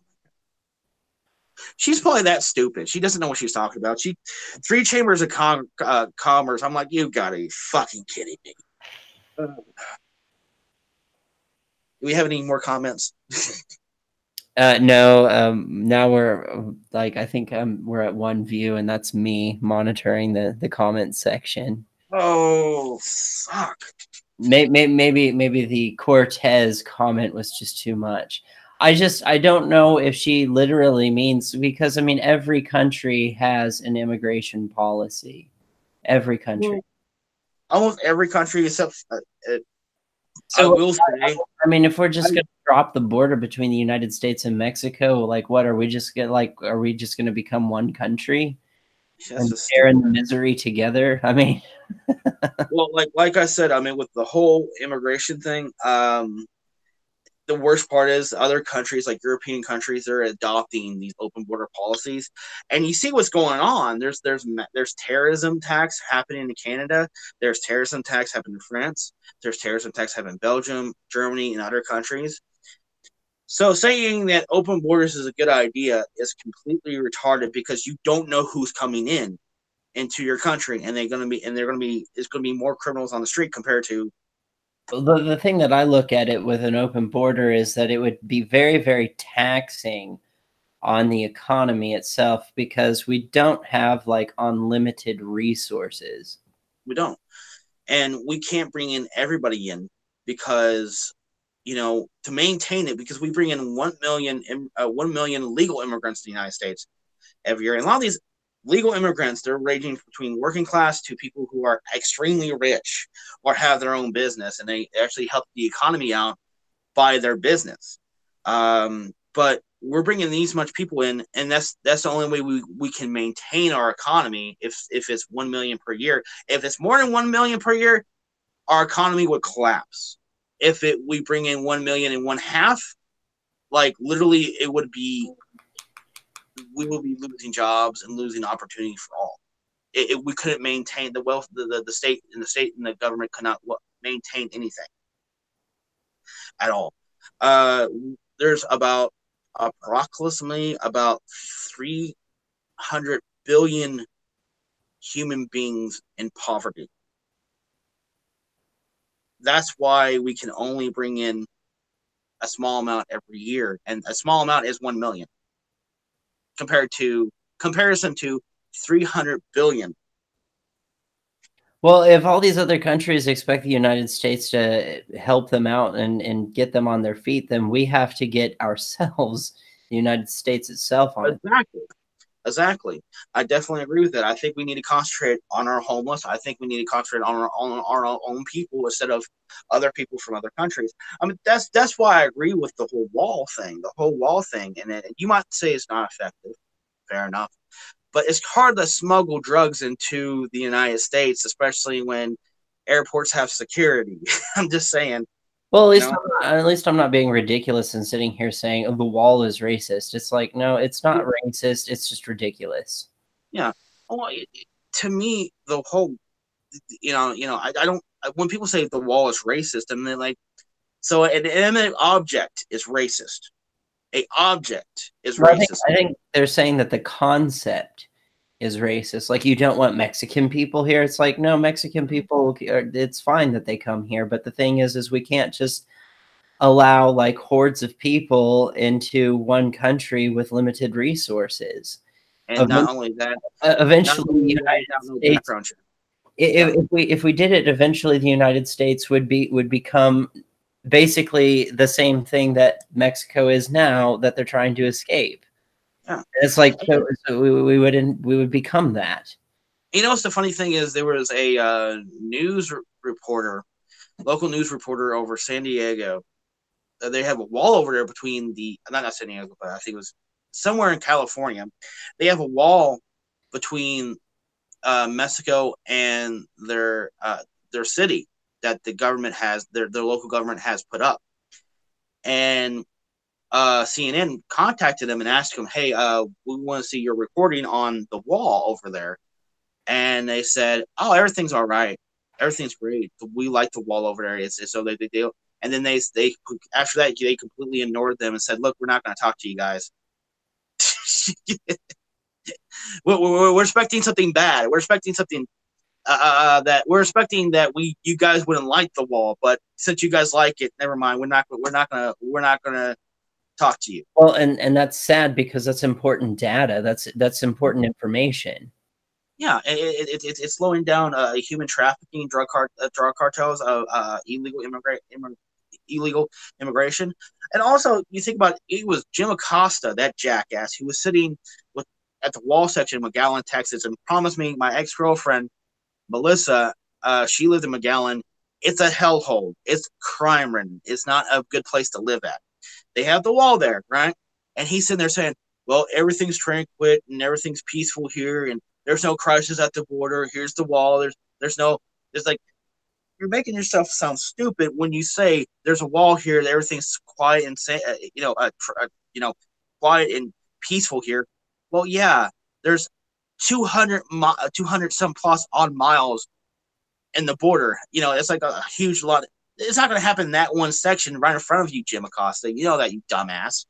Speaker 1: She's probably that stupid. She doesn't know what she's talking about. She 3 chambers of commerce. I'm like, you gotta be fucking kidding me. Do we have any more comments?
Speaker 2: No. Now we're like, I think we're at 1 view, and that's me monitoring the comment section.
Speaker 1: Oh, fuck.
Speaker 2: Maybe the Cortez comment was just too much. I don't know if she literally means, because I mean, every country has an immigration policy. Every country.
Speaker 1: Well, almost every country except
Speaker 2: so
Speaker 1: I will say,
Speaker 2: I mean, if we're just going to drop the border between the United States and Mexico, like, what are we just going are we just going to become one country and share in the misery together? I mean,
Speaker 1: well, like I said, I mean, with the whole immigration thing, the worst part is other countries, like European countries, they're adopting these open border policies, and you see what's going on. There's terrorism attacks happening in Canada. There's terrorism attacks happening in France. There's terrorism attacks happening in Belgium, Germany, and other countries. So saying that open borders is a good idea is completely retarded, because you don't know who's coming into your country, and it's going to be more criminals on the street compared to.
Speaker 2: The thing that I look at it with an open border is that it would be very, very taxing on the economy itself, because we don't have like unlimited resources.
Speaker 1: We don't. And we can't bring in everybody in, because, to maintain it, because we bring in 1 million legal immigrants to the United States every year. And a lot of these legal immigrants, they're ranging between working class to people who are extremely rich or have their own business, and they actually help the economy out by their business. But we're bringing these much people in, and that's the only way we can maintain our economy. If it's 1 million per year, if it's more than 1 million per year, our economy would collapse. If we bring in 1 million and 1/2, like literally, we will be losing jobs and losing opportunity for all. We couldn't maintain the wealth. The state and the government could not maintain anything at all. There's approximately about 300 billion human beings in poverty. That's why we can only bring in a small amount every year, and a small amount is 1 million comparison to 300 billion.
Speaker 2: Well, if all these other countries expect the United States to help them out and get them on their feet, then we have to get ourselves, the United States itself, on
Speaker 1: it. Exactly. I definitely agree with that. I think we need to concentrate on our homeless. I think we need to concentrate on our own people instead of other people from other countries. I mean, that's why I agree with the whole wall thing. And you might say it's not effective. Fair enough. But it's hard to smuggle drugs into the United States, especially when airports have security. I'm just saying.
Speaker 2: Well, at least I'm not being ridiculous and sitting here saying, oh, the wall is racist. It's like, no, it's not racist. It's just ridiculous.
Speaker 1: Yeah. Well, to me, the whole, I don't. When people say the wall is racist, and then like, So an inanimate object is racist. A object is
Speaker 2: Well,
Speaker 1: racist.
Speaker 2: I think they're saying that the concept is racist. Like, you don't want Mexican people here. It's like, no, Mexican people, it's fine that they come here. But the thing is we can't just allow like hordes of people into one country with limited resources.
Speaker 1: And not only that,
Speaker 2: Eventually, the United
Speaker 1: no
Speaker 2: States,
Speaker 1: background check.
Speaker 2: if we did it, eventually the United States would become basically the same thing that Mexico is now, that they're trying to escape.
Speaker 1: Yeah.
Speaker 2: It's like, so we would become that.
Speaker 1: You know, what's the funny thing is, there was a news reporter, local news reporter over San Diego. They have a wall over there between not San Diego, but I think it was somewhere in California. They have a wall between Mexico and their city that the government has, their local government has put up. And CNN contacted them and asked them, "Hey, we want to see your recording on the wall over there." And they said, "Oh, everything's all right. Everything's great. We like the wall over there." It's so they do. And then they after that, they completely ignored them and said, "Look, we're not going to talk to you guys. we're expecting something bad. We're expecting something that you guys wouldn't like the wall, but since you guys like it, never mind. We're not gonna talk to you."
Speaker 2: Well, and that's sad, because that's important data. That's important information.
Speaker 1: Yeah, it's slowing down human trafficking, drug cartels, illegal immigration, and also you think about it was Jim Acosta, that jackass, who was sitting at the wall section in McAllen, Texas, and promised me, my ex-girlfriend Melissa, she lived in McAllen. It's a hellhole. It's crime-ridden. It's not a good place to live at. They have the wall there, right? And he's sitting there saying, "Well, everything's tranquil and everything's peaceful here, and there's no crisis at the border. Here's the wall. There's like, you're making yourself sound stupid when you say there's a wall here, that everything's quiet and quiet and peaceful here." Well, yeah, there's 200 some plus odd miles in the border. It's like a huge lot. It's not going to happen in that one section right in front of you, Jim Acosta. You know that, you dumbass.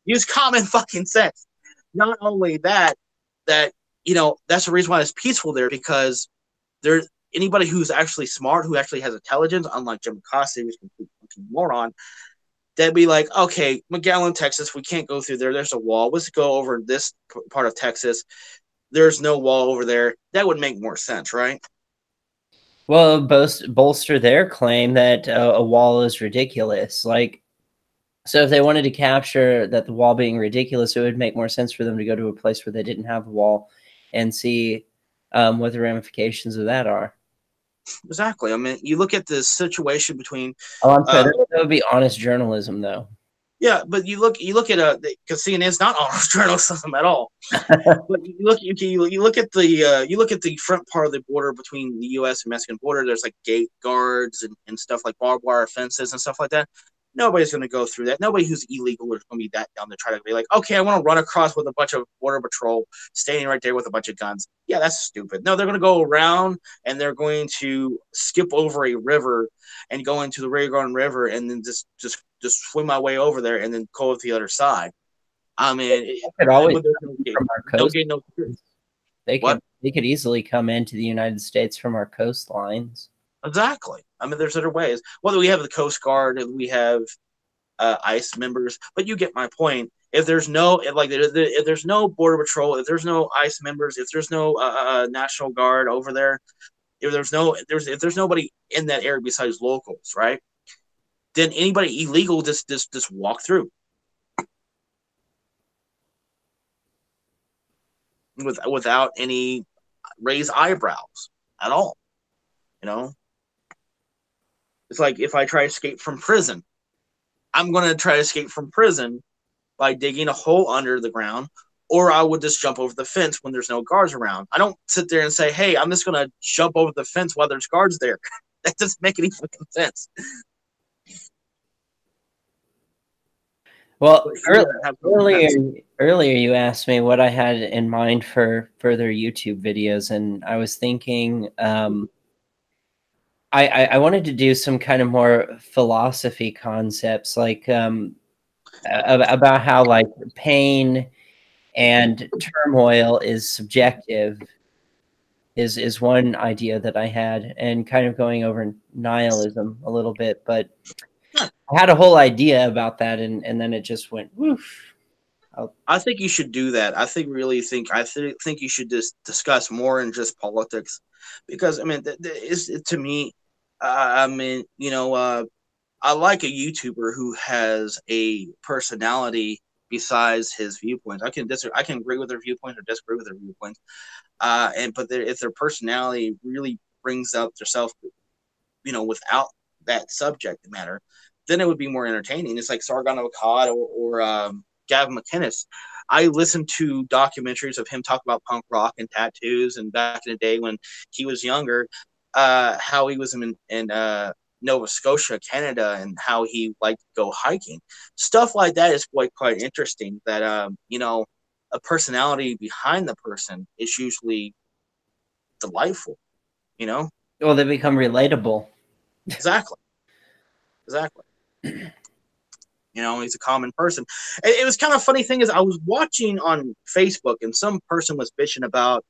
Speaker 1: Use common fucking sense. Not only that that's the reason why it's peaceful there, because there's anybody who's actually smart, who actually has intelligence, unlike Jim Acosta, who's a complete fucking moron, they'd be like, "Okay, McAllen, Texas, we can't go through there. There's a wall. Let's go over this part of Texas. There's no wall over there." That would make more sense, right?
Speaker 2: Well, bolster their claim that a wall is ridiculous. Like, so if they wanted to capture that the wall being ridiculous, it would make more sense for them to go to a place where they didn't have a wall and see what the ramifications of that are.
Speaker 1: Exactly. I mean, you look at the situation between.
Speaker 2: Oh, I'm sorry. That would be honest journalism, though.
Speaker 1: Yeah, but you look at because CNN's not honest journalism at all. But you look at the front part of the border between the U.S. and Mexican border. There's like gate guards and stuff, like barbed wire fences and stuff like that. Nobody's going to go through that. Nobody who's illegal is going to be that dumb to try to be like, "Okay, I want to run across with a bunch of border patrol standing right there with a bunch of guns." Yeah, that's stupid. No, they're going to go around and they're going to skip over a river and go into the Rio Grande River and then just swim my way over there and then go to the other side. I mean,
Speaker 2: could always from our coast. They could easily come into the United States from our coastlines.
Speaker 1: Exactly. I mean, there's other ways. Well, we have the Coast Guard and we have ICE members, but you get my point. If there's no if there's no border patrol, if there's no ICE members, if there's no National Guard over there, if there's nobody in that area besides locals, right? Then anybody illegal just walk through without any raised eyebrows at all. It's like if I try to escape from prison, I'm going to try to escape from prison by digging a hole under the ground, or I would just jump over the fence when there's no guards around. I don't sit there and say, "Hey, I'm just going to jump over the fence while there's guards there." That doesn't make any fucking sense.
Speaker 2: Well, earlier you asked me what I had in mind for further YouTube videos, and I was thinking I wanted to do some kind of more philosophy concepts, like about how like pain and turmoil is subjective is one idea that I had, and kind of going over nihilism a little bit, but I had a whole idea about that, and then it just went woof.
Speaker 1: I think you should do that. I think you should just discuss more than just politics, because I mean, to me, I mean, I like a YouTuber who has a personality besides his viewpoints. I can agree with their viewpoints or disagree with their viewpoints. If their personality really brings out themselves, without that subject matter, then it would be more entertaining. It's like Sargon of Akkad or Gavin McInnes. I listened to documentaries of him talk about punk rock and tattoos, and back in the day when he was younger, how he was in Nova Scotia, Canada, and how he liked to go hiking. Stuff like that is quite interesting. That a personality behind the person is usually delightful.
Speaker 2: Well, they become relatable.
Speaker 1: Exactly. He's a common person. It was kind of funny thing is I was watching on Facebook, and some person was bitching about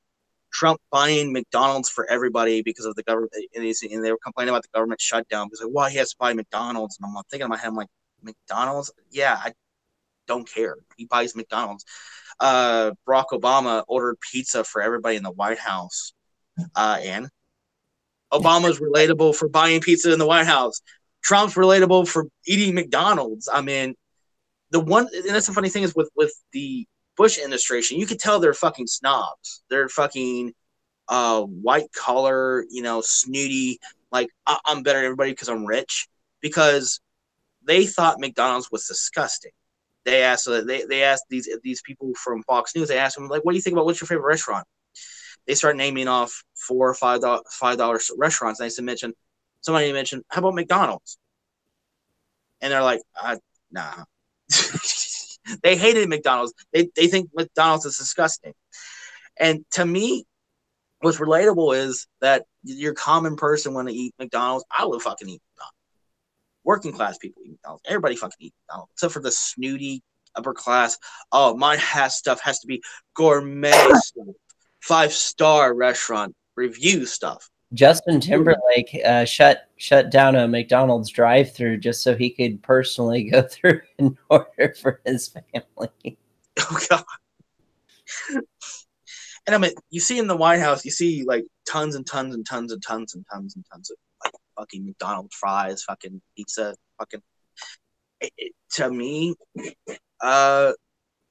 Speaker 1: Trump buying McDonald's for everybody because of the government, and they were complaining about the government shutdown because why he has to buy McDonald's. And I'm thinking in my head, I'm like, McDonald's? Yeah, I don't care. He buys McDonald's. Barack Obama ordered pizza for everybody in the White House, and Obama's relatable for buying pizza in the White House. Trump's relatable for eating McDonald's. I mean, and that's the funny thing is with the Bush administration, you could tell they're fucking snobs. They're fucking white collar, snooty. Like I'm better than everybody because I'm rich. Because they thought McDonald's was disgusting. They asked these people from Fox News. They asked them like, "What do you think about what's your favorite restaurant?" They start naming off $4 or $5 restaurants. And somebody mentioned, how about McDonald's? And they're like, nah. They hated McDonald's. They think McDonald's is disgusting. And to me, what's relatable is that your common person want to eat McDonald's. I would fucking eat McDonald's. Working class people eat McDonald's. Everybody fucking eat McDonald's, except for the snooty upper class. Oh, my stuff has to be gourmet stuff. 5-star restaurant review stuff.
Speaker 2: Justin Timberlake shut down a McDonald's drive-through just so he could personally go through and order for his family.
Speaker 1: Oh God! And I mean, you see in the White House, you see like tons and tons and tons and tons and tons and tons of like fucking McDonald's fries, fucking pizza, fucking. To me,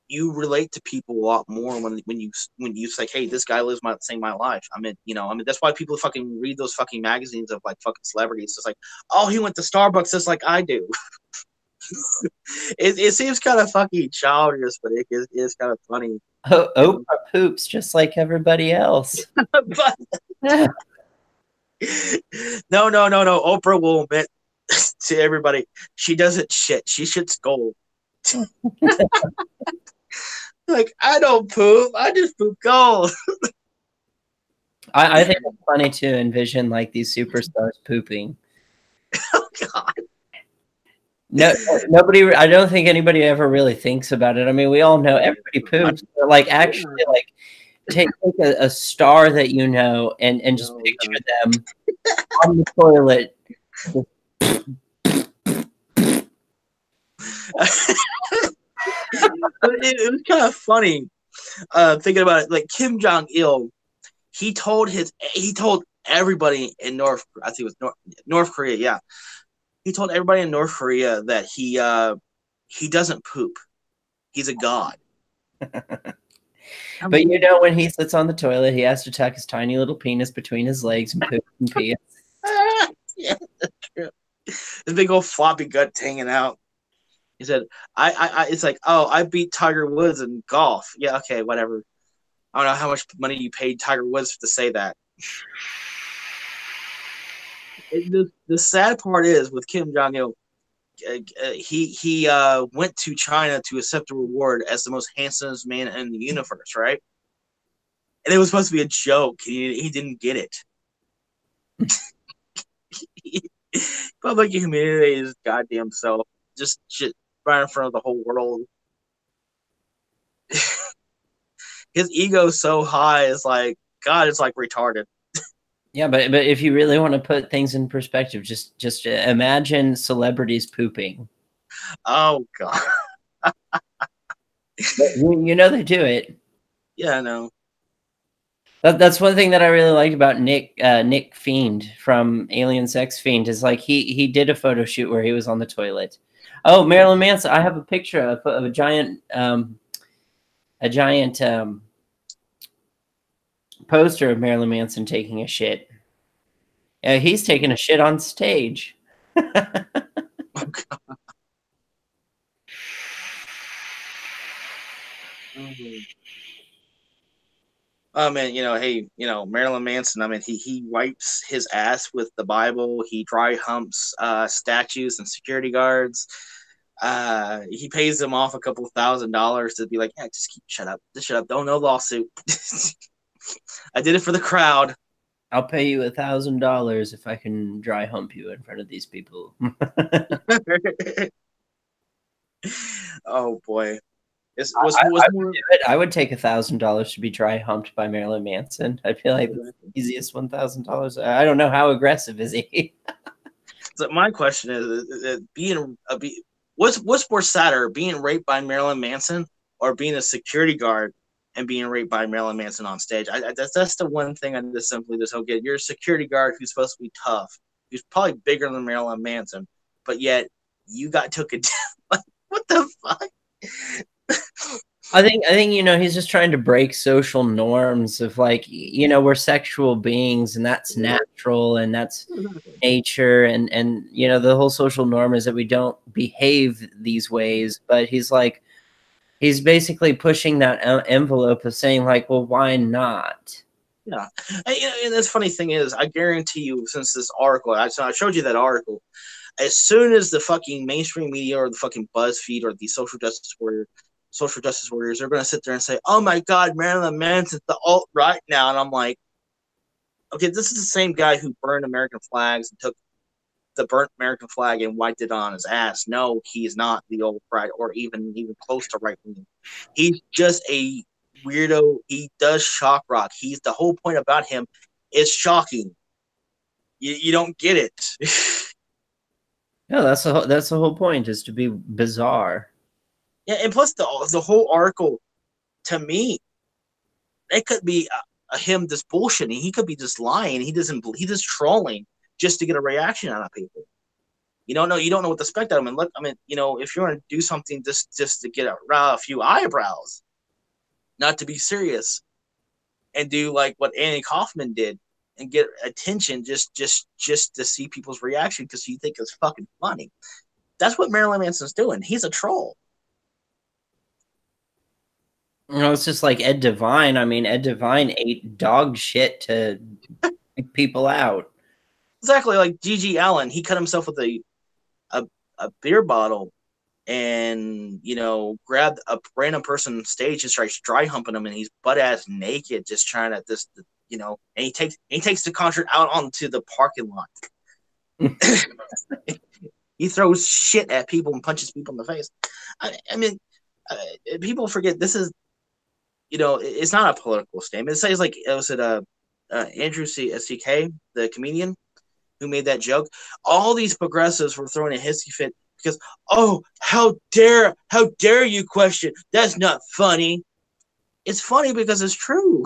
Speaker 1: you relate to people a lot more when you say, hey, this guy lives my life. I mean, that's why people fucking read those fucking magazines of like fucking celebrities. It's like, oh, he went to Starbucks just like I do. It seems kind of fucking childish, but it is kind of funny.
Speaker 2: Oprah poops just like everybody else.
Speaker 1: But no. Oprah will admit to everybody she doesn't shit. She shits gold. Like, I don't poop. I just poop gold.
Speaker 2: I think it's funny to envision like these superstars pooping.
Speaker 1: Oh God.
Speaker 2: No, nobody. I don't think anybody ever really thinks about it. I mean, we all know everybody poops, but like actually, like take a star that you know and just picture them on the toilet.
Speaker 1: It was kind of funny thinking about it. Like Kim Jong-il, he told everybody in North Korea, yeah. He told everybody in North Korea that he doesn't poop. He's a god.
Speaker 2: But when he sits on the toilet, he has to tuck his tiny little penis between his legs and poop and pee.
Speaker 1: Yeah, that's true. This big old floppy gut hanging out. He said, it's like, oh, I beat Tiger Woods in golf. Yeah, okay, whatever. I don't know how much money you paid Tiger Woods to say that. The sad part is with Kim Jong-il, he went to China to accept a reward as the most handsomest man in the universe, right? And it was supposed to be a joke. He didn't get it. Public humiliate his goddamn self. Just shit right in front of the whole world. His ego's so high, it's like, God, it's like retarded.
Speaker 2: Yeah, but if you really want to put things in perspective, just imagine celebrities pooping.
Speaker 1: Oh God.
Speaker 2: You know they do it.
Speaker 1: Yeah, I know.
Speaker 2: That's one thing that I really liked about Nick Fiend from Alien Sex Fiend is like he did a photo shoot where he was on the toilet. Oh, Marilyn Manson! I have a picture of a giant poster of Marilyn Manson taking a shit. He's taking a shit on stage.
Speaker 1: Oh God. Oh man, hey, Marilyn Manson. I mean, he wipes his ass with the Bible. He dry humps statues and security guards. He pays them off a couple $1,000s to be like, yeah, shut up, just shut up. Don't no lawsuit. I did it for the crowd.
Speaker 2: I'll pay you $1,000 if I can dry hump you in front of these people.
Speaker 1: Oh boy.
Speaker 2: I would take $1,000 to be dry humped by Marilyn Manson. I feel like the easiest $1,000. I don't know, how aggressive is he?
Speaker 1: So my question is, what's more sadder, being raped by Marilyn Manson or being a security guard and being raped by Marilyn Manson on stage? That's the one thing I just simply just don't get. You're a security guard who's supposed to be tough, who's probably bigger than Marilyn Manson, but yet you got took it down. Like, what the fuck?
Speaker 2: I think he's just trying to break social norms of like, we're sexual beings and that's natural and that's nature and the whole social norm is that we don't behave these ways, but he's basically pushing that envelope of saying like, well, why not?
Speaker 1: Yeah. And the funny thing is, I guarantee you, since this article, I showed you that article, as soon as the fucking mainstream media or the fucking BuzzFeed or the social justice warriors are going to sit there and say, oh my God, Marilyn Manson's the alt-right now. And I'm like, okay, this is the same guy who burned American flags and took the burnt American flag and wiped it on his ass. No, he's not the alt-right or even close to right-wing. He's just a weirdo. He does shock rock. The whole point about him is shocking. You don't get it.
Speaker 2: Yeah, that's the whole point, is to be bizarre. Yeah,
Speaker 1: and plus the whole article, to me, it could be him just bullshitting. He could be just lying. He's just trolling just to get a reaction out of people. You don't know what to expect out of him. Look, if you're going to do something just to get a few eyebrows, not to be serious, and do like what Annie Kaufman did and get attention just to see people's reaction because you think it's fucking funny. That's what Marilyn Manson's doing. He's a troll.
Speaker 2: It's just like Ed Devine. I mean, Ed Devine ate dog shit to pick people out.
Speaker 1: Exactly, like G.G. Allen. He cut himself with a beer bottle and, grabbed a random person on stage and starts dry humping him, and he's butt ass naked, just trying to and he takes the concert out onto the parking lot. He throws shit at people and punches people in the face. People forget this is, it's not a political statement. It says like, was it Andrew C.K., the comedian who made that joke? All these progressives were throwing a hissy fit because, oh, how dare you question? That's not funny. It's funny because it's true.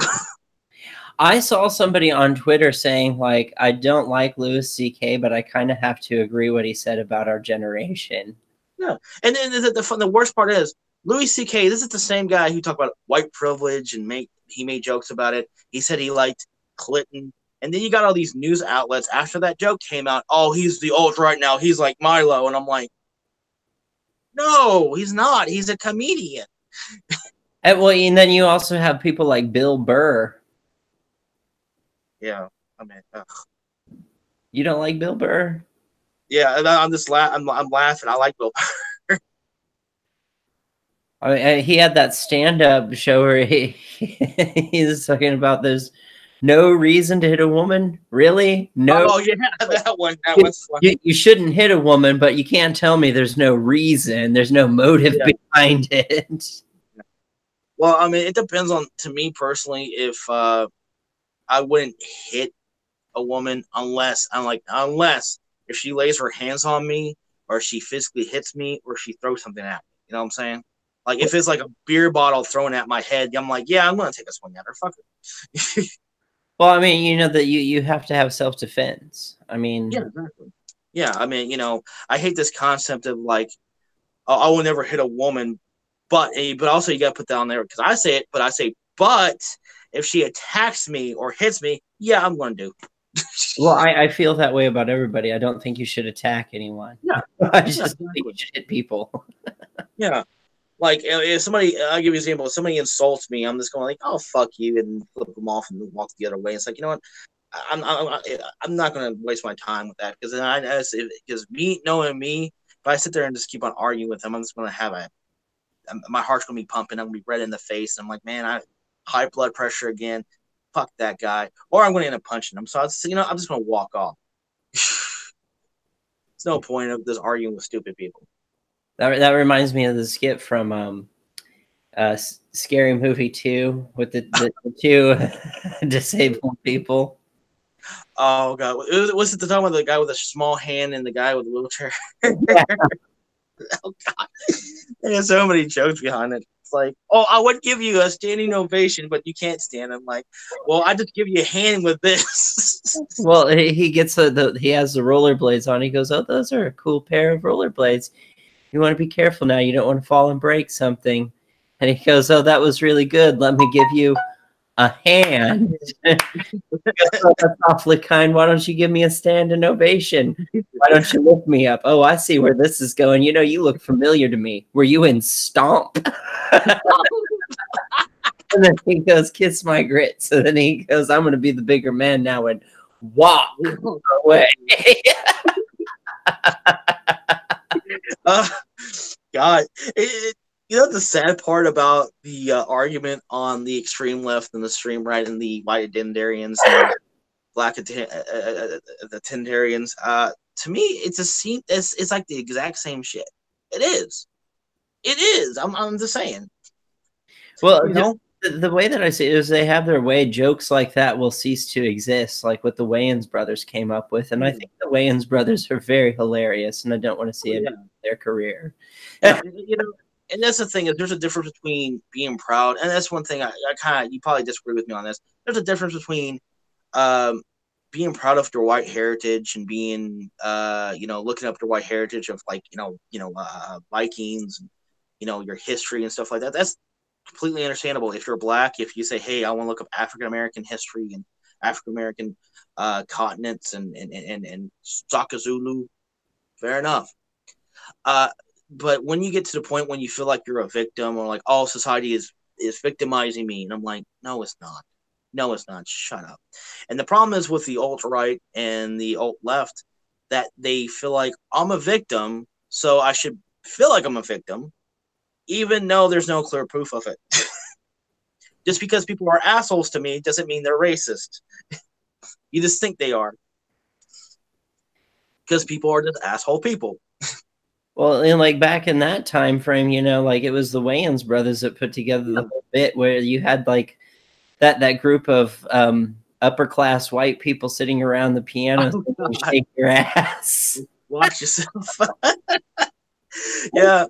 Speaker 2: I saw somebody on Twitter saying, like, I don't like Louis C.K., but I kind of have to agree what he said about our generation.
Speaker 1: Yeah. And then the worst part is, Louis C.K., this is the same guy who talked about white privilege and he made jokes about it. He said he liked Clinton. And then you got all these news outlets after that joke came out. Oh, he's the alt-right now. He's like Milo. And I'm like, no, he's not. He's a comedian.
Speaker 2: And then you also have people like Bill Burr.
Speaker 1: Yeah, ugh.
Speaker 2: You don't like Bill Burr?
Speaker 1: Yeah, I'm just I'm laughing. I like Bill Burr.
Speaker 2: He had that stand-up show where he's talking about those No reason to hit a woman? Really? No.
Speaker 1: Oh yeah, that one. That one's funny.
Speaker 2: You shouldn't hit a woman, but you can't tell me there's no reason. There's no motive
Speaker 1: Yeah.
Speaker 2: behind it.
Speaker 1: Well, I mean, it depends on, to me personally, if I wouldn't hit a woman unless if she lays her hands on me, or she physically hits me, or she throws something at me. You know what I'm saying? Like if it's like a beer bottle thrown at my head, I'm like, yeah, I'm gonna take a swing at her. Fuck her.
Speaker 2: Well, I mean, you know that you have to have self-defense. I mean,
Speaker 1: Yeah, exactly. Yeah, I mean, I hate this concept of like, oh, I will never hit a woman, but also you got to put that on there because I say it, but I say, but if she attacks me or hits me, yeah, I'm going to do.
Speaker 2: well, I feel that way about everybody. I don't think you should attack anyone.
Speaker 1: Yeah,
Speaker 2: I just
Speaker 1: exactly.
Speaker 2: think you should hit people.
Speaker 1: Yeah. Like if somebody, I'll give you an example. If somebody insults me, I'm just going like, "Oh fuck you," and flip them off and walk the other way. It's like, you know what? I'm not going to waste my time with that because me knowing me, if I sit there and just keep on arguing with them, I'm just going to have my heart's going to be pumping. I'm going to be red in the face. I'm like, man, high blood pressure again. Fuck that guy, or I'm going to end up punching him. So I'm just going to walk off. There's no point of just arguing with stupid people.
Speaker 2: That reminds me of the skit from Scary Movie 2 with the two disabled people.
Speaker 1: Oh god, was it the time with the guy with a small hand and the guy with the wheelchair?
Speaker 2: Yeah.
Speaker 1: Oh god, there's so many jokes behind it. It's like, oh, I would give you a standing ovation, but you can't stand. I'm like, well, I just give you a hand with this.
Speaker 2: Well, he gets he has the rollerblades on. He goes, "Oh, those are a cool pair of rollerblades. You want to be careful now. You don't want to fall and break something." And he goes, "Oh, that was really good. Let me give you a hand." "Oh, that's awfully kind. Why don't you give me a standing ovation? Why don't you lift me up? Oh, I see where this is going. You know, you look familiar to me. Were you in Stomp?" And then he goes, "Kiss my grits." So then he goes, "I'm going to be the bigger man now and walk away."
Speaker 1: God, the sad part about the argument on the extreme left and the extreme right and the white Attendarians and the Attendarians, to me, it's like the exact same shit. It is. It is. I'm just saying.
Speaker 2: Well, the way that I see it is they have their way. Jokes like that will cease to exist, like what the Wayans brothers came up with. And I think the Wayans brothers are very hilarious, and I don't want to see it in their career.
Speaker 1: Yeah, and that's the thing is there's a difference between being proud, and that's one thing I kind of, you probably disagree with me on this. There's a difference between being proud of your white heritage and being looking up your white heritage of like Vikings, your history and stuff like that. That's completely understandable. If you're black, if you say, hey, I want to look up African American history and African American continents and Saka Zulu, fair enough. But when you get to the point when you feel like you're a victim or like all society is victimizing me, and I'm like, no, it's not. No, it's not. Shut up. And the problem is with the alt-right and the alt-left that they feel like I'm a victim, so I should feel like I'm a victim, even though there's no clear proof of it. Just because people are assholes to me doesn't mean they're racist. You just think they are. Because people are just asshole people.
Speaker 2: Well, and like back in that time frame, like it was the Wayans brothers that put together the whole bit where you had like that group of upper class white people sitting around the piano shake your ass.
Speaker 1: Watch yourself. Yeah.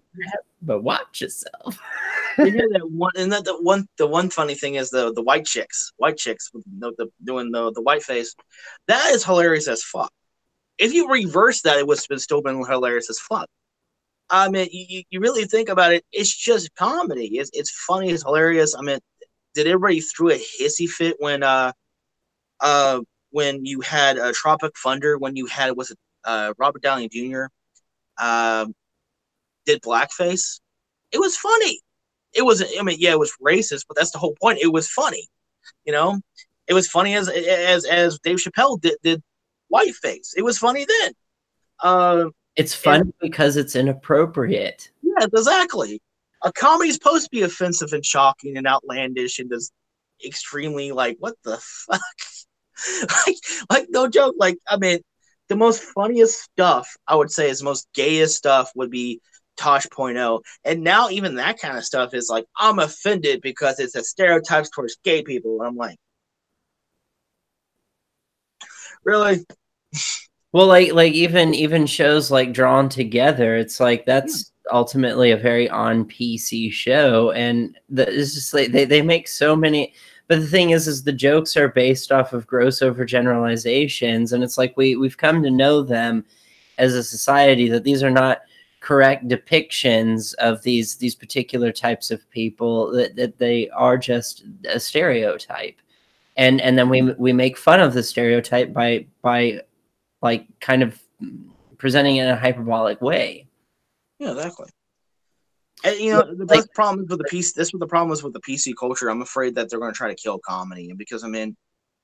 Speaker 2: But watch yourself.
Speaker 1: Yeah, that one, and that the one funny thing is the white chicks doing the white face. That is hilarious as fuck. If you reverse that, it would have still been hilarious as fuck. I mean, you really think about it, it's just comedy. It's funny, it's hilarious. I mean, did everybody threw a hissy fit when you had Tropic Thunder, when you had Robert Downey Jr. Did blackface? It was funny. It was, I mean, yeah, it was racist, but that's the whole point. It was funny, It was funny as Dave Chappelle did whiteface. It was funny then.
Speaker 2: It's funny because it's inappropriate.
Speaker 1: Yeah, exactly. A comedy's supposed to be offensive and shocking and outlandish and just extremely like, what the fuck? like no joke. Like, I mean, the most funniest stuff I would say is the most gayest stuff would be Tosh.0. And now even that kind of stuff is like, I'm offended because it's a stereotypes towards gay people. And I'm like, really?
Speaker 2: Well, like even shows like Drawn Together, it's like that's ultimately a very on PC show, and it's just like they make so many. But the thing is the jokes are based off of gross overgeneralizations, and it's like we've come to know them as a society that these are not correct depictions of these particular types of people, that they are just a stereotype, and then we make fun of the stereotype by like kind of presenting it in a hyperbolic way.
Speaker 1: Yeah, exactly. And you know, the best problem with the PC. This is what the problem is with the PC culture. I'm afraid that they're going to try to kill comedy, and because I mean,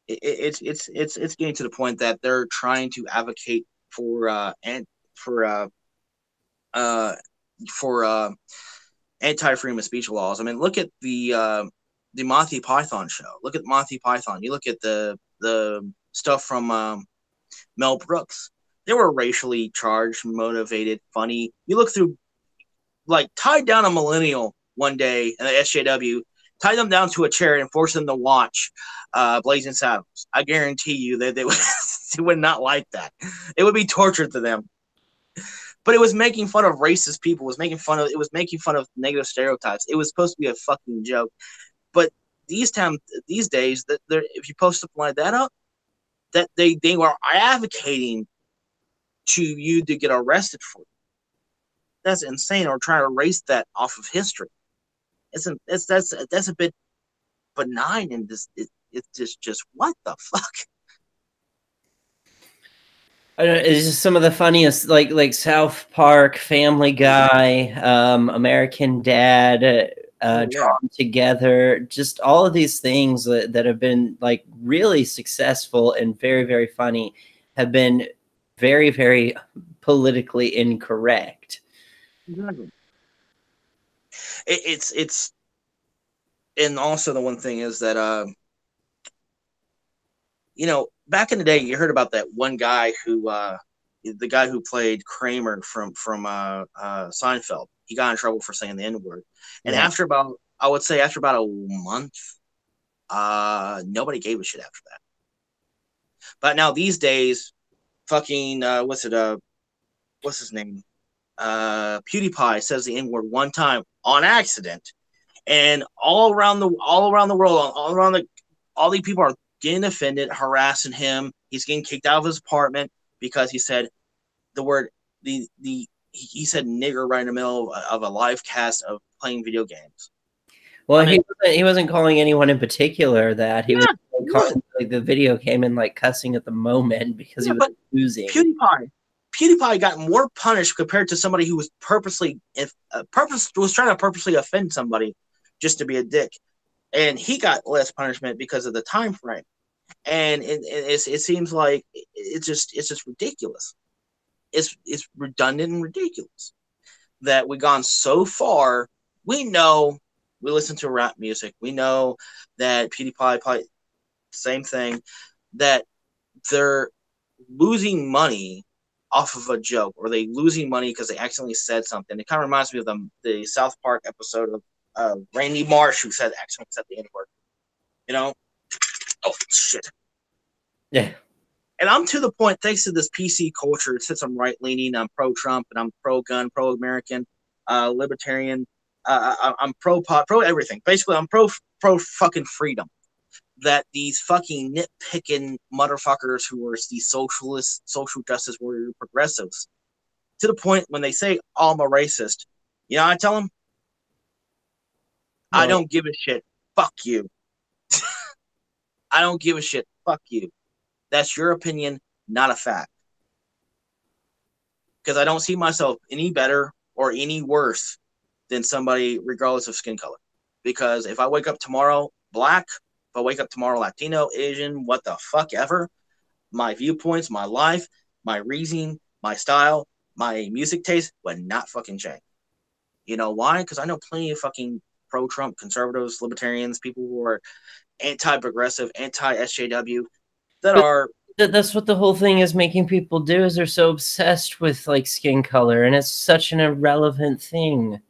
Speaker 1: it's getting to the point that they're trying to advocate for for uh anti-freedom of speech laws. I mean, look at the Monty Python show. Look at Monty Python. You look at the stuff from Mel Brooks. They were racially charged, motivated, funny. You look through, like, tied down a millennial one day in the SJW, tied them down to a chair and forced them to watch Blazing Saddles. I guarantee you that they would not like that. It would be torture to them. But it was making fun of racist people. It was making fun of negative stereotypes. It was supposed to be a fucking joke. But these days, that if you post something like that up, that they are advocating to you to get arrested for it. That's insane. Or trying to erase that off of history. That's a bit benign, and it's just what the fuck.
Speaker 2: It's just some of the funniest, like South Park, Family Guy, American Dad, Drawn Together, just all of these things that have been like really successful and very, very funny have been very, very politically incorrect.
Speaker 1: Exactly. It's and also the one thing is that you know, back in the day, you heard about that one guy who the guy who played Kramer from Seinfeld. He got in trouble for saying the N-word, and after about a month, nobody gave a shit after that. But now these days, fucking what's his name? PewDiePie says the N-word one time on accident, and all around the world, all these people are getting offended, harassing him. He's getting kicked out of his apartment because he said the word he said nigger right in the middle of a live cast of playing video games.
Speaker 2: Well, I mean, he wasn't calling anyone in particular that. He was calling, like, the video came in like cussing at the moment because he was losing.
Speaker 1: PewDiePie got more punished compared to somebody who was trying to purposely offend somebody just to be a dick, and he got less punishment because of the time frame. And it seems like it's just ridiculous. It's redundant and ridiculous that we've gone so far. We know, we listen to rap music. We know that PewDiePie probably same thing, that they're losing money off of a joke, or they losing money because they accidentally said something. It kind of reminds me of the South Park episode of Randy Marsh, who accidentally said the N-word. You know? Oh shit.
Speaker 2: Yeah.
Speaker 1: And I'm to the point, thanks to this PC culture, since I'm right-leaning, I'm pro-Trump, and I'm pro-gun, pro-American, libertarian, I'm pro-pot, pro-everything. Basically, I'm pro-fucking freedom. That these fucking nitpicking motherfuckers who are these socialists, social justice warrior progressives, to the point when they say, oh, I'm a racist, you know, I tell them, I don't give a shit. Fuck you. I don't give a shit. Fuck you. That's your opinion, not a fact. Because I don't see myself any better or any worse than somebody regardless of skin color. Because if I wake up tomorrow black, if I wake up tomorrow Latino, Asian, what the fuck ever, my viewpoints, my life, my reasoning, my style, my music taste would not fucking change. You know why? Because I know plenty of fucking pro-Trump, conservatives, libertarians, people who are anti-progressive, anti-SJW, that
Speaker 2: But
Speaker 1: are
Speaker 2: that's what the whole thing is making people do, is they're so obsessed with like skin color, and it's such an irrelevant thing.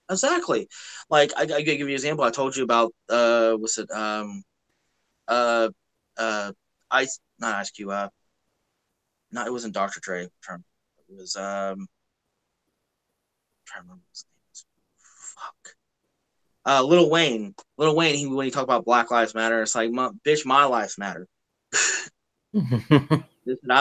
Speaker 1: exactly like I give you an example. I told you about what's it uh Ice not Ice Cube no, it wasn't Dr. Dre. It was I'm trying to remember his name. Fuck. Lil Wayne. Lil Wayne. When he talked about Black Lives Matter, it's like, bitch, my lives matter. I'm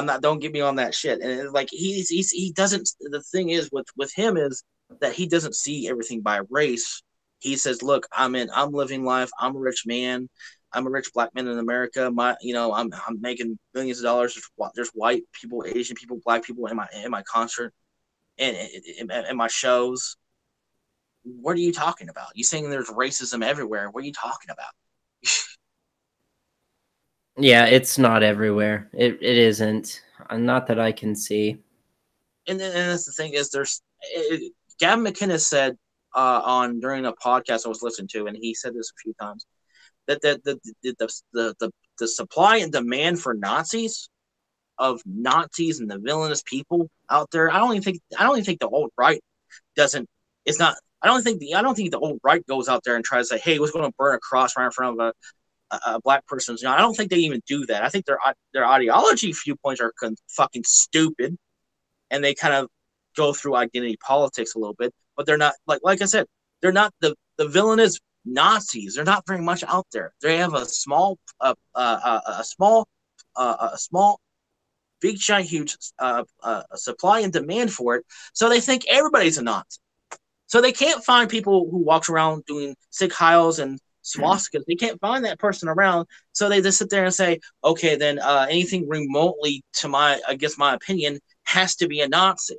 Speaker 1: not. Don't get me on that shit. And it's like he doesn't. The thing is with him is that he doesn't see everything by race. He says, "Look, I'm living life. I'm a rich man. I'm a rich black man in America. I'm making millions of dollars. There's white people, Asian people, black people in my concert and in my shows. What are you talking about? You saying there's racism everywhere? What are you talking about?"
Speaker 2: Yeah, it's not everywhere. It isn't. Not that I can see.
Speaker 1: And that's the thing is Gavin McInnes said on during a podcast I was listening to, and he said this a few times, that the supply and demand for Nazis and the villainous people out there. I don't even think the alt right doesn't. It's not. I don't think the alt right goes out there and tries to say, "Hey, we're going to burn a cross right in front of a black person's." I don't think they even do that. I think their ideology viewpoints are fucking stupid, and they kind of go through identity politics a little bit. But they're not like I said, they're not the villainous Nazis. They're not very much out there. They have a small, big, giant, huge supply and demand for it. So they think everybody's a Nazi. So they can't find people who walks around doing Sig Heils and swastikas. They can't find that person around. So they just sit there and say, okay, then anything remotely to my opinion has to be a Nazi.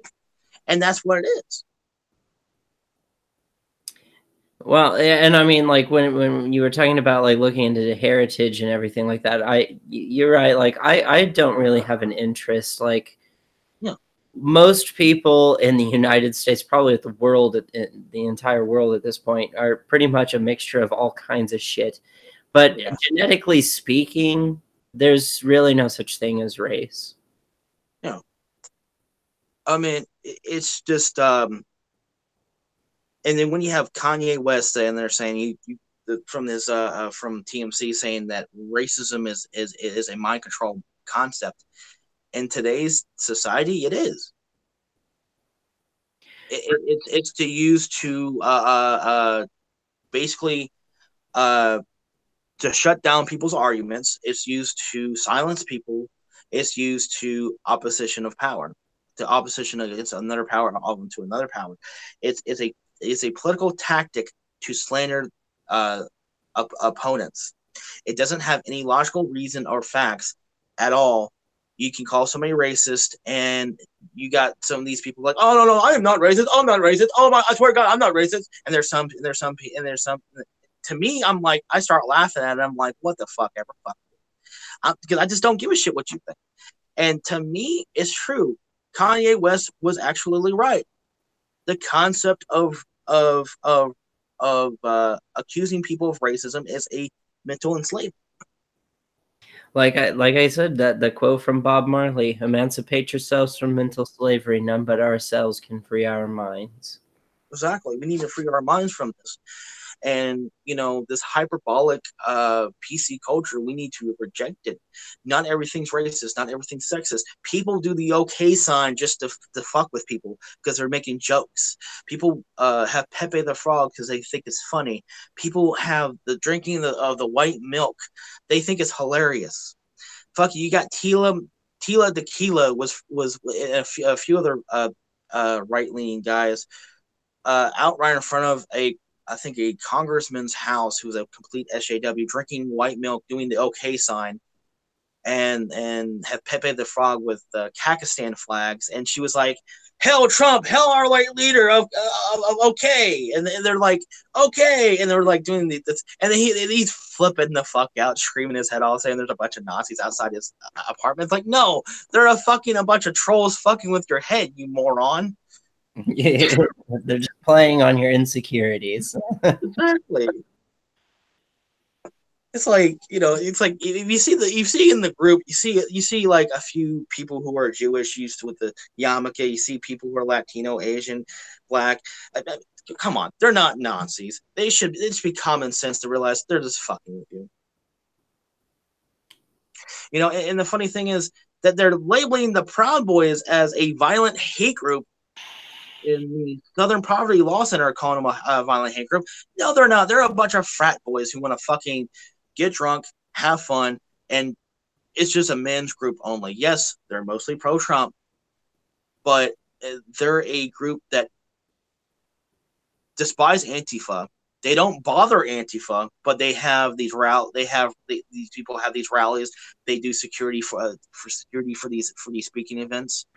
Speaker 1: And that's what it is.
Speaker 2: Well, and I mean, like when you were talking about like looking into the heritage and everything like that, you're right. Like I don't really have an interest. Like,
Speaker 1: yeah,
Speaker 2: most people in the United States, probably the world, the entire world at this point, are pretty much a mixture of all kinds of shit. But genetically speaking, there's really no such thing as race.
Speaker 1: Yeah. I mean, it's just and then when you have Kanye West saying they're saying from TMC saying that racism is a mind control concept in today's society, it is. It's to use to basically to shut down people's arguments. It's used to silence people. It's used to opposition of power, to opposition against another power and to another power. It's a political tactic to slander opponents. It doesn't have any logical reason or facts at all. You can call somebody racist, and you got some of these people like, "Oh no, I am not racist. I'm not racist. Oh my, I swear to God, I'm not racist." And there's some. To me, I'm like, I start laughing at it. I'm like, what the fuck ever, fuck, because I just don't give a shit what you think. And to me, it's true. Kanye West was actually right. The concept of accusing people of racism is a mental enslavement.
Speaker 2: Like I said, that the quote from Bob Marley: "Emancipate yourselves from mental slavery. None but ourselves can free our minds."
Speaker 1: Exactly. We need to free our minds from this. And this hyperbolic PC culture, we need to reject it. Not everything's racist, not everything's sexist. People do the okay sign just to fuck with people because they're making jokes. People have Pepe the Frog because they think it's funny. People have the drinking of the white milk, they think it's hilarious. Fuck you got Tila Tequila was a few other right-leaning guys out right in front of I think a congressman's house who's a complete SJW, drinking white milk, doing the okay sign, and have Pepe the Frog with the Kakistan flags, and she was like, "Hell Trump, hell our white leader of okay," and they're like, "Okay," and they're like doing this, and then he's flipping the fuck out, screaming his head off, saying there's a bunch of Nazis outside his apartment. It's like, no, they're a bunch of trolls fucking with your head, you moron.
Speaker 2: They're just playing on your insecurities.
Speaker 1: Exactly. It's like, it's like if you see in the group, you see like a few people who are Jewish used with the yarmulke. You see people who are Latino, Asian, Black. Come on, they're not Nazis. It should be common sense to realize they're just fucking with you. And the funny thing is that they're labeling the Proud Boys as a violent hate group. In the Southern Poverty Law Center, calling them a violent hate group. No, they're not. They're a bunch of frat boys who want to fucking get drunk, have fun, and it's just a men's group only. Yes, they're mostly pro-Trump, but they're a group that despise Antifa. They don't bother Antifa, but they have these these people have these rallies. They do security for security for these speaking events,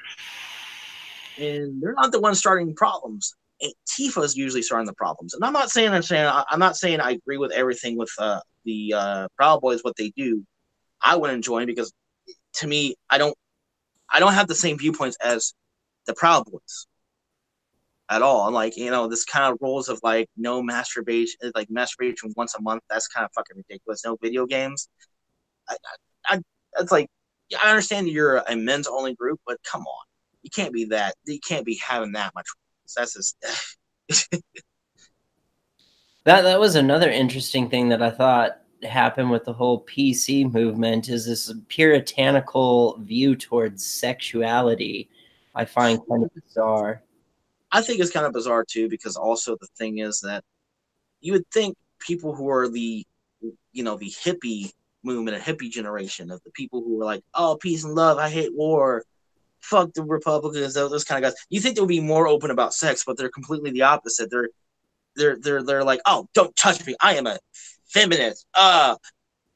Speaker 1: and they're not the ones starting problems. Antifa is usually starting the problems, and I'm not saying I agree with everything with the Proud Boys what they do. I wouldn't join because to me I don't have the same viewpoints as the Proud Boys at all. And like this kind of rules of like no masturbation, like masturbation once a month. That's kind of fucking ridiculous. No video games. It's like I understand you're a men's only group, but come on, you can't be that. You can't be having that much. That's just.
Speaker 2: That was another interesting thing that I thought happened with the whole PC movement is this puritanical view towards sexuality. I find kind of bizarre.
Speaker 1: I think it's kind of bizarre too, because also the thing is that you would think people who are the hippie movement, a hippie generation of the people who were like, oh, peace and love, I hate war, fuck the Republicans, those kind of guys. You think they'll be more open about sex, but they're completely the opposite. They're like, oh, don't touch me, I am a feminist.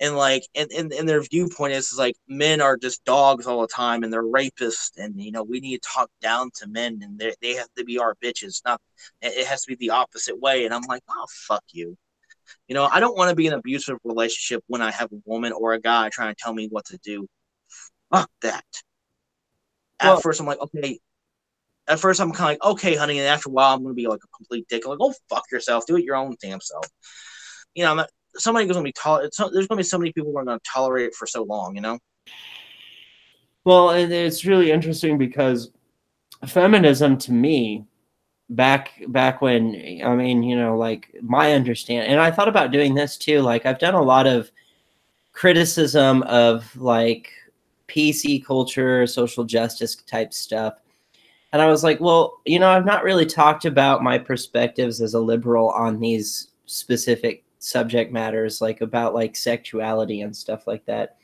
Speaker 1: And like, and their viewpoint is like men are just dogs all the time, and they're rapists, and we need to talk down to men, and they have to be our bitches. Not, it has to be the opposite way. And I'm like, oh, fuck you. I don't want to be in an abusive relationship when I have a woman or a guy trying to tell me what to do. Fuck that. At first, I'm like, okay. At first, I'm kind of like, okay, honey, and after a while, I'm gonna be like a complete dick. I'm like, oh, fuck yourself. Do it your own damn self. I'm not. Somebody's going to be there's going to be so many people who are going to tolerate it for so long,
Speaker 2: Well, it's really interesting because feminism to me, back when, I mean, like my understanding, and I thought about doing this too. Like I've done a lot of criticism of like PC culture, social justice type stuff. And I was like, well, I've not really talked about my perspectives as a liberal on these specific subject matters, like about like sexuality and stuff like that.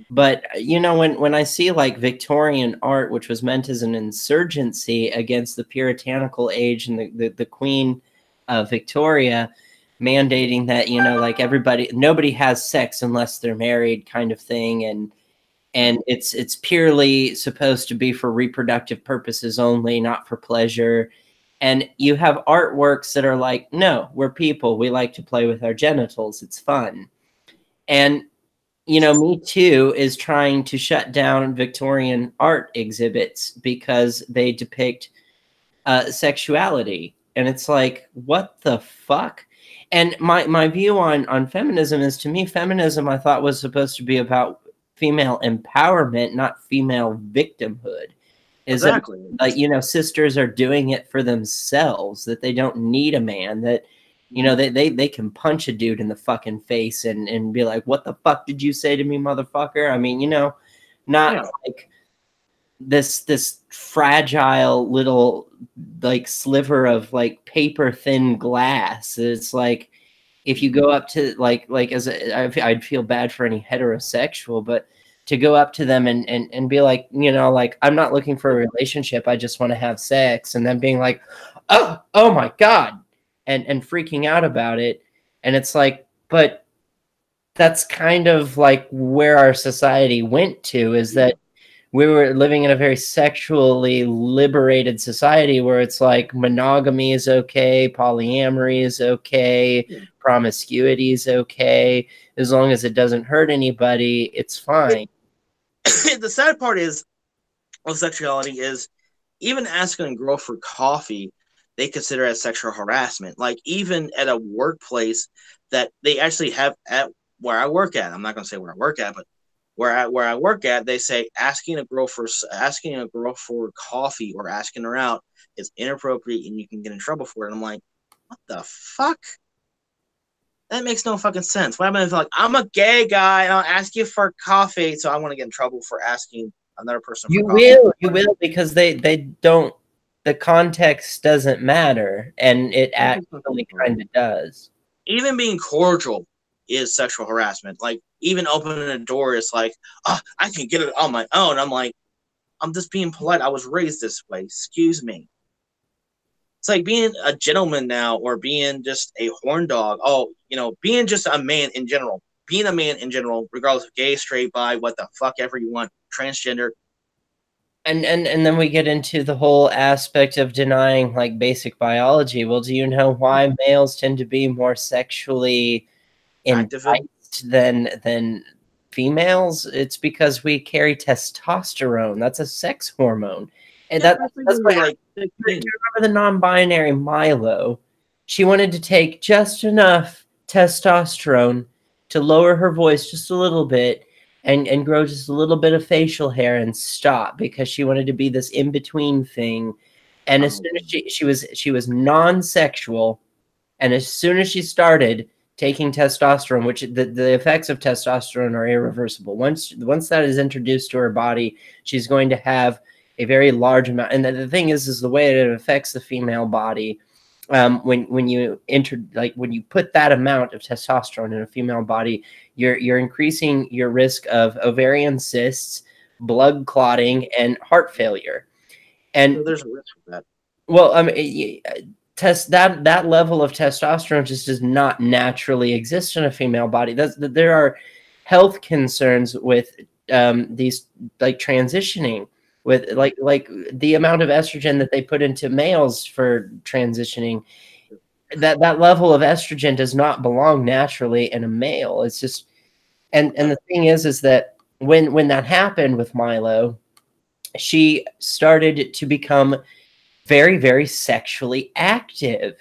Speaker 2: But when I see like Victorian art, which was meant as an insurgency against the puritanical age and the Queen Victoria mandating that like nobody has sex unless they're married, kind of thing, and it's purely supposed to be for reproductive purposes only, not for pleasure. And you have artworks that are like, no, we're people. We like to play with our genitals. It's fun. And, Me Too is trying to shut down Victorian art exhibits because they depict sexuality. And it's like, what the fuck? And my view on feminism is, to me, feminism I thought was supposed to be about female empowerment, not female victimhood.
Speaker 1: Exactly.
Speaker 2: That, sisters are doing it for themselves, that they don't need a man, that they can punch a dude in the fucking face and be like, what the fuck did you say to me, motherfucker? I mean, not like this fragile little like sliver of like paper thin glass. It's like if you go up to like I'd feel bad for any heterosexual, but to go up to them and be like, like, I'm not looking for a relationship, I just want to have sex, and then being like, oh my God, and freaking out about it. And it's like, but that's kind of like where our society went to, is that we were living in a very sexually liberated society where it's like monogamy is okay, polyamory is okay, promiscuity is okay, as long as it doesn't hurt anybody, it's fine.
Speaker 1: The sad part is of sexuality is even asking a girl for coffee, they consider as sexual harassment. Like even at a workplace that they actually have at where I work at. I'm not going to say where I work at, but where I work at, they say asking a girl for coffee or asking her out is inappropriate and you can get in trouble for it. And I'm like, what the fuck? That makes no fucking sense. What happens if like I'm a gay guy and I'll ask you for coffee, so I want to get in trouble for asking another person for coffee?
Speaker 2: You will, because they don't. The context doesn't matter, and it actually kind of does.
Speaker 1: Even being cordial is sexual harassment. Like even opening a door is like, oh, I can get it on my own. I'm like, I'm just being polite. I was raised this way. Excuse me. It's like being a gentleman now, or being just a horn dog. Oh, being just a man in general. Being a man in general, regardless of gay, straight, bi, what the fuck ever you want, transgender.
Speaker 2: And then we get into the whole aspect of denying like basic biology. Well, do you know why males tend to be more sexually enticed than females? It's because we carry testosterone. That's a sex hormone. And that's why, like, do you remember the non-binary Milo? She wanted to take just enough testosterone to lower her voice just a little bit and grow just a little bit of facial hair and stop, because she wanted to be this in-between thing. And as soon as she was non-sexual, and as soon as she started taking testosterone, which the effects of testosterone are irreversible. Once that is introduced to her body, she's going to have a very large amount. And the thing is the way it affects the female body. When you put that amount of testosterone in a female body, you're increasing your risk of ovarian cysts, blood clotting, and heart failure. And
Speaker 1: so there's a risk for that.
Speaker 2: Well, I mean, that level of testosterone just does not naturally exist in a female body. There are health concerns with these, like, transitioning, with like the amount of estrogen that they put into males for transitioning. That level of estrogen does not belong naturally in a male. It's just, and the thing is that when that happened with Milo, she started to become very, very sexually active.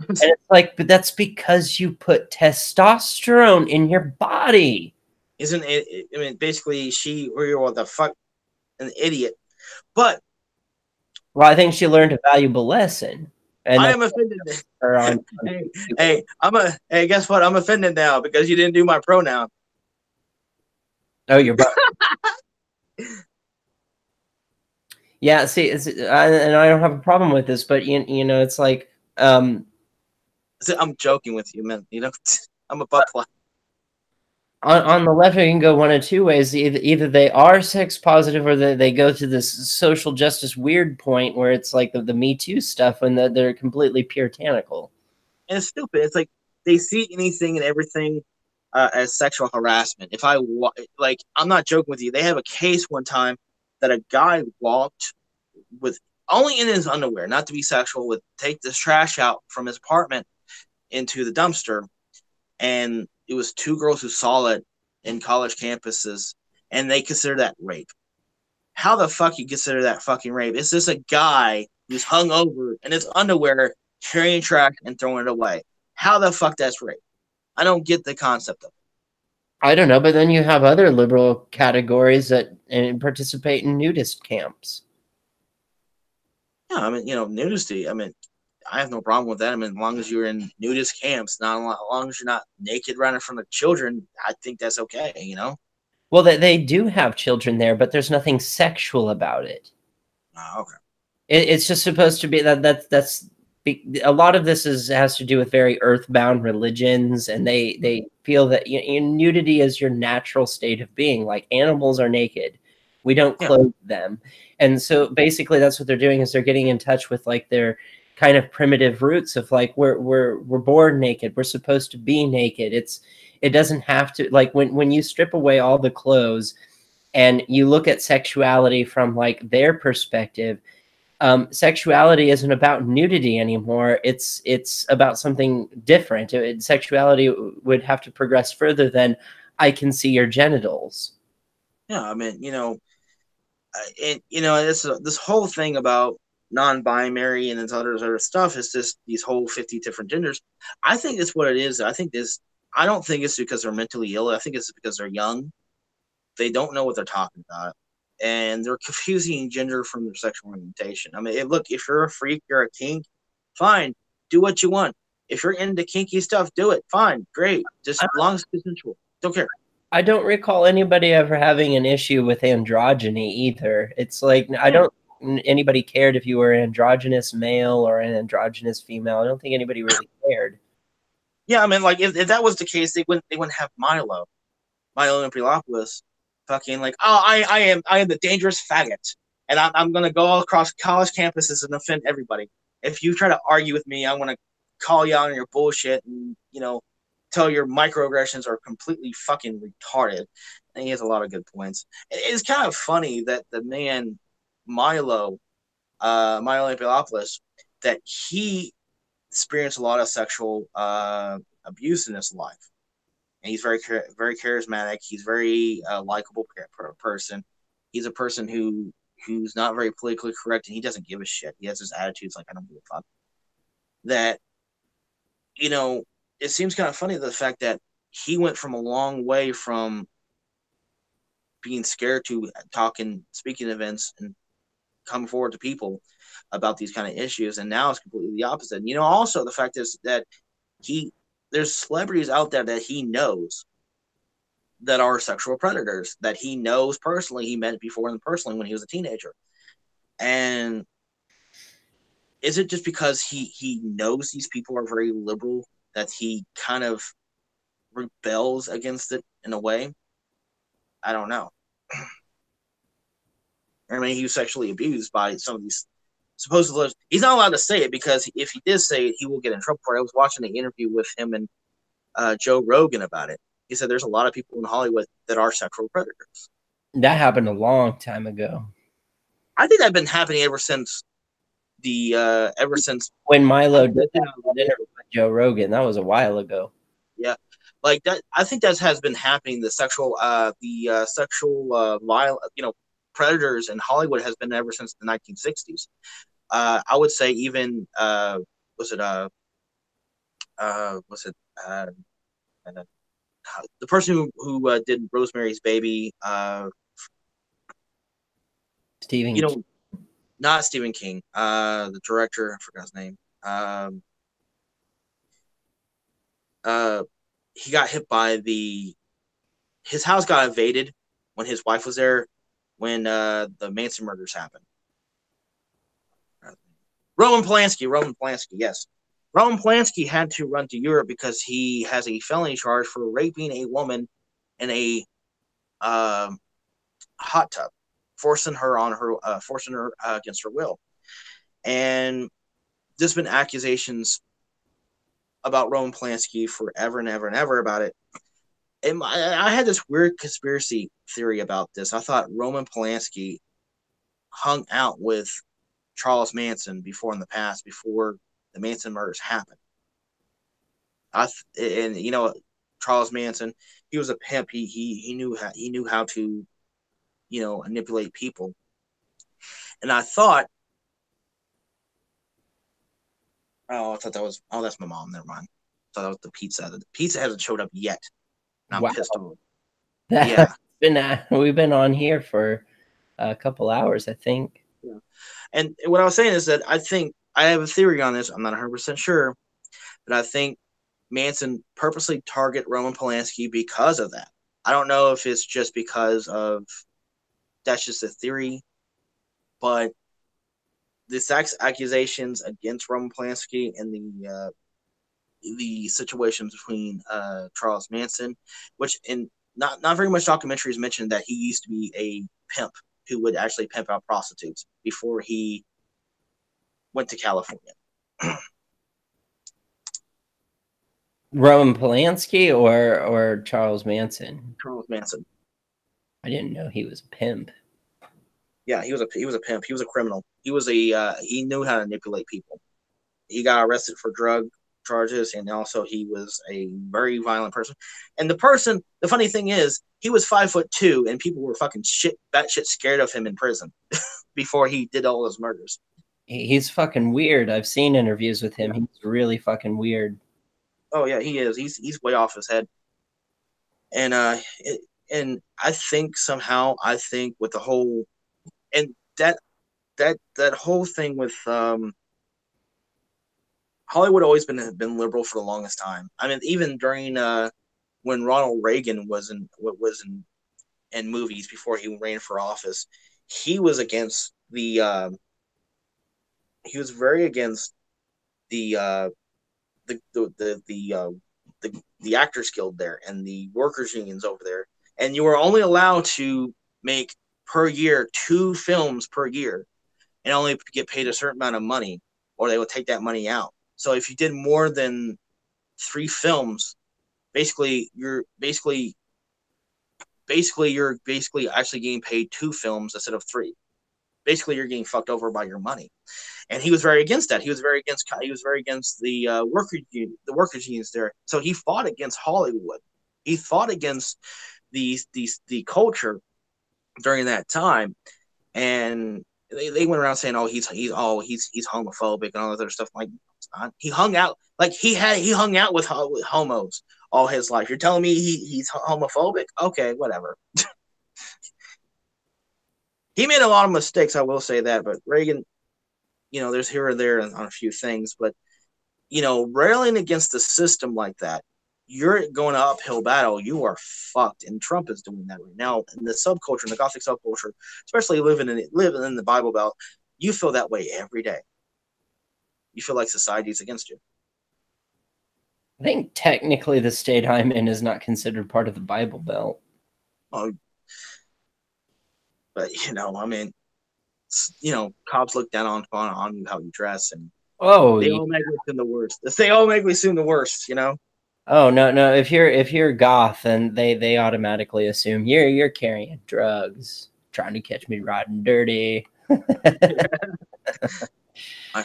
Speaker 2: And it's like, but that's because you put testosterone in your body.
Speaker 1: Isn't it? I mean, basically, what the fuck, an idiot. But
Speaker 2: well, I think she learned a valuable lesson. And
Speaker 1: I am offended. Hey, guess what? I'm offended now because you didn't do my pronoun.
Speaker 2: Oh, you're yeah, see, and I don't have a problem with this, but you know, it's like
Speaker 1: I'm joking with you, man. I'm a butt plug.
Speaker 2: On the left, you can go one of two ways. Either they are sex positive, or they go to this social justice weird point where it's like the Me Too stuff, when they're completely puritanical.
Speaker 1: And it's stupid. It's like they see anything and everything as sexual harassment. I'm not joking with you. They have a case one time that a guy walked with only in his underwear, not to be sexual, would take this trash out from his apartment into the dumpster, and it was two girls who saw it in college campuses, and they consider that rape. How the fuck you consider that fucking rape? It's just a guy who's hung over in his underwear, carrying trash and throwing it away. How the fuck that's rape? I don't get the concept of it.
Speaker 2: I don't know, but then you have other liberal categories that participate in nudist camps.
Speaker 1: Yeah, I mean, nudity. I mean, I have no problem with that. I mean, as long as you're in nudist camps, not as long as you're not naked running from the children, I think that's okay,
Speaker 2: Well, they do have children there, but there's nothing sexual about it.
Speaker 1: Oh, okay.
Speaker 2: It's just supposed to be that's a lot of this has to do with very earthbound religions, and they feel that nudity is your natural state of being. Like, animals are naked. We don't clothe them. And so basically that's what they're doing, is they're getting in touch with like their kind of primitive roots of like, we're born naked. We're supposed to be naked. It doesn't have to, like, when you strip away all the clothes and you look at sexuality from like their perspective, sexuality isn't about nudity anymore. It's about something different. Sexuality would have to progress further than I can see your genitals.
Speaker 1: Yeah, I mean, and you know, this whole thing about non-binary and this other stuff is just these whole 50 different genders. I think it's what it is. I don't think it's because they're mentally ill. I think it's because they're young. They don't know what they're talking about, and they're confusing gender from their sexual orientation. I mean, look, if you're a freak, you're a kink, fine, do what you want. If you're into kinky stuff, do it, fine, great, just as long as it's consensual. Don't care.
Speaker 2: I don't recall anybody ever having an issue with androgyny either. It's like I don't anybody cared if you were an androgynous male or an androgynous female. I don't think anybody really cared.
Speaker 1: Yeah, I mean, like if that was the case, they wouldn't have Milo Yiannopoulos, fucking like, oh, I am the dangerous faggot, and I'm gonna go all across college campuses and offend everybody. If you try to argue with me, I'm gonna call you out on your bullshit and tell your microaggressions are completely fucking retarded. And he has a lot of good points. It's kind of funny that the man Milo Yiannopoulos, that he experienced a lot of sexual abuse in his life. And he's very charismatic. He's very likable person. He's a person who's not very politically correct, and he doesn't give a shit. He has his attitudes like, I don't give a fuck. That, it seems kind of funny, the fact that he went from a long way from being scared to talking, speaking events, and coming forward to people about these kind of issues, and now it's completely the opposite. And, also the fact is that there's celebrities out there that he knows that are sexual predators, that he knows personally. He met before them personally when he was a teenager. And is it just because he knows these people are very liberal that he kind of rebels against it in a way? I don't know. I mean, he was sexually abused by some of these supposedly. He's not allowed to say it, because if he did say it, he will get in trouble for it. I was watching the interview with him and Joe Rogan about it. He said there's a lot of people in Hollywood that are sexual predators.
Speaker 2: That happened a long time ago.
Speaker 1: I think that's been happening ever since
Speaker 2: when Milo did dinner with Joe Rogan. That was a while ago.
Speaker 1: Yeah, like that. I think that has been happening. The sexual predators in Hollywood has been ever since the 1960s. I would say even the person who did Rosemary's Baby,
Speaker 2: Stephen King.
Speaker 1: Not Stephen King, the director, I forgot his name. He got hit by his house got invaded when his wife was there, when the Manson murders happened. Roman Polanski, yes. Roman Polanski had to run to Europe because he has a felony charge for raping a woman in a hot tub, forcing her against her will. And there's been accusations about Roman Polanski forever and ever and ever about it. And I had this weird conspiracy theory about this. I thought Roman Polanski hung out with Charles Manson before the Manson murders happened. Charles Manson, he was a pimp. He knew how to, manipulate people. And I thought, that's my mom. Never mind. I thought that was the pizza. The pizza hasn't showed up yet. And I'm pissed off.
Speaker 2: Yeah. We've been on here for a couple hours, I think.
Speaker 1: Yeah. And what I was saying is that I think I have a theory on this. I'm not 100% sure, but I think Manson purposely target Roman Polanski because of that. I don't know if it's just because of that's just a theory, but the sex accusations against Roman Polanski and the situations between Charles Manson, which in not very much documentaries mentioned that he used to be a pimp who would actually pimp out prostitutes before he went to California.
Speaker 2: Roman Polanski or Charles Manson?
Speaker 1: Charles Manson.
Speaker 2: I didn't know he was a pimp.
Speaker 1: Yeah, he was a pimp. He was a criminal. He knew how to manipulate people. He got arrested for drug charges, and also he was a very violent person. And the funny thing is, he was 5'2", and people were fucking batshit scared of him in prison before he did all those murders.
Speaker 2: He's fucking weird. I've seen interviews with him. Yeah. He's really fucking weird.
Speaker 1: Oh yeah, he is. He's way off his head. And and I think somehow with the whole and that whole thing with Hollywood always been liberal for the longest time. I mean, even during when Ronald Reagan was in movies before he ran for office, he was against the he was very against the Actors Guild there and the workers unions over there, and you were only allowed to make per year 2 films per year, and only get paid a certain amount of money, or they would take that money out. So if you did more than 3 films, basically you're actually getting paid 2 films instead of 3. Basically, you're getting fucked over by your money. And he was very against that. He was very against the workers unions there. So he fought against Hollywood. He fought against the culture during that time, and they went around saying, "Oh, he's homophobic and all that other stuff." Like, it's not. He hung out with homos all his life. You're telling me he's homophobic? Okay, whatever. He made a lot of mistakes, I will say that, but Reagan, there's here or there on a few things, but, railing against the system like that, you're going an uphill battle. You are fucked, and Trump is doing that right now. In the subculture, in the Gothic subculture, especially living in the Bible Belt, you feel that way every day. You feel like society is against you.
Speaker 2: I think technically the state I'm in is not considered part of the Bible Belt.
Speaker 1: Oh, but I mean, cops look down on you how you dress, and they all make me assume the worst. They all make me assume the worst,
Speaker 2: Oh no! If you're goth, then they automatically assume you're carrying drugs, trying to catch me riding dirty.
Speaker 1: My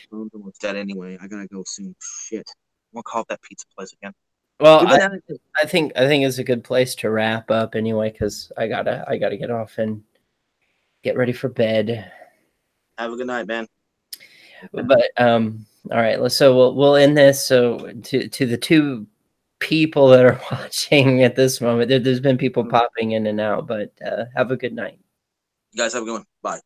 Speaker 1: phone's almost dead anyway. I gotta go soon. Shit, I'm gonna call up that pizza place again.
Speaker 2: Well, I think it's a good place to wrap up anyway, because I gotta get off and get ready for bed.
Speaker 1: Have a good night, man.
Speaker 2: But all right, so we'll end this. So to the 2 people that are watching at this moment, there's been people popping in and out, but have a good night.
Speaker 1: You guys have a good one. Bye.